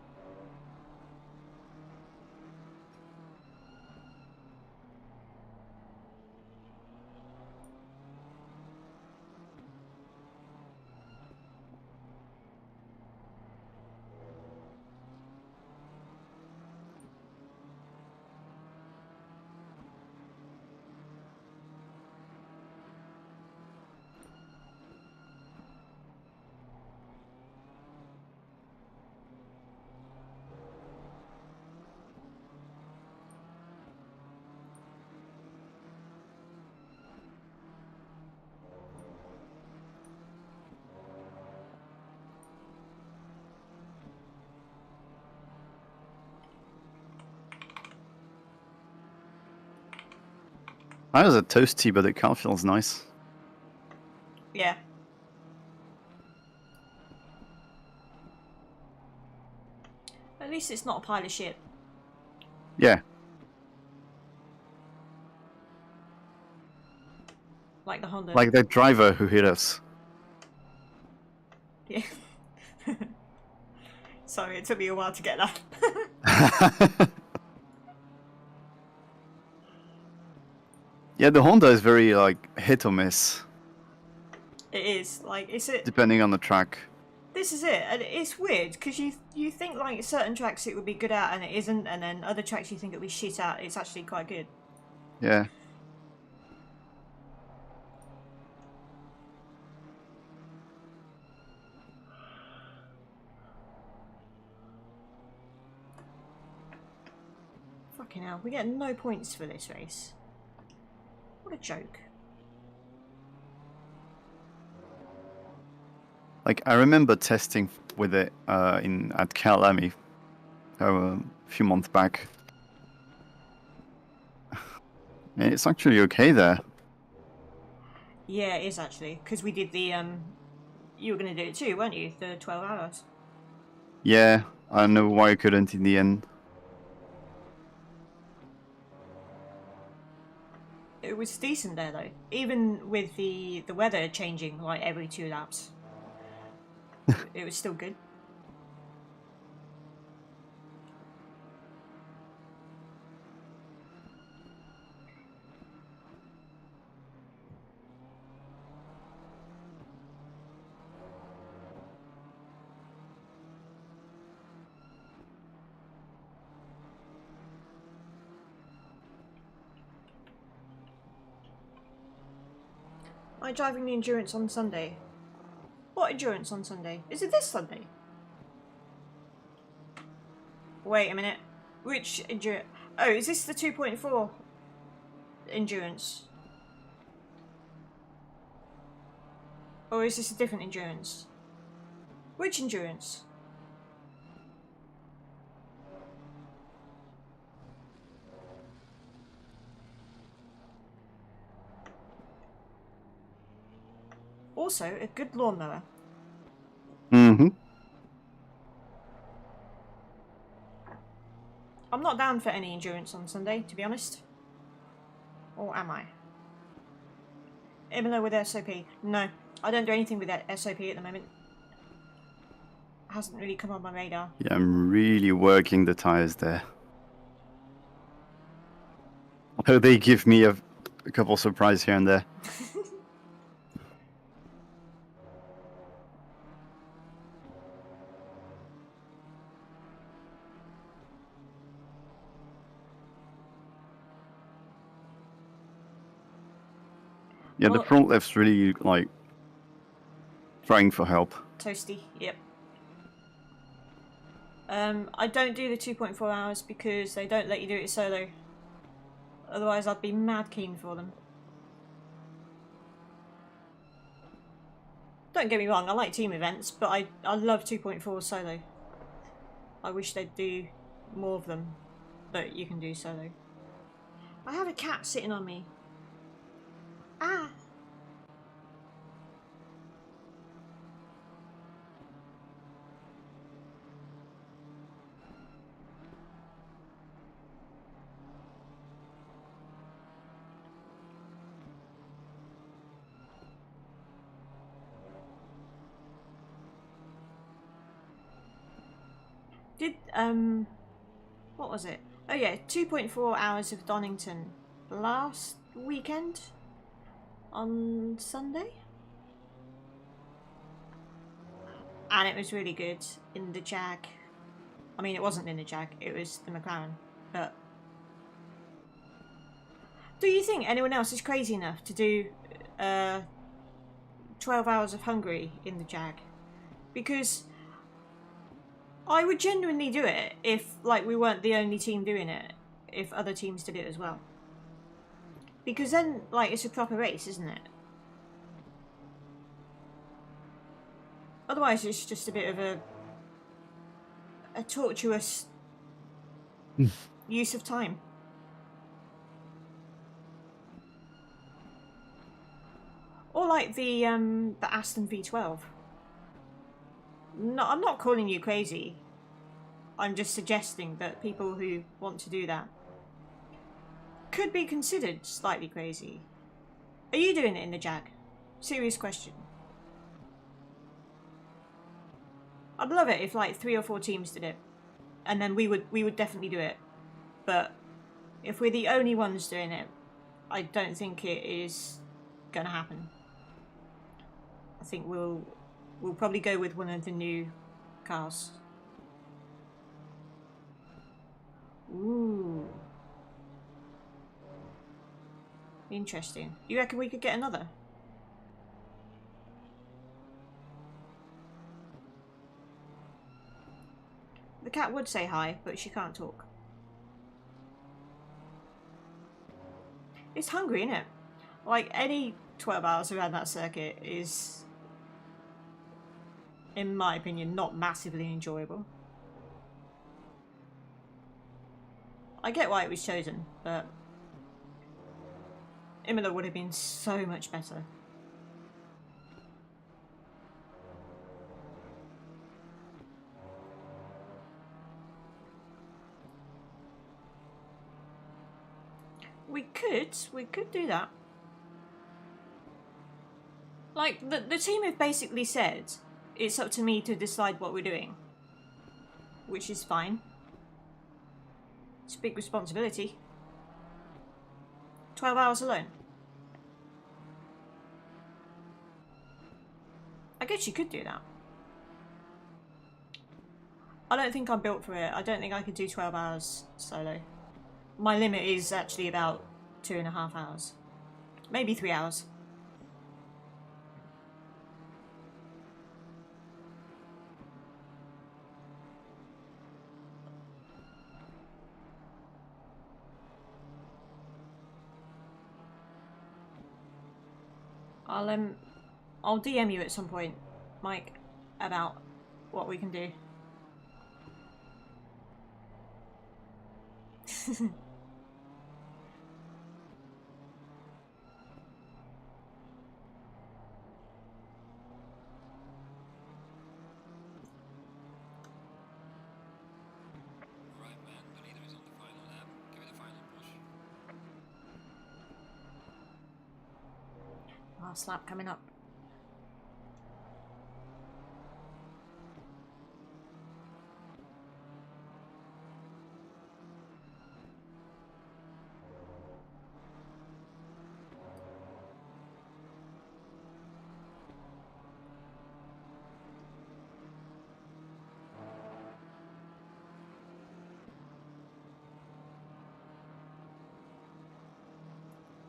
That was a toasty, but the car feels nice. Yeah. At least it's not a pile of shit. Yeah. Like the Honda. Like that driver who hit us. Yeah. Sorry, it took me a while to get that. Yeah, the Honda is very like hit or miss, It is. Like, it's it. depending on the track. This is it, and it's weird because you think like certain tracks it would be good at and it isn't, and then other tracks you think it'll be shit at. It's actually quite good. Yeah. Fucking hell, we get no points for this race. What a joke. Like I remember testing with it at Calami a few months back. And it's actually okay there. Yeah, it is actually because we did the You were going to do it too, weren't you? The 12 hours. Yeah, I don't know why I couldn't in the end. It was decent there though, even with the weather changing like every 2 laps. It was still good. I'm driving the endurance on Sunday. What endurance on Sunday? Is it this Sunday? Wait a minute. Which endurance? Oh, is this the 2.4 endurance? Or is this a different endurance? Which endurance? Also, a good lawnmower. Mm-hmm. I'm not down for any endurance on Sunday, to be honest. Or am I? Imola with SOP. No, I don't do anything with that SOP at the moment. Hasn't really come on my radar. Yeah, I'm really working the tires there. Oh, they give me a couple surprises here and there. Yeah, the Well- front left's really like trying for help. Toasty, yep. I don't do the 2.4 hours because they don't let you do it solo. Otherwise I'd be mad keen for them. Don't get me wrong, I like team events, but I love 2.4 solo. I wish they'd do more of them, but you can do solo. I have a cat sitting on me. Ah! Did, what was it? Oh yeah, 2.4 hours of Donington last weekend? On Sunday? And it was really good in the Jag. I mean, it wasn't in the Jag, it was the McLaren. But do you think anyone else is crazy enough to do 12 hours of Hungary in the Jag? Because I would genuinely do it if, like, we weren't the only team doing it. If other teams did it as well. Because then, like, it's a proper race, isn't it? Otherwise, it's just a bit of a tortuous use of time. Or like the Aston V12. No, I'm not calling you crazy. I'm just suggesting that people who want to do that could be considered slightly crazy. Are you doing it in the Jag? Serious question. I'd love it if like 3 or 4 teams did it, and then we would definitely do it. But if we're the only ones doing it, I don't think it is gonna happen. I think we'll probably go with one of the new cars. Ooh. Interesting. You reckon we could get another? The cat would say hi, but she can't talk. It's hungry, isn't it? Like, any 12 hours around that circuit is, in my opinion, not massively enjoyable. I get why it was chosen, but Imola would have been so much better. We could do that. Like, the team have basically said, it's up to me to decide what we're doing. Which is fine. It's a big responsibility. 12 hours alone. I guess you could do that. I don't think I'm built for it. I don't think I could do 12 hours solo. My limit is actually about 2.5 hours. Maybe 3 hours. I'll DM you at some point, Mike, about what we can do. Right, man. The leader is on the final lap. Give it a final push. Last lap coming up.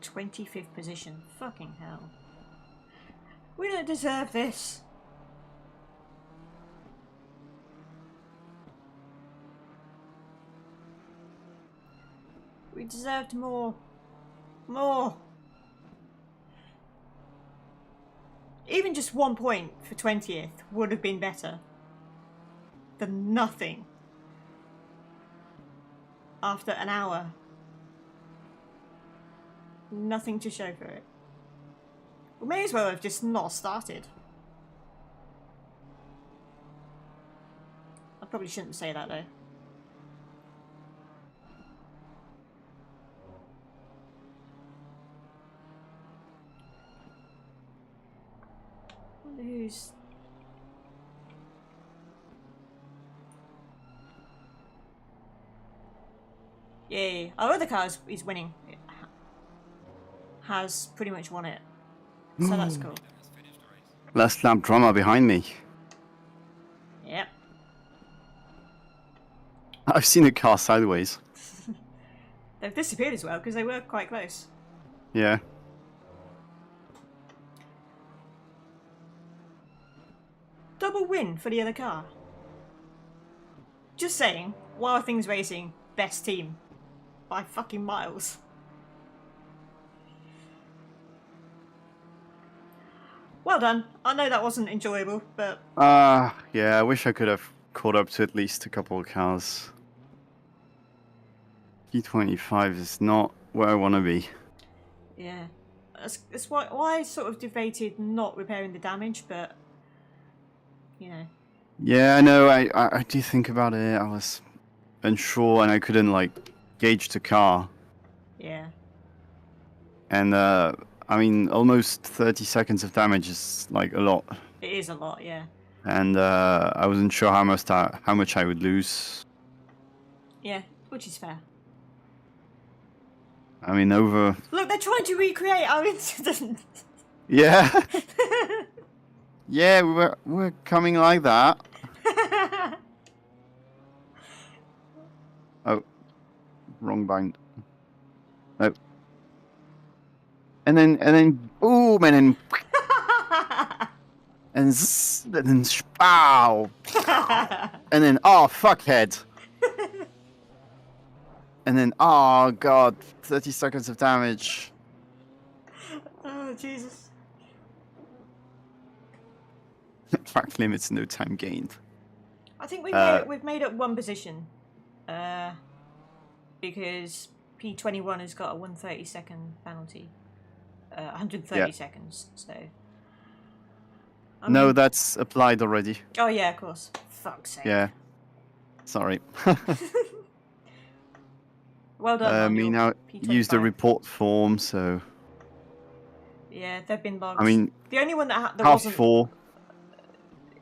"25th position. Fucking hell. We don't deserve this. We deserved more. More. Even just 1 point for 20th would have been better than nothing after an hour. Nothing to show for it. We may as well have just not started. I probably shouldn't say that though. Wonder who's... Yay. Our other car is winning. It has pretty much won it. So that's cool. Has finished the race. Last lap drama behind me. Yep. I've seen a car sideways. They've disappeared as well because they were quite close. Yeah. Double win for the other car. Just saying, Wild Things Racing, best team. By fucking miles. Well done. I know that wasn't enjoyable, but Yeah, I wish I could have caught up to at least a couple of cars. P25 is not where I want to be. yeah. That's why I sort of debated not repairing the damage, but you know. Yeah, I know. I do think about it. I was unsure and I couldn't like gauge the car. Yeah. And I mean, almost 30 seconds of damage is like a lot. It is a lot, yeah. And I wasn't sure how much I would lose. Yeah, which is fair. I mean, over. Look, they're trying to recreate our incident. Yeah. Yeah, we're coming like that. Oh, wrong bind. Oh. And then boom, and then and zzz, and then pow, and then oh fuckhead. And then oh god, 30 seconds of damage. Oh, Jesus. Track limits, no time gained. I think we've made up one position. Because P21 has got a 130-second penalty. 130 Yeah. seconds, so... No, that's applied already. Oh yeah, of course. Fuck's sake. Yeah. Sorry. Well done on Me your now P25. use the report form, so Yeah, they've been logged. I mean, the only one that half wasn't... four.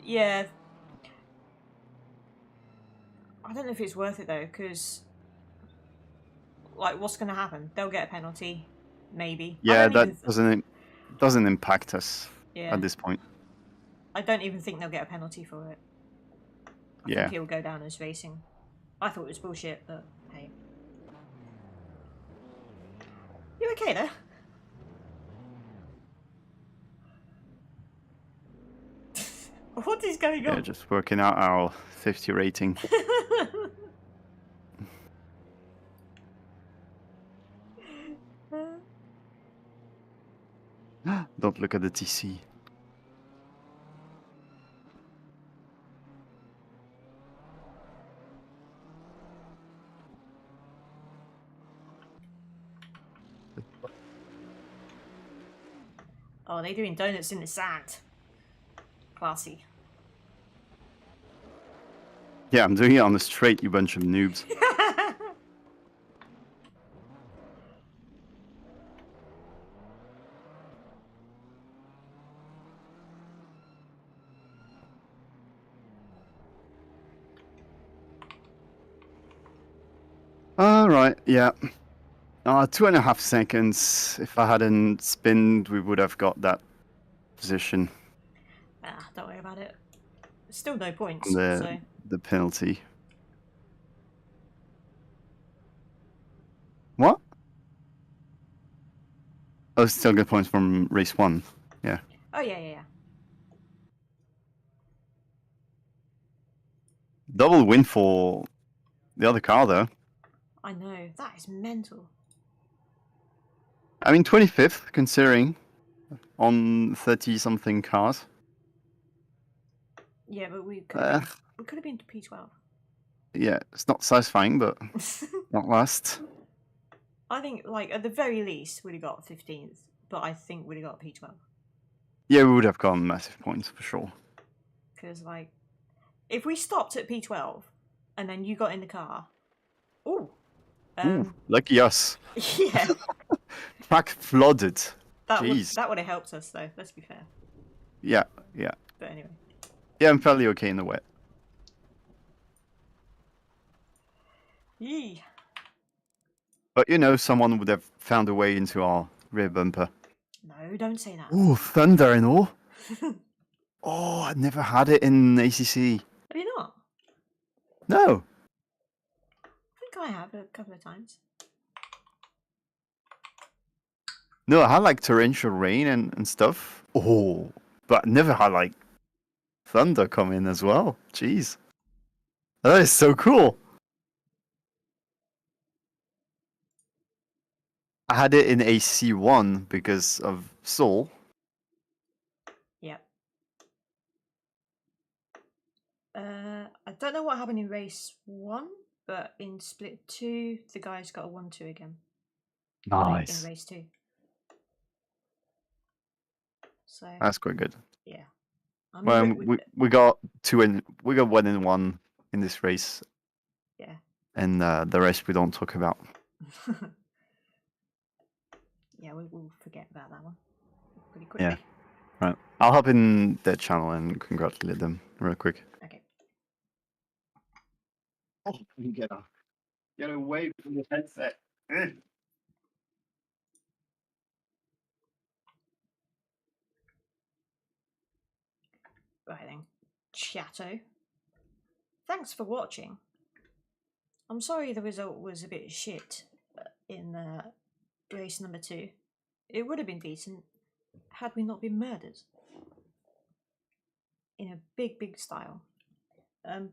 Yeah. I don't know if it's worth it though, because... Like, what's going to happen? They'll get a penalty. Maybe. Yeah, I don't even doesn't impact us Yeah. at this point. I don't even think they'll get a penalty for it. I Yeah. think it'll go down as racing. I thought it was bullshit, but hey. You okay there? What is going Yeah, on? just working out our 50 rating. Don't look at the TC. Oh, they're doing donuts in the sand. Classy. Yeah, I'm doing it on the straight, you bunch of noobs. Alright, yeah. 2.5 seconds. If I hadn't spinned, we would have got that position Ah, don't worry about it. Still no points, on so... the penalty. What? Oh, still good points from race 1. Yeah. Oh, yeah. Double win for the other car, though. I know. That is mental. I mean, 25th, considering, on 30-something cars. Yeah, but we could Uh, have been to P12. Yeah, it's not satisfying, but not last. I think, like, at the very least, we'd have got 15th, but I think we'd have got P12. Yeah, we would have gotten massive points for sure. Because, like, if we stopped at P12 and then you got in the car, ooh, Ooh, lucky us. yeah, Track flooded. that Jeez. would have helped us though. Let's be fair. Yeah. But anyway, Yeah, I'm fairly okay in the wet. yee. But you know, someone would have found a way into our rear bumper. No, don't say that. Ooh, thunder and all. Oh, I never had it in ACC. Have you not? No. I think I have a couple of times. No, I had like torrential rain and stuff. Oh, but I never had like thunder come in as well. Jeez. That is so cool. I had it in AC1 because of Seoul. Yep. I don't know what happened in race 1, but in split 2, the guys got a 1-2 again. Like, in race 2. So That's quite good. yeah. I mean, Well, we got 1 in 1 in this race. Yeah. And the rest we don't talk about. Yeah, we'll forget about that one pretty quickly. Yeah. Right. I'll hop in their channel and congratulate them real quick. Okay. Oh, you get away from the headset. Right then. Chatto. Thanks for watching. I'm sorry the result was a bit shit in race number 2. It would have been decent had we not been murdered. In a big style.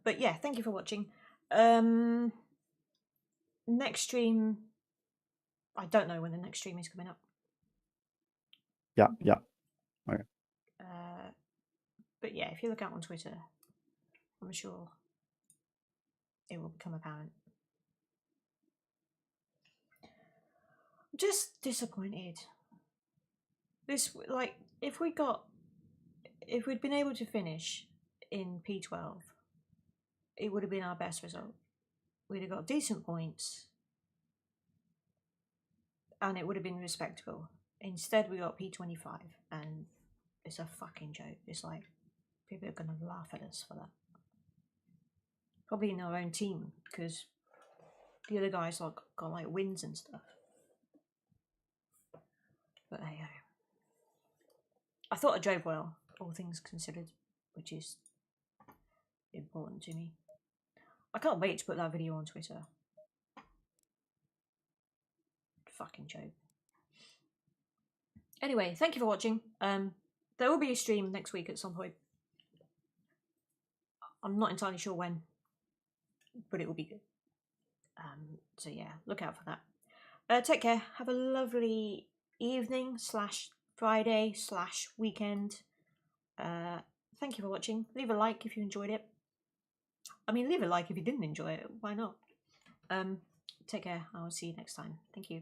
But yeah, thank you for watching. Next stream, I don't know when the next stream is coming up. Yeah. Okay. But yeah, if you look out on Twitter, I'm sure it will become apparent. I'm just disappointed. This, like, if we'd been able to finish in P12, it would have been our best result. We'd have got decent points, and it would have been respectable. Instead, we got P25, and it's a fucking joke. It's like, people are gonna laugh at us for that. Probably in our own team, because the other guys like got like wins and stuff. But hey, I thought I drove well, all things considered, which is important to me. I can't wait to put that video on Twitter. Fucking joke. Anyway, thank you for watching. There will be a stream next week at some point. I'm not entirely sure when, but it will be good. So yeah, look out for that. Take care. Have a lovely evening / Friday / weekend. Thank you for watching. Leave a like if you enjoyed it. I mean, leave a like if you didn't enjoy it. Why not? Take care. I will see you next time. Thank you.